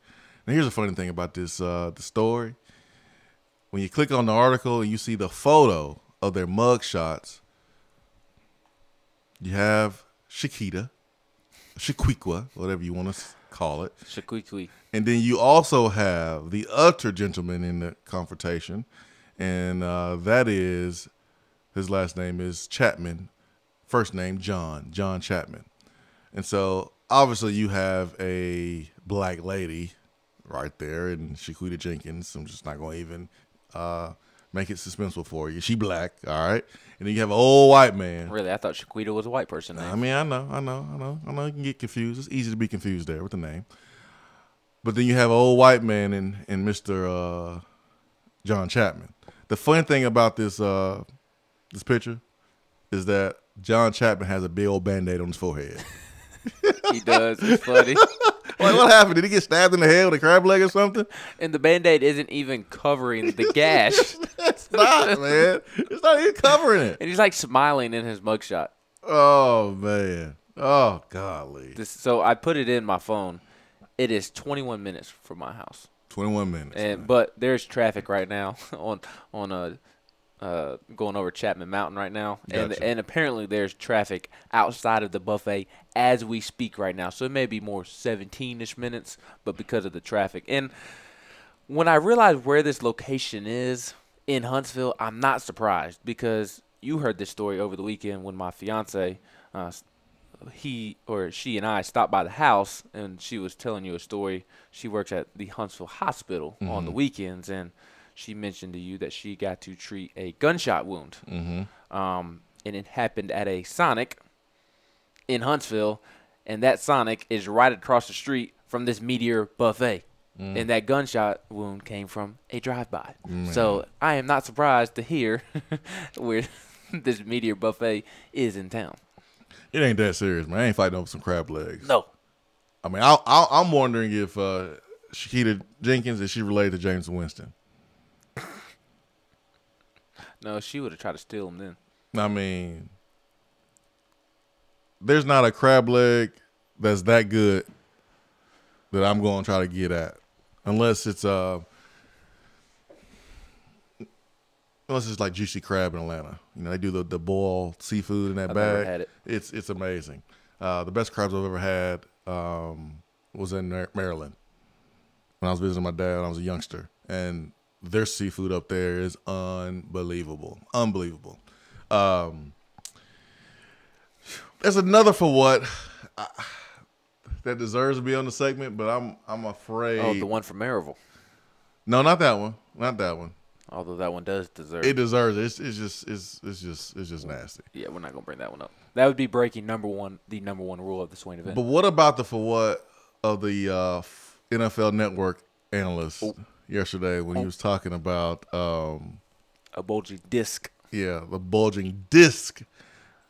Now, here's a funny thing about this the story. When you click on the article and you see the photo of their mug shots, you have Shaquiqua, whatever you want to call it. Shaquiqua. And then you also have the other gentleman in the confrontation, and that is, his last name is Chapman, first name John Chapman. And so obviously you have a black lady right there, and Shaquiqua Jenkins. I'm just not going to even make it suspenseful for you. She black, all right? And then you have an old white man. Really? I thought Shaquiqua was a white person name. I mean, I know. You can get confused. It's easy to be confused there with the name. But then you have an old white man and Mr. John Chapman. The funny thing about this this picture is that John Chapman has a big old Band-Aid on his forehead. He does. It's funny. Like, what happened? Did he get stabbed in the head with a crab leg or something? And the Band-Aid isn't even covering the gash. It's not, man. It's not even covering it. And he's like smiling in his mugshot. Oh, man. Oh, golly. So I put it in my phone. It is 21 minutes from my house. 21 minutes. But there's traffic right now on going over Chapman Mountain right now. Gotcha. And apparently there's traffic outside of the buffet as we speak right now. So it may be more 17-ish minutes, but because of the traffic. And when I realized where this location is in Huntsville, I'm not surprised, because you heard this story over the weekend when my fiance, he or she and I stopped by the house, and she was telling you a story. She works at the Huntsville Hospital on the weekends, and she mentioned to you that she got to treat a gunshot wound. And it happened at a Sonic in Huntsville, and that Sonic is right across the street from this Meteor Buffet. And that gunshot wound came from a drive-by. So I am not surprised to hear where this Meteor Buffet is in town. It ain't that serious, man. I ain't fighting over some crab legs. No. I mean, I'm wondering if Shaquiqua Jenkins, is she related to James Winston? No, she would have tried to steal him then. I mean, there's not a crab leg that's that good that I'm going to try to get at, unless it's like Juicy Crab in Atlanta. You know, they do the boiled seafood in that bag. Never had it. It's amazing. The best crabs I've ever had was in Maryland when I was visiting my dad when I was a youngster, and their seafood up there is unbelievable. There's another for what that deserves to be on the segment, but I'm afraid. Oh, the one from Maryville. No, not that one. Not that one. Although that one does deserve it. It deserves it. It's just nasty. Yeah, we're not gonna bring that one up. That would be breaking the number one rule of the Swain Event. But what about the for what of the NFL Network analyst yesterday when he was talking about a bulging disc? Yeah, the bulging disc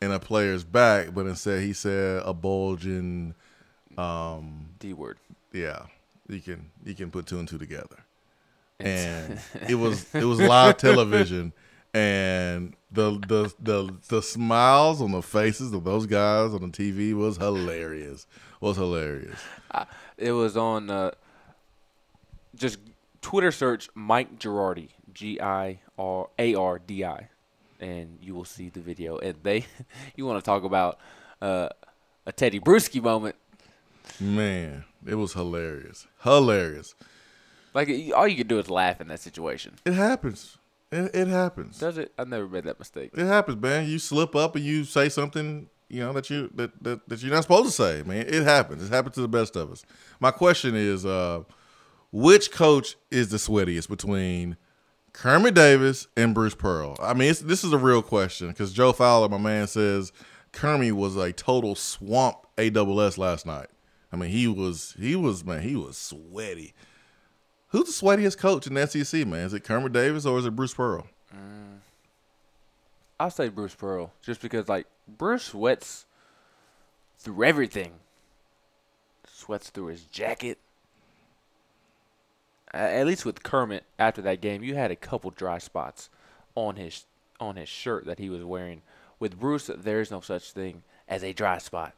in a player's back, but instead he said a bulging D word. Yeah, you can put two and two together. And it was live television, and the smiles on the faces of those guys on the TV was hilarious. It was on just Twitter search Mike Girardi, Giardi, and you will see the video. And you want to talk about a Teddy Bruschi moment? Man, it was hilarious. Like, all you can do is laugh in that situation. It happens. It happens. Does it? I've never made that mistake. It happens, man. You slip up and you say something, that you're not supposed to say, man. It happens. It happens to the best of us. My question is, which coach is the sweatiest between Kermit Davis and Bruce Pearl? I mean, this is a real question, because Joe Fowler, my man, says Kermit was a total swamp AWS last night. I mean, he was sweaty. Who's the sweatiest coach in the SEC, man? Is it Kermit Davis or is it Bruce Pearl? I'll say Bruce Pearl, just because, like, Bruce sweats through everything. Sweats through his jacket. At least with Kermit, after that game, you had a couple dry spots on his shirt that he was wearing. With Bruce, there is no such thing as a dry spot.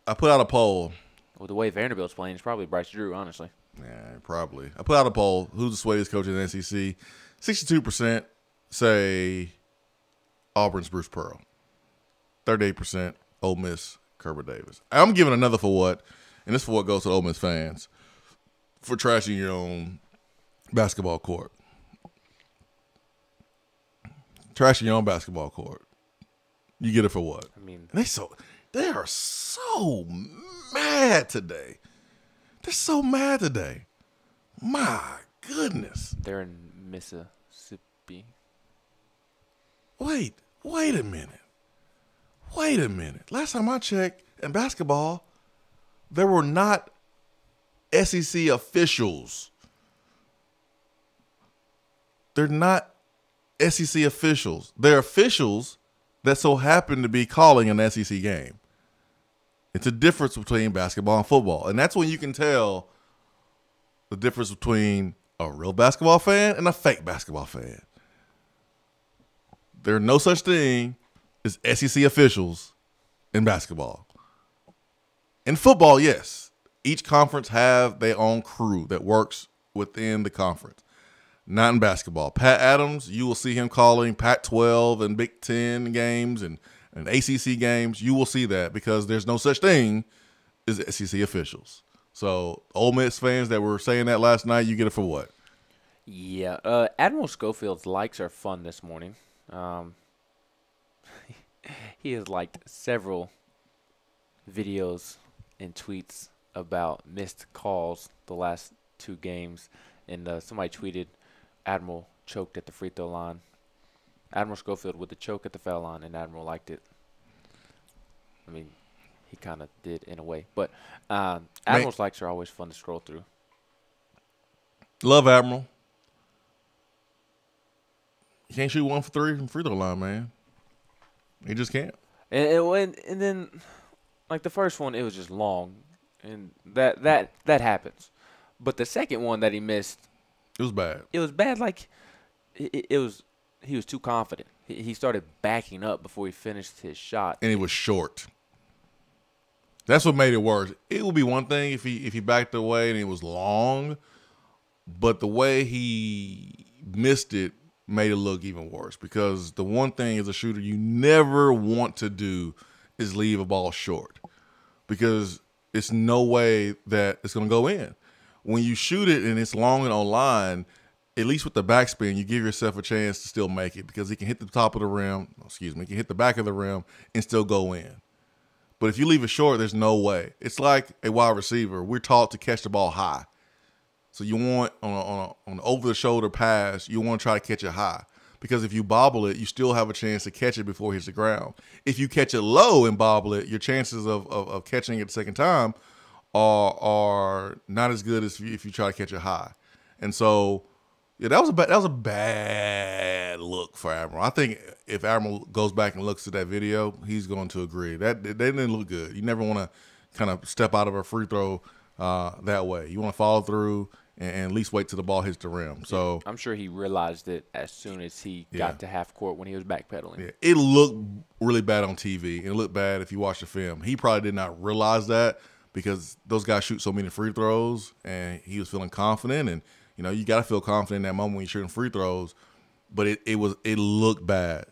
I put out a poll. With the way Vanderbilt's playing, it's probably Bryce Drew, honestly. Yeah, probably. I put out a poll. Who's the sweatiest coach in the SEC? 62% say Auburn's Bruce Pearl. 38% Ole Miss Kermit Davis. I'm giving another for what, and this for what goes to Ole Miss fans, for trashing your own basketball court. Trashing your own basketball court. You get it for what? I mean, they are so mad today. They're so mad today. My goodness. They're in Mississippi. Wait a minute. Last time I checked in basketball, there were not SEC officials. They're not SEC officials. They're officials that so happen to be calling an SEC game. It's a difference between basketball and football. And that's when you can tell the difference between a real basketball fan and a fake basketball fan. There are no such thing as SEC officials in basketball. In football, yes. Each conference have their own crew that works within the conference. Not in basketball. Pat Adams, you will see him calling Pac-12 and Big Ten games and ACC games. You will see that because there's no such thing as SEC officials. So Ole Miss fans that were saying that last night, you get it for what? Yeah. Admiral Schofield's likes are fun this morning. He has liked several videos and tweets about missed calls the last two games. And somebody tweeted, Admiral choked at the free throw line. Admiral Schofield with the choke at the foul line, and Admiral liked it. I mean, he kind of did in a way. But Admiral's likes are always fun to scroll through. Love Admiral. He can't shoot 1 for 3 from free throw line, man. He just can't. And then, like the first one, it was just long, and that happens. But the second one that he missed, it was bad. It was bad. Like it was. He was too confident. He started backing up before he finished his shot, and it was short. That's what made it worse. It would be one thing if he backed away and it was long, but the way he missed it made it look even worse. Because the one thing as a shooter you never want to do is leave a ball short, because it's no way that it's going to go in. When you shoot it and it's long and on line, at least with the backspin, you give yourself a chance to still make it, because he can hit the top of the rim, he can hit the back of the rim and still go in. But if you leave it short, there's no way. It's like a wide receiver. We're taught to catch the ball high. So you want, on an over-the-shoulder pass, you want to try to catch it high. Because if you bobble it, you still have a chance to catch it before it hits the ground. If you catch it low and bobble it, your chances of catching it the second time are not as good as if you try to catch it high. And so, yeah, that was a bad look for Admiral. I think if Admiral goes back and looks at that video, he's going to agree that they didn't look good. You never want to kind of step out of a free throw that way. You want to follow through and at least wait till the ball hits the rim. So I'm sure he realized it as soon as he got to half court when he was backpedaling. Yeah, it looked really bad on TV, and it looked bad if you watch the film. He probably did not realize that, because those guys shoot so many free throws, and he was feeling confident. And you know, you got to feel confident in that moment when you're shooting free throws. But it looked bad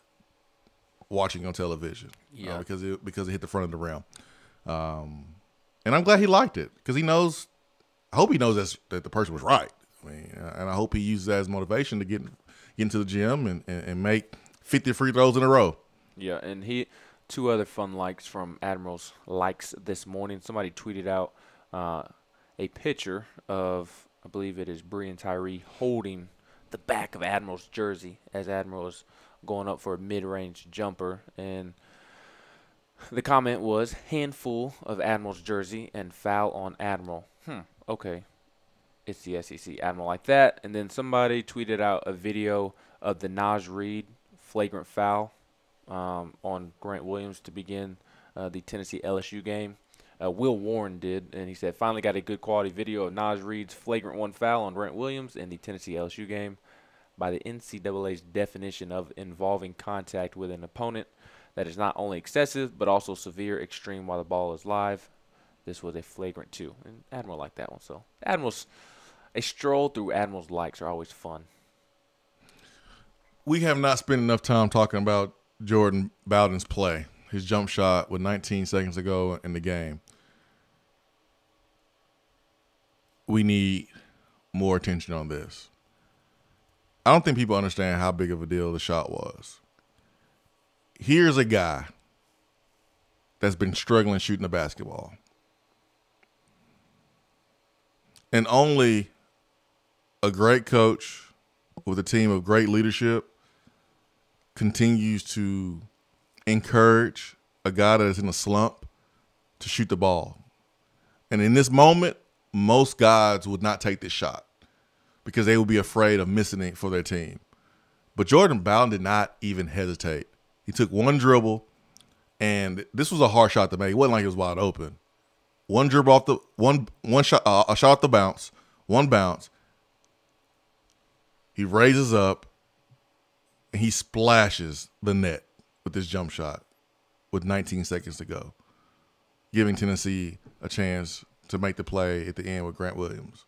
watching on television, because it hit the front of the rim. And I'm glad he liked it, because he knows. I hope he knows that the person was right. I mean, and I hope he uses that as motivation to get into the gym and make 50 free throws in a row. Yeah, and two other fun likes from Admiral's likes this morning. Somebody tweeted out a picture of, I believe it is Bree and Tyree, holding the back of Admiral's jersey as Admiral is going up for a mid-range jumper. And the comment was, handful of Admiral's jersey and foul on Admiral. Okay. it's the SEC. Admiral like that. And then somebody tweeted out a video of the Naj Reid flagrant foul on Grant Williams to begin the Tennessee LSU game. Will Warren did, and he said, finally got a good quality video of Naj Reid's flagrant one foul on Grant Williams in the Tennessee LSU game. By the NCAA's definition of involving contact with an opponent that is not only excessive but also severe, extreme while the ball is live. This was a flagrant 2. And Admiral liked that one. So a stroll through Admiral's likes are always fun. We have not spent enough time talking about Jordan Bowden's play, his jump shot with 19 seconds to go in the game. We need more attention on this. I don't think people understand how big of a deal the shot was. Here's a guy that's been struggling shooting the basketball. And only a great coach with a team of great leadership continues to encourage a guy that is in a slump to shoot the ball. And in this moment, most guys would not take this shot because they would be afraid of missing it for their team. But Jordan Bowden did not even hesitate. He took one dribble, and this was a hard shot to make. It wasn't like it was wide open. One dribble off the one shot, a shot off the bounce, one bounce. He raises up, and he splashes the net with this jump shot with 19 seconds to go, giving Tennessee a chance to make the play at the end with Grant Williams.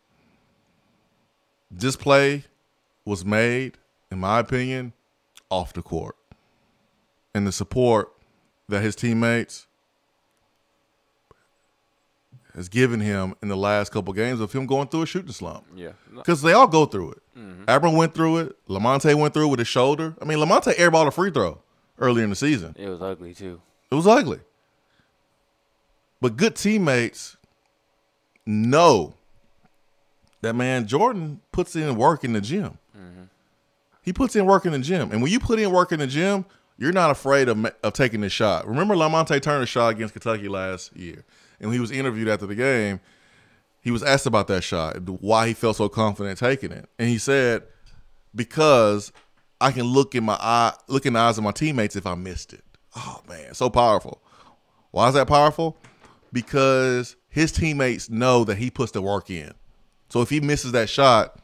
This play was made, in my opinion, off the court. And the support that his teammates has given him in the last couple games of him going through a shooting slump. Yeah. Because they all go through it. Mm-hmm. Admiral went through it. Lamonte went through it with his shoulder. I mean, Lamonte airballed a free throw earlier in the season. It was ugly, too. It was ugly. But good teammates know that, man, Jordan puts in work in the gym. Mm-hmm. He puts in work in the gym. And when you put in work in the gym, you're not afraid of taking this shot. Remember Lamonte Turner's shot against Kentucky last year? And when he was interviewed after the game, he was asked about that shot, why he felt so confident taking it. And he said, because I can look in the eyes of my teammates if I missed it. Oh, man, so powerful. Why is that powerful? Because his teammates know that he puts the work in. So if he misses that shot,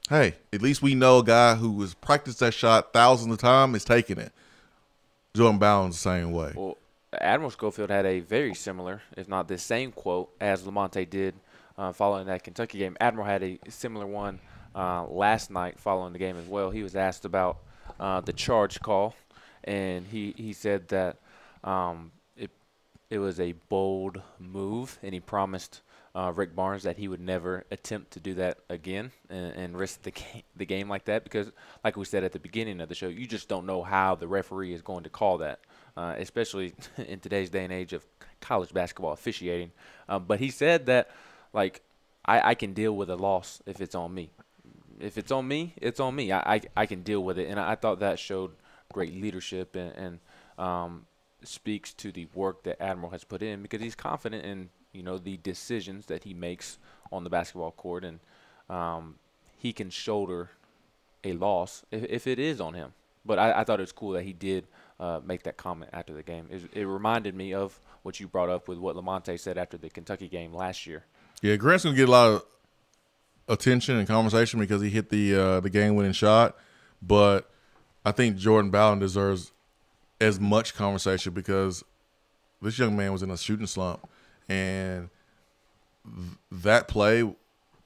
hey, at least we know a guy who has practiced that shot thousands of times is taking it. Jordan Bowden's the same way. Well, Admiral Schofield had a very similar, if not the same quote as Lamonte did following that Kentucky game. Admiral had a similar one last night following the game as well. He was asked about the charge call, and he said that it was a bold move, and he promised Rick Barnes that he would never attempt to do that again and risk the game like that, because like we said at the beginning of the show, you just don't know how the referee is going to call that, especially in today's day and age of college basketball officiating. But he said that, like, I can deal with a loss if it's on me. If it's on me, it's on me. I can deal with it. And I thought that showed great leadership and speaks to the work that Admiral has put in, because he's confident in, you know, the decisions that he makes on the basketball court, and he can shoulder a loss if it is on him. But I thought it was cool that he did make that comment after the game. It reminded me of what you brought up with what Lamonte said after the Kentucky game last year. Yeah, Grant's going to get a lot of attention and conversation because he hit the game-winning shot. But I think Jordan Bowden deserves as much conversation because this young man was in a shooting slump. And that play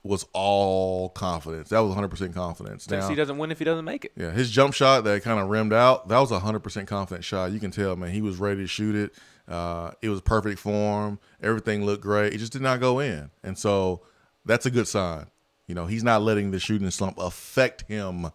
was all confidence. That was 100% confidence. Tennessee doesn't win if he doesn't make it. Yeah, his jump shot that kind of rimmed out, that was a 100% confident shot. You can tell, man, he was ready to shoot it. It was perfect form. Everything looked great. It just did not go in. And so that's a good sign. You know, he's not letting the shooting slump affect him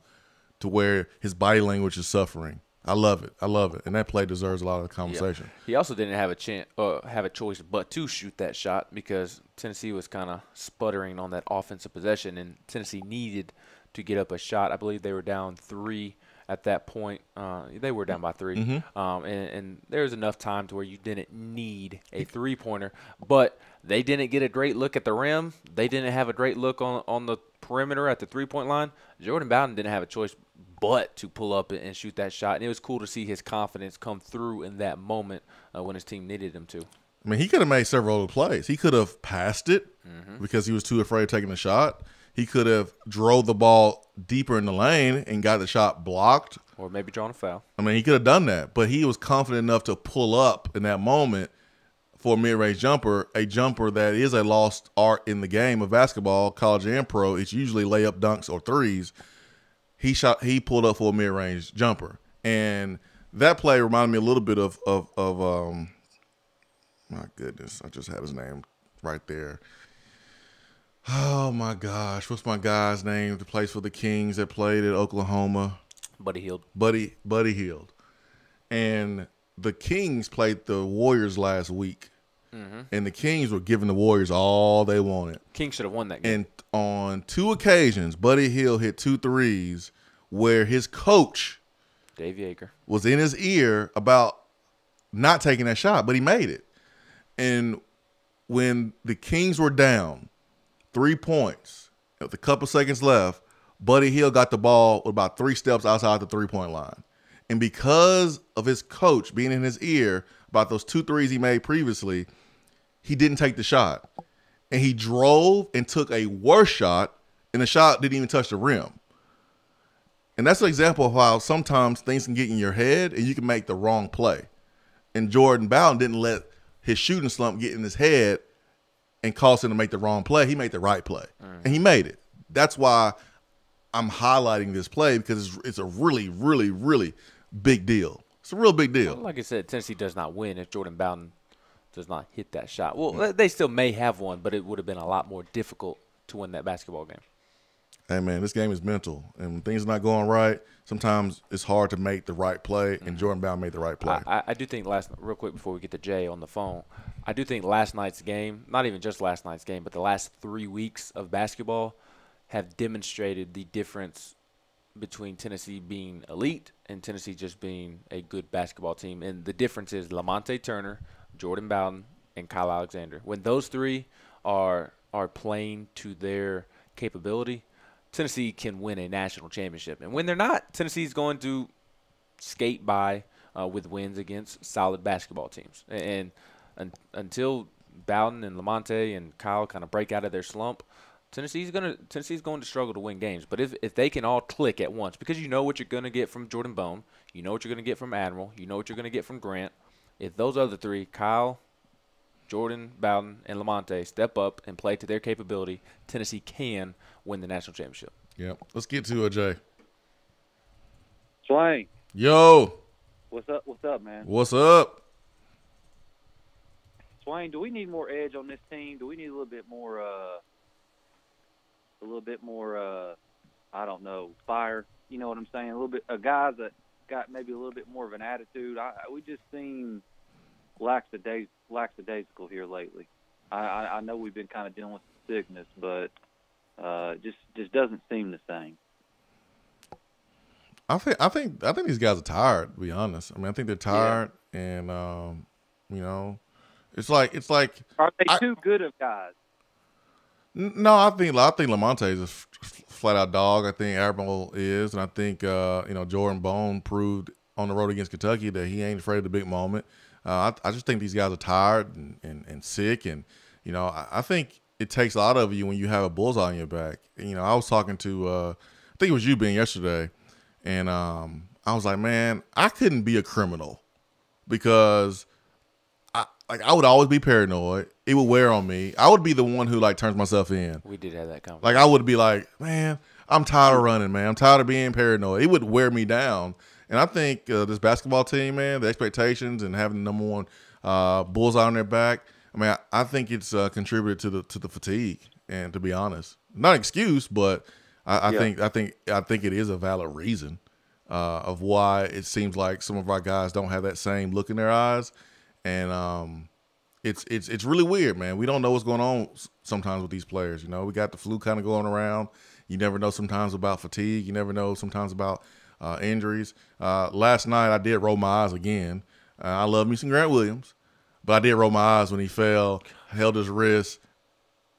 to where his body language is suffering. I love it. I love it. And that play deserves a lot of conversation. Yeah. He also didn't have a choice but to shoot that shot because Tennessee was kind of sputtering on that offensive possession, and Tennessee needed to get up a shot. I believe they were down 3 at that point. They were down by 3. Mm-hmm. And there was enough time to where you didn't need a three-pointer. But they didn't get a great look at the rim. They didn't have a great look on the perimeter at the three-point line. Jordan Bowden didn't have a choice but to pull up and shoot that shot. And it was cool to see his confidence come through in that moment when his team needed him to. I mean, he could have made several other plays. He could have passed it because he was too afraid of taking the shot. He could have drove the ball deeper in the lane and got the shot blocked. Or maybe drawn a foul. I mean, he could have done that. But he was confident enough to pull up in that moment for a mid-range jumper, a jumper that is a lost art in the game of basketball, college and pro. It's usually layup, dunks, or threes. He pulled up for a mid-range jumper. And that play reminded me a little bit of my goodness, I just had his name right there. Oh, my gosh. What's my guy's name that plays for the Kings that played at Oklahoma? Buddy Hield. Buddy Hield. And the Kings played the Warriors last week. And the Kings were giving the Warriors all they wanted. Kings should have won that game. And on 2 occasions, Buddy Hield hit 2 threes where his coach, Dave Yeager, was in his ear about not taking that shot, but he made it. And when the Kings were down 3 points, with a couple seconds left, Buddy Hield got the ball with about 3 steps outside the three-point line. And because of his coach being in his ear about those 2 threes he made previously, he didn't take the shot. And he drove and took a worse shot, and the shot didn't even touch the rim. And that's an example of how sometimes things can get in your head and you can make the wrong play. And Jordan Bowden didn't let his shooting slump get in his head and cause him to make the wrong play. He made the right play, and he made it. That's why I'm highlighting this play, because it's a really, really, really big deal. It's a real big deal. Well, like I said, Tennessee does not win if Jordan Bowden does not hit that shot. Well, they still may have won, but it would have been a lot more difficult to win that basketball game. Hey, man, this game is mental. And when things are not going right, sometimes it's hard to make the right play, and Jordan Bowden made the right play. I do think real quick before we get to Jay on the phone, I do think last night's game, not even just last night's game, but the last 3 weeks of basketball have demonstrated the difference between Tennessee being elite and Tennessee just being a good basketball team. And the difference is Lamonte Turner, Jordan Bowden, and Kyle Alexander. When those 3 are playing to their capability, Tennessee can win a national championship. And when they're not, Tennessee's going to skate by with wins against solid basketball teams. And until Bowden and Lamonte and Kyle kind of break out of their slump, Tennessee's going to struggle to win games. But if they can all click at once, because you know what you're going to get from Jordan Bone, you know what you're going to get from Admiral, you know what you're going to get from Grant. If those other 3, Kyle, Jordan, Bowden, and Lamonte, step up and play to their capability, Tennessee can win the national championship. Yep. Let's get to Jay. Swain. Yo. What's up? What's up, man? What's up? Swain, do we need more edge on this team? Do we need a little bit more I don't know, fire? You know what I'm saying? A little bit guys that got maybe a little bit more of an attitude. We just seem lackadaisical here lately. I know we've been kind of dealing with sickness, but just doesn't seem the same. I think these guys are tired, to be honest. I mean, I think they're tired, and you know, it's like are they too good of guys? No, I think Lamonte is a flat out dog. I think Admiral is, and I think Jordan Bone proved on the road against Kentucky that he ain't afraid of the big moment. I just think these guys are tired and sick, and I think it takes a lot of you when you have a bullseye on your back. And, I was talking to I think it was you, Ben, yesterday, and I was like, man, I couldn't be a criminal because I would always be paranoid. It would wear on me. I would be the one who turns myself in. We did have that conversation. I would be like, man, I'm tired of running, man. I'm tired of being paranoid. It would wear me down. And I think this basketball team, man, the expectations and having the number one bullseye on their back, I mean, I think it's contributed to the fatigue. And to be honest, not an excuse, but I think it is a valid reason of why it seems like some of our guys don't have that same look in their eyes. And it's really weird, man. We don't know what's going on sometimes with these players. We got the flu kind of going around. You never know sometimes about fatigue. You never know sometimes about injuries. Last night I did roll my eyes again. I love me some Grant Williams, but I did roll my eyes when he fell, held his wrist,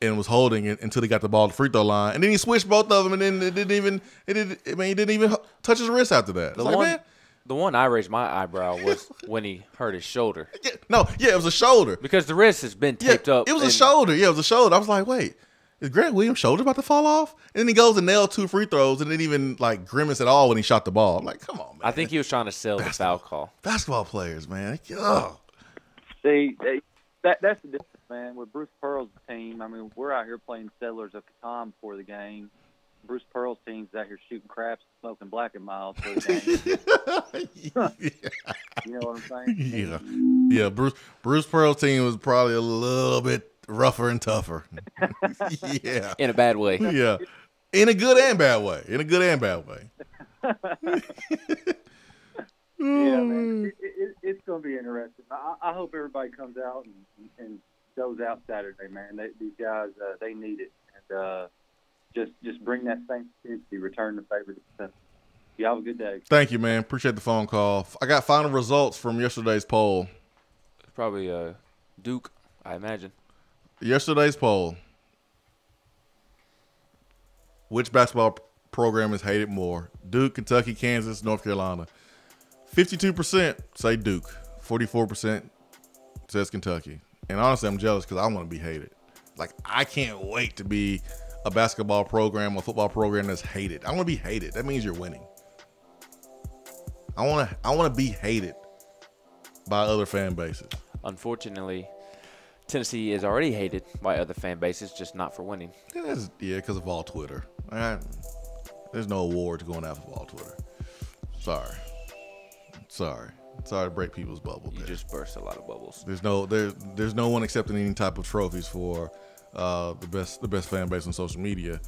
and was holding it until he got the ball at the free throw line, and then he switched both of them, and then he didn't even touch his wrist after that. The one I raised my eyebrow was when he hurt his shoulder. It was a shoulder. Because the wrist has been taped up. It was a shoulder. Yeah, it was a shoulder. I was like, wait, is Grant Williams' shoulder about to fall off? And then he goes and nailed 2 free throws and didn't even like grimace at all when he shot the ball. I'm like, come on, man. I think he was trying to sell the foul call. Basketball players, man. Ugh. See, that's the difference, man. With Bruce Pearl's team, I mean, we're out here playing Settlers of Catan before the game. Bruce Pearl's team's out here shooting craps, smoking Black and Mild for the game. You know what I'm saying? Yeah. Bruce Pearl's team was probably a little bit rougher and tougher. Yeah. In a bad way. Yeah. In a good and bad way. Yeah, man. It's going to be interesting. I hope everybody comes out and goes out Saturday, man. These guys, they need it. And just bring that same intensity, return the favor to the center. You have a good day. Thank you, man. Appreciate the phone call. I got final results from yesterday's poll. Probably Duke, I imagine. Yesterday's poll. Which basketball program is hated more? Duke, Kentucky, Kansas, North Carolina. 52% say Duke. 44% says Kentucky. And honestly, I'm jealous because I want to be hated. Like, I can't wait to be a basketball program or football program that's hated. I want to be hated. That means you're winning. I want to be hated by other fan bases. Unfortunately, Tennessee is already hated by other fan bases, just not for winning. Yeah, because of all Twitter. There's no awards going out for all Twitter. Sorry to break people's bubble. You just burst a lot of bubbles. There's no one accepting any type of trophies for the best fan base on social media.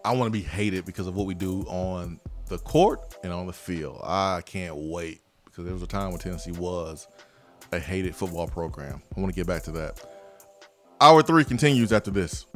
I want to be hated because of what we do on the court and on the field. I can't wait because there was a time when Tennessee was a hated football program. I want to get back to that. Hour 3 continues after this.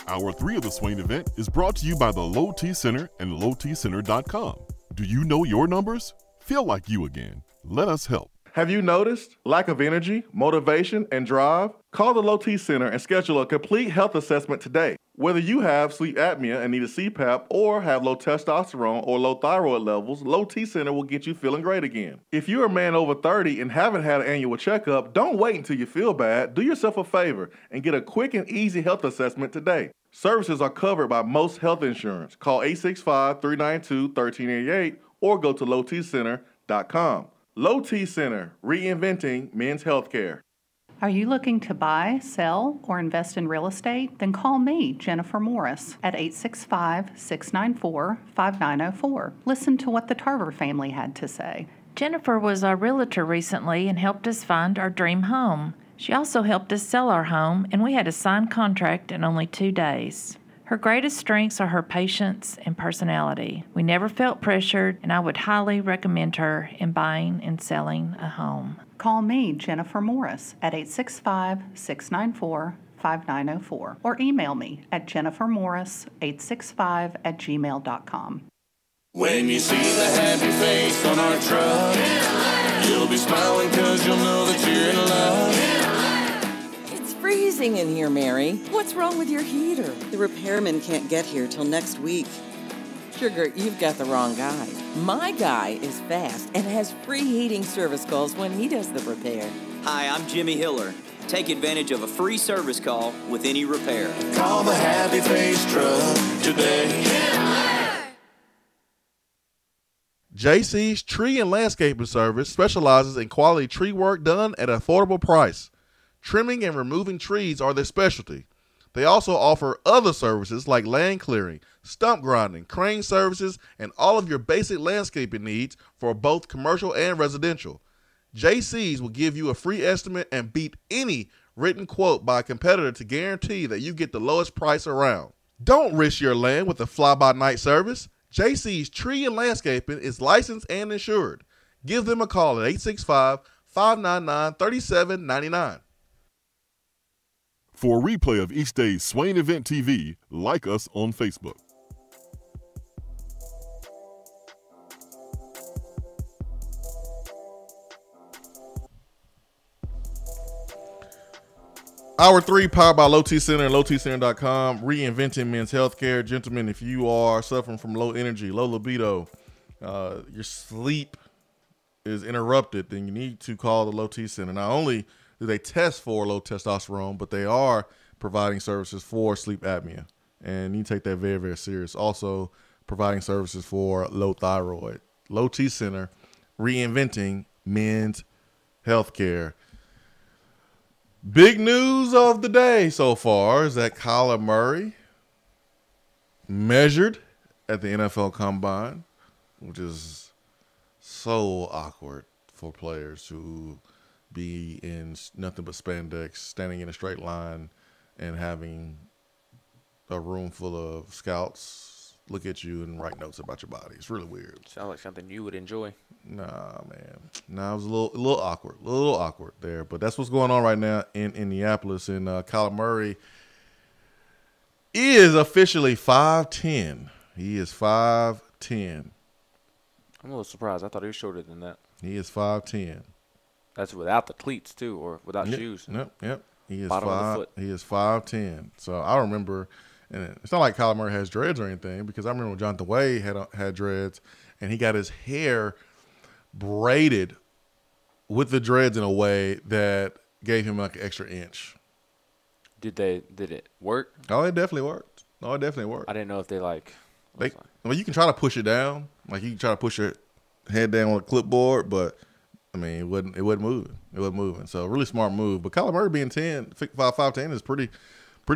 Hour 3 of the Swain Event is brought to you by the Low T Center and lowtcenter.com. Do you know your numbers? Feel like you again. Let us help. Have you noticed lack of energy, motivation, and drive? Call the Low T Center and schedule a complete health assessment today. Whether you have sleep apnea and need a CPAP or have low testosterone or low thyroid levels, Low T Center will get you feeling great again. If you're a man over 30 and haven't had an annual checkup, don't wait until you feel bad. Do yourself a favor and get a quick and easy health assessment today. Services are covered by most health insurance. Call 865-392-1388 or go to lowtcenter.com. Low T Center, reinventing men's healthcare. Are you looking to buy, sell, or invest in real estate? Then call me, Jennifer Morris, at 865-694-5904. Listen to what the Tarver family had to say. Jennifer was our realtor recently and helped us find our dream home. She also helped us sell our home, and we had a signed contract in only 2 days. Her greatest strengths are her patience and personality. We never felt pressured, and I would highly recommend her in buying and selling a home. Call me, Jennifer Morris, at 865-694-5904 or email me at jennifermorris865@gmail.com. When you see the happy face on our truck, you'll be smiling because you'll know that you're in love. It's freezing in here, Mary. What's wrong with your heater? The repairman can't get here till next week. Sugar, you've got the wrong guy. My guy is fast and has free heating service calls when he does the repair. Hi, I'm Jimmy Hiller. Take advantage of a free service call with any repair. Call the Happy Face Truck today. JC's Tree and Landscaping Service specializes in quality tree work done at an affordable price. Trimming and removing trees are their specialty. They also offer other services like land clearing, stump grinding, crane services, and all of your basic landscaping needs for both commercial and residential. JC's will give you a free estimate and beat any written quote by a competitor to guarantee that you get the lowest price around. Don't risk your land with a fly-by-night service. JC's Tree and Landscaping is licensed and insured. Give them a call at 865-599-3799. For a replay of each day's Swain Event TV, like us on Facebook. Hour 3, powered by Low T Center and lowtcenter.com. Reinventing men's healthcare. Gentlemen, if you are suffering from low energy, low libido, your sleep is interrupted, then you need to call the Low T Center. Not only do they test for low testosterone, but they are providing services for sleep apnea. And you take that very, very serious. Also providing services for low thyroid. Low T Center, reinventing men's healthcare. Big news of the day so far is that Kyler Murray measured at the NFL Combine, which is so awkward for players to be in nothing but spandex, standing in a straight line, and having a room full of scouts look at you and write notes about your body. It's really weird. Sounds like something you would enjoy. Nah, man. Nah, it was a little awkward there. But that's what's going on right now in Indianapolis. And Kyler Murray is officially 5'10". He is 5'10". I'm a little surprised. I thought he was shorter than that. He is 5'10". That's without the cleats too, or without shoes. Yep. He is Bottom of the foot. He is 5'10". So I remember, and it's not like Kyler Murray has dreads or anything, because I remember when Jonathan Wade had dreads, and he got his hair braided with the dreads in a way that gave him like an extra inch. Did it work? Oh, it definitely worked. I didn't know if they well, you can try to push it down. Like you can try to push your head down on a clipboard, but I mean, it wasn't moving. It wasn't moving. So really smart move. But Kyler Murray being 5'10" is pretty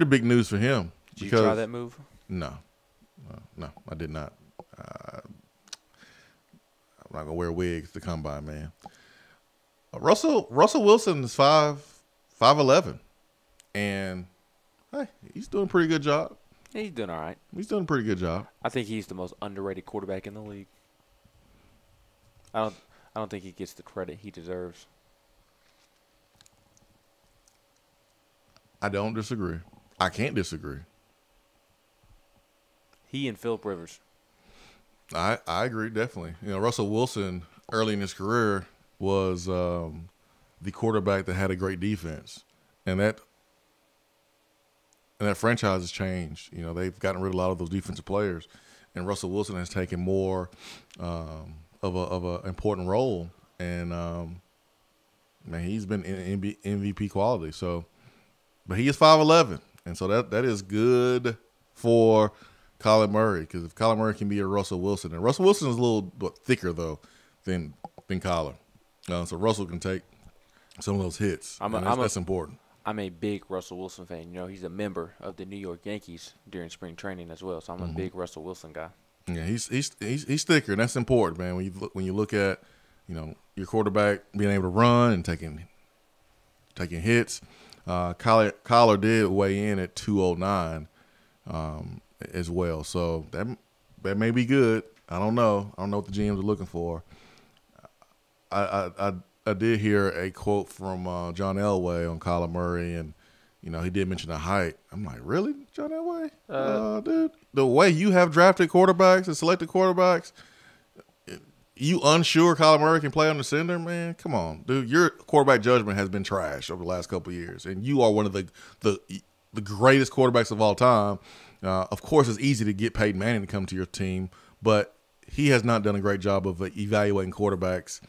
big news for him. Did you try that move? No, I did not. I'm not gonna wear wigs to Combine, man. Russell Wilson is 5'11", and hey, he's doing a pretty good job. Yeah, he's doing all right. He's doing a pretty good job. I think he's the most underrated quarterback in the league. I don't think he gets the credit he deserves. I don't disagree. I can't disagree. He and Phillip Rivers. I agree, definitely. You know, Russell Wilson early in his career was the quarterback that had a great defense, and that franchise has changed. You know, they've gotten rid of a lot of those defensive players, and Russell Wilson has taken more of a important role, and man, he's been in MVP quality. So, but he is 5'11", and so that is good for Kyler Murray, because if Kyler Murray can be a Russell Wilson, and Russell Wilson is a little bit thicker though than Kyler, so Russell can take some of those hits. That's important. I'm a big Russell Wilson fan. You know, he's a member of the New York Yankees during spring training as well, so I'm a big Russell Wilson guy. Yeah, he's thicker, and that's important, man. When you look at, you know, your quarterback being able to run and taking hits. Kyler did weigh in at 209 as well, so that may be good. I don't know what the GMs are looking for. I did hear a quote from John Elway on Kyler Murray, and you know, he did mention the height. I'm like, really, John Elway? Dude, the way you have drafted quarterbacks and selected quarterbacks, you unsure Kyler Murray can play on the center, man? Come on, dude. Your quarterback judgment has been trash over the last couple of years, and you are one of the greatest quarterbacks of all time. Of course, it's easy to get Peyton Manning to come to your team, but he has not done a great job of evaluating quarterbacks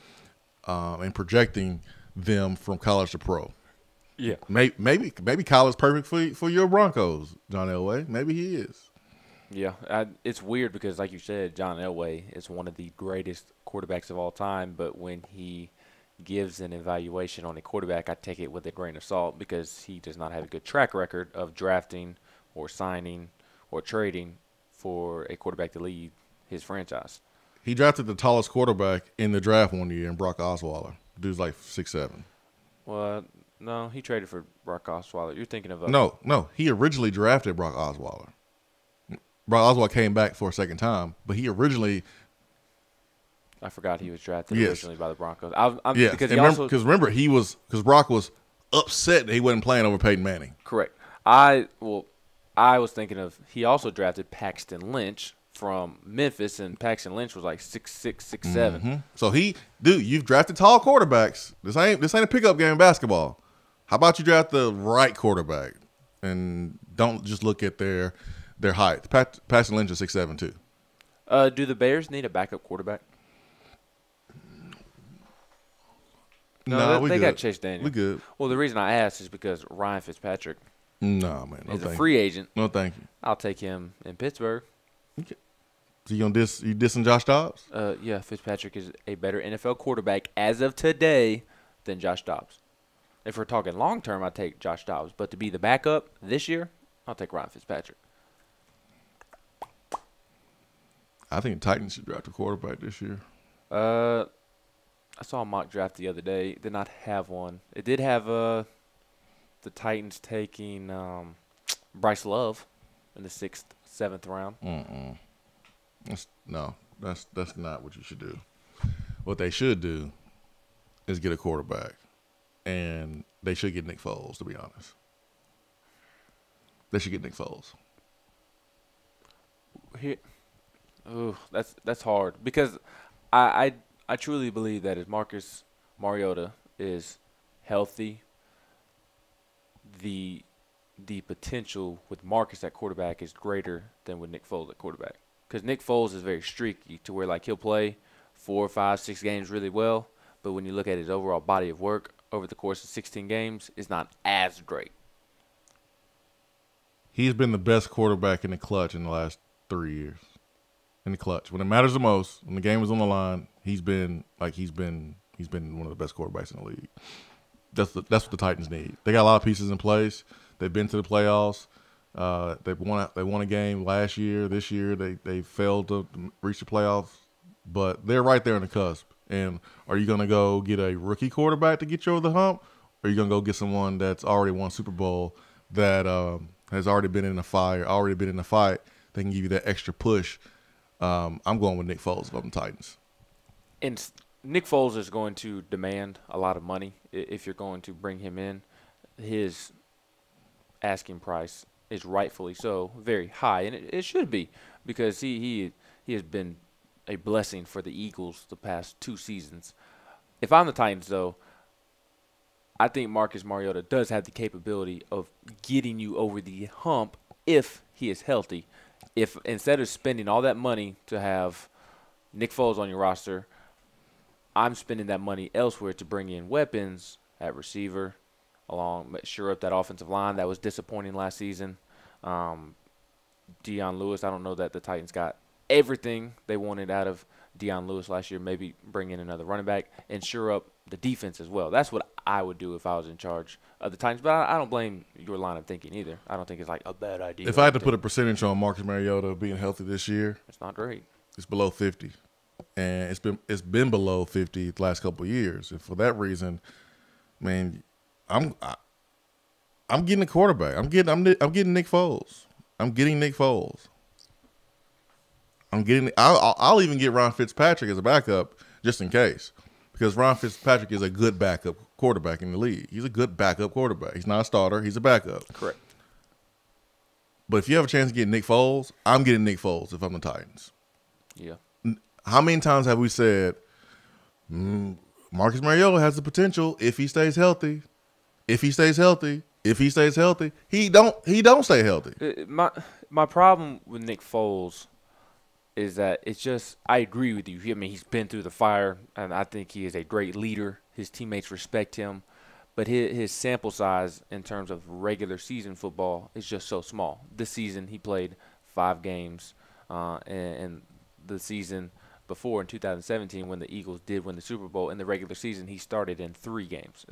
and projecting them from college to pro. Yeah, maybe Kyler's perfect for your Broncos, John Elway. Maybe he is. Yeah, it's weird because, like you said, John Elway is one of the greatest quarterbacks of all time. But when he gives an evaluation on a quarterback, I take it with a grain of salt because he does not have a good track record of drafting or signing or trading for a quarterback to lead his franchise. He drafted the tallest quarterback in the draft one year, in Brock Osweiler. Dude's like 6'7". Well, no, he traded for Brock Osweiler. You're thinking of No. He originally drafted Brock Osweiler. Brock Osweiler came back for a second time, but he originally. I forgot he was drafted originally by the Broncos. Because remember, Brock was upset that he wasn't playing over Peyton Manning. Correct. I was thinking of he also drafted Paxton Lynch from Memphis, and Paxton Lynch was like 6'6", 6'7". So you've drafted tall quarterbacks. This ain't a pickup game in basketball. How about you draft the right quarterback and don't just look at their height. Paxton Lynch is 6'7" too. Do the Bears need a backup quarterback? No, they got Chase Daniel. We good. Well, the reason I asked is because Ryan Fitzpatrick. No, man. No, is a free agent. No, thank you. I'll take him in Pittsburgh. Okay. So you dissing Josh Dobbs? Yeah, Fitzpatrick is a better NFL quarterback as of today than Josh Dobbs. If we're talking long term, I'd take Josh Dobbs. But to be the backup this year, I'll take Ryan Fitzpatrick. I think the Titans should draft a quarterback this year. I saw a mock draft the other day. It did not have one. It did have the Titans taking Bryce Love in the 6th, 7th round. That's not what you should do. What they should do is get a quarterback, and they should get Nick Foles. To be honest, they should get Nick Foles. That's hard because I truly believe that if Marcus Mariota is healthy, the potential with Marcus at quarterback is greater than with Nick Foles at quarterback. Because Nick Foles is very streaky to where like he'll play 4, 5, 6 games really well, but when you look at his overall body of work over the course of 16 games, it's not as great. He's been the best quarterback in the clutch in the last 3 years. In the clutch, when it matters the most, when the game is on the line, he's been one of the best quarterbacks in the league. That's what the Titans need. They got a lot of pieces in place. They've been to the playoffs. They won a game last year. This year they failed to reach the playoffs, but they're right there on the cusp. And are you going to go get a rookie quarterback to get you over the hump, or are you going to go get someone that's already won Super Bowl, that has already been in the fire, already been in the fight, that can give you that extra push? I'm going with Nick Foles if I'm the Titans. And Nick Foles is going to demand a lot of money if you're going to bring him in. His asking price is rightfully so very high, and it should be, because he has been a blessing for the Eagles the past 2 seasons. If I'm the Titans, though, I think Marcus Mariota does have the capability of getting you over the hump if he is healthy. If instead of spending all that money to have Nick Foles on your roster, I'm spending that money elsewhere to bring in weapons at receiver, shore up that offensive line that was disappointing last season. Deion Lewis, I don't know that the Titans got everything they wanted out of Deion Lewis last year. Maybe bring in another running back and shore up the defense as well. That's what I would do if I was in charge of the Titans. But I don't blame your line of thinking either. I don't think it's like a bad idea. If I had to put a percentage on Marcus Mariota being healthy this year, it's not great. It's below 50, and it's been below 50 the last couple of years. And for that reason, man, I'm getting a quarterback. I'm getting Nick Foles. I'm getting Nick Foles. I'll even get Ron Fitzpatrick as a backup just in case, because Ron Fitzpatrick is a good backup quarterback in the league. He's a good backup quarterback. He's not a starter. He's a backup. Correct. But if you have a chance to get Nick Foles, I'm getting Nick Foles if I'm the Titans. Yeah. How many times have we said Marcus Mariota has the potential if he stays healthy? If he stays healthy, he don't stay healthy. My problem with Nick Foles is that it's just, I agree with you. I mean, he's been through the fire, and I think he is a great leader. His teammates respect him. But his sample size in terms of regular season football is just so small. This season he played 5 games, and the season before in 2017 when the Eagles did win the Super Bowl, in the regular season he started in 3 games.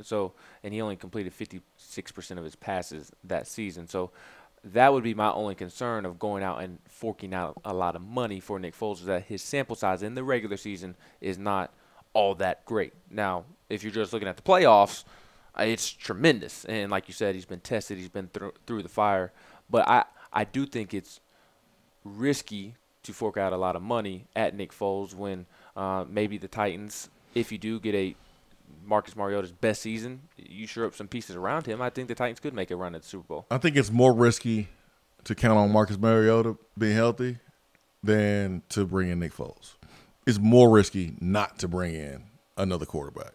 And he only completed 56% of his passes that season. So that would be my only concern of going out and forking out a lot of money for Nick Foles, is that his sample size in the regular season is not all that great. Now, if you're just looking at the playoffs, it's tremendous. And like you said, he's been tested. He's been through the fire. But I do think it's risky to fork out a lot of money at Nick Foles when maybe the Titans, if you do get a Marcus Mariota's best season, you shore up some pieces around him, I think the Titans could make a run at the Super Bowl. I think it's more risky to count on Marcus Mariota being healthy than to bring in Nick Foles. It's more risky not to bring in another quarterback.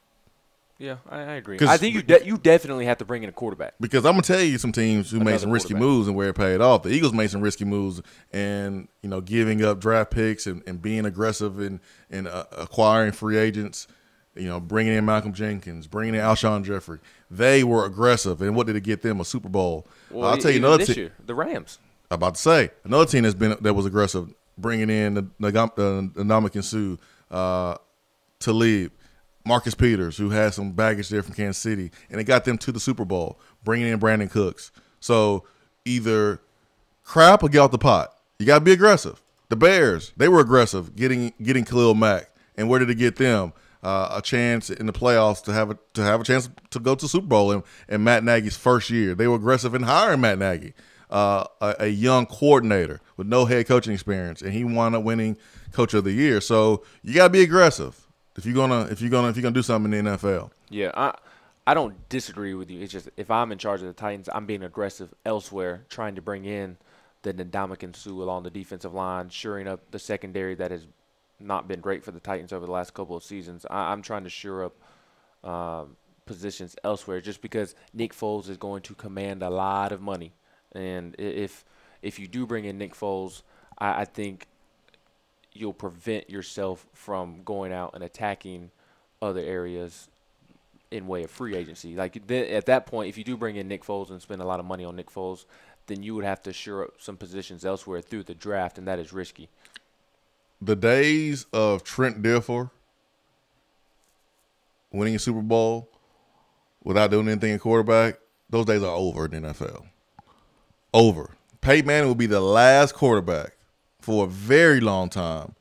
Yeah, I agree. I think you definitely have to bring in a quarterback. Because I'm going to tell you some teams who made some risky moves and where it paid off. The Eagles made some risky moves and, giving up draft picks and being aggressive in acquiring free agents, bringing in Malcolm Jenkins, bringing in Alshon Jeffrey. They were aggressive. And what did it get them? A Super Bowl. Well, I'll tell you another this team. Year, the Rams. I'm about to say, another team that was aggressive, bringing in the Ndamukong Suh, Talib, Marcus Peters, who had some baggage there from Kansas City, and it got them to the Super Bowl, bringing in Brandon Cooks. So either crap or get off the pot. You got to be aggressive. The Bears, they were aggressive getting Khalil Mack, and where did it get them? A chance in the playoffs to have a chance to go to the Super Bowl in Matt Nagy's first year. They were aggressive in hiring Matt Nagy, a young coordinator with no head coaching experience, and he wound up winning Coach of the Year. So you got to be aggressive if you're gonna do something in the NFL. Yeah, I don't disagree with you. It's just if I'm in charge of the Titans, I'm being aggressive elsewhere, trying to bring in the Ndamukong Suh along the defensive line, shoring up the secondary that has not been great for the Titans over the last couple of seasons. I'm trying to shore up positions elsewhere just because Nick Foles is going to command a lot of money. And if you do bring in Nick Foles, I think you'll prevent yourself from going out and attacking other areas in way of free agency. Like at that point, if you do bring in Nick Foles and spend a lot of money on Nick Foles, then you would have to shore up some positions elsewhere through the draft, and that is risky. The days of Trent Dilfer winning a Super Bowl without doing anything at quarterback, those days are over in the NFL. Over. Peyton Manning will be the last quarterback for a very long time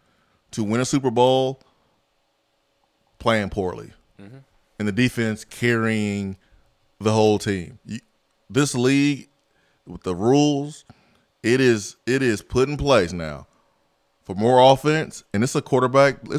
to win a Super Bowl playing poorly. Mm-hmm. And the defense carrying the whole team. This league, with the rules, it is put in place now for more offense, and it's a quarterback league.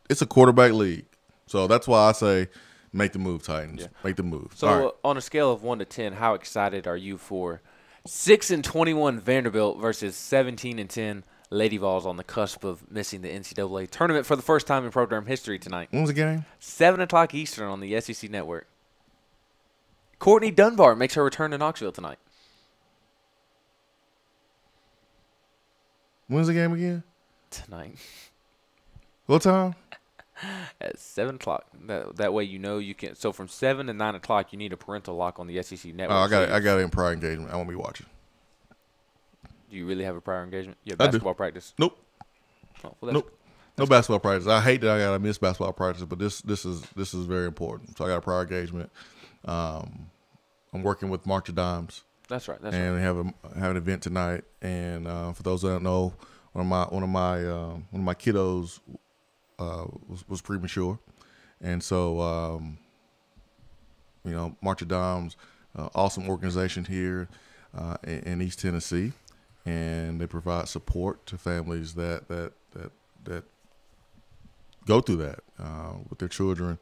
It's a quarterback league. So that's why I say make the move, Titans. Yeah. Make the move. So on a scale of 1 to 10, how excited are you for 6-21 Vanderbilt versus 17-10 Lady Vols on the cusp of missing the NCAA tournament for the first time in program history tonight? When was the game? 7 o'clock Eastern on the SEC Network. Courtney Dunbar makes her return to Knoxville tonight. When's the game again? Tonight. What time? At 7 o'clock. That way you can. So from 7 to 9 o'clock, you need a parental lock on the SEC Network. I got it in prior engagement. I won't be watching. Do you really have a prior engagement? You have basketball practice? Nope. Oh, well, nope. No basketball practice. I hate that I gotta miss basketball practice, but this is very important. So I got a prior engagement. I'm working with March of Dimes. That's right. We have an event tonight. And for those that don't know, one of my kiddos was premature, and so March of Dimes, awesome organization here in East Tennessee, and they provide support to families that go through that with their children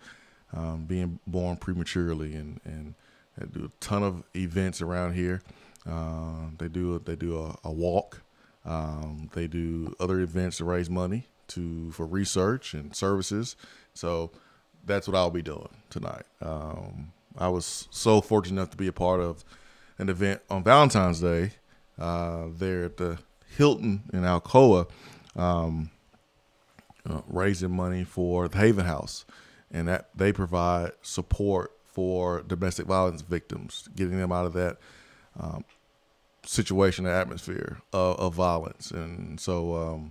being born prematurely, and they do a ton of events around here. They do a walk. They do other events to raise money for research and services. So that's what I'll be doing tonight. I was so fortunate enough to be a part of an event on Valentine's Day there at the Hilton in Alcoa, raising money for the Haven House, and that they provide support for domestic violence victims, getting them out of that situation, the atmosphere of violence. And so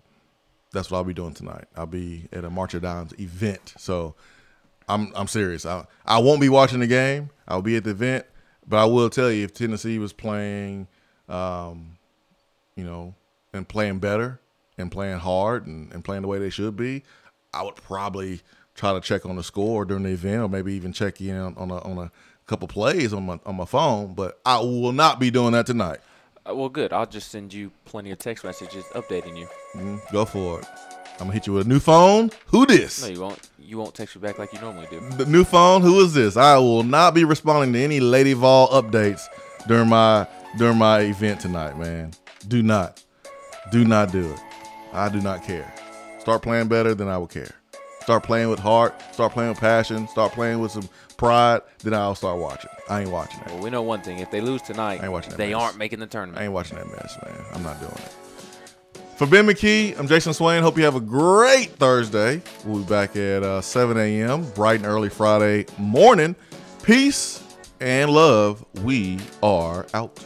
that's what I'll be doing tonight. I'll be at a March of Dimes event. So I'm serious. I won't be watching the game. I'll be at the event, but I will tell you, if Tennessee was playing, and playing better and playing hard and playing the way they should be, I would probably try to check on the score during the event, or maybe even check in on a couple plays on my phone. But I will not be doing that tonight. Well, good. I'll just send you plenty of text messages updating you. Go for it. I'm gonna hit you with a new phone. Who this? No, you won't. You won't text me back like you normally do. The new phone. Who is this? I will not be responding to any Lady Vol updates during my event tonight, man. Do not do it. I do not care. Start playing better, then I will care. Start playing with heart. Start playing with passion. Start playing with some pride. Then I'll start watching. I ain't watching that. Well, we know one thing: if they lose tonight, I ain't watching that they mess. aren't making the tournament. I ain't watching that mess, man. I'm not doing it. For Ben McKee, I'm Jason Swain. Hope you have a great Thursday. We'll be back at 7 a.m. bright and early Friday morning. Peace and love. We are out.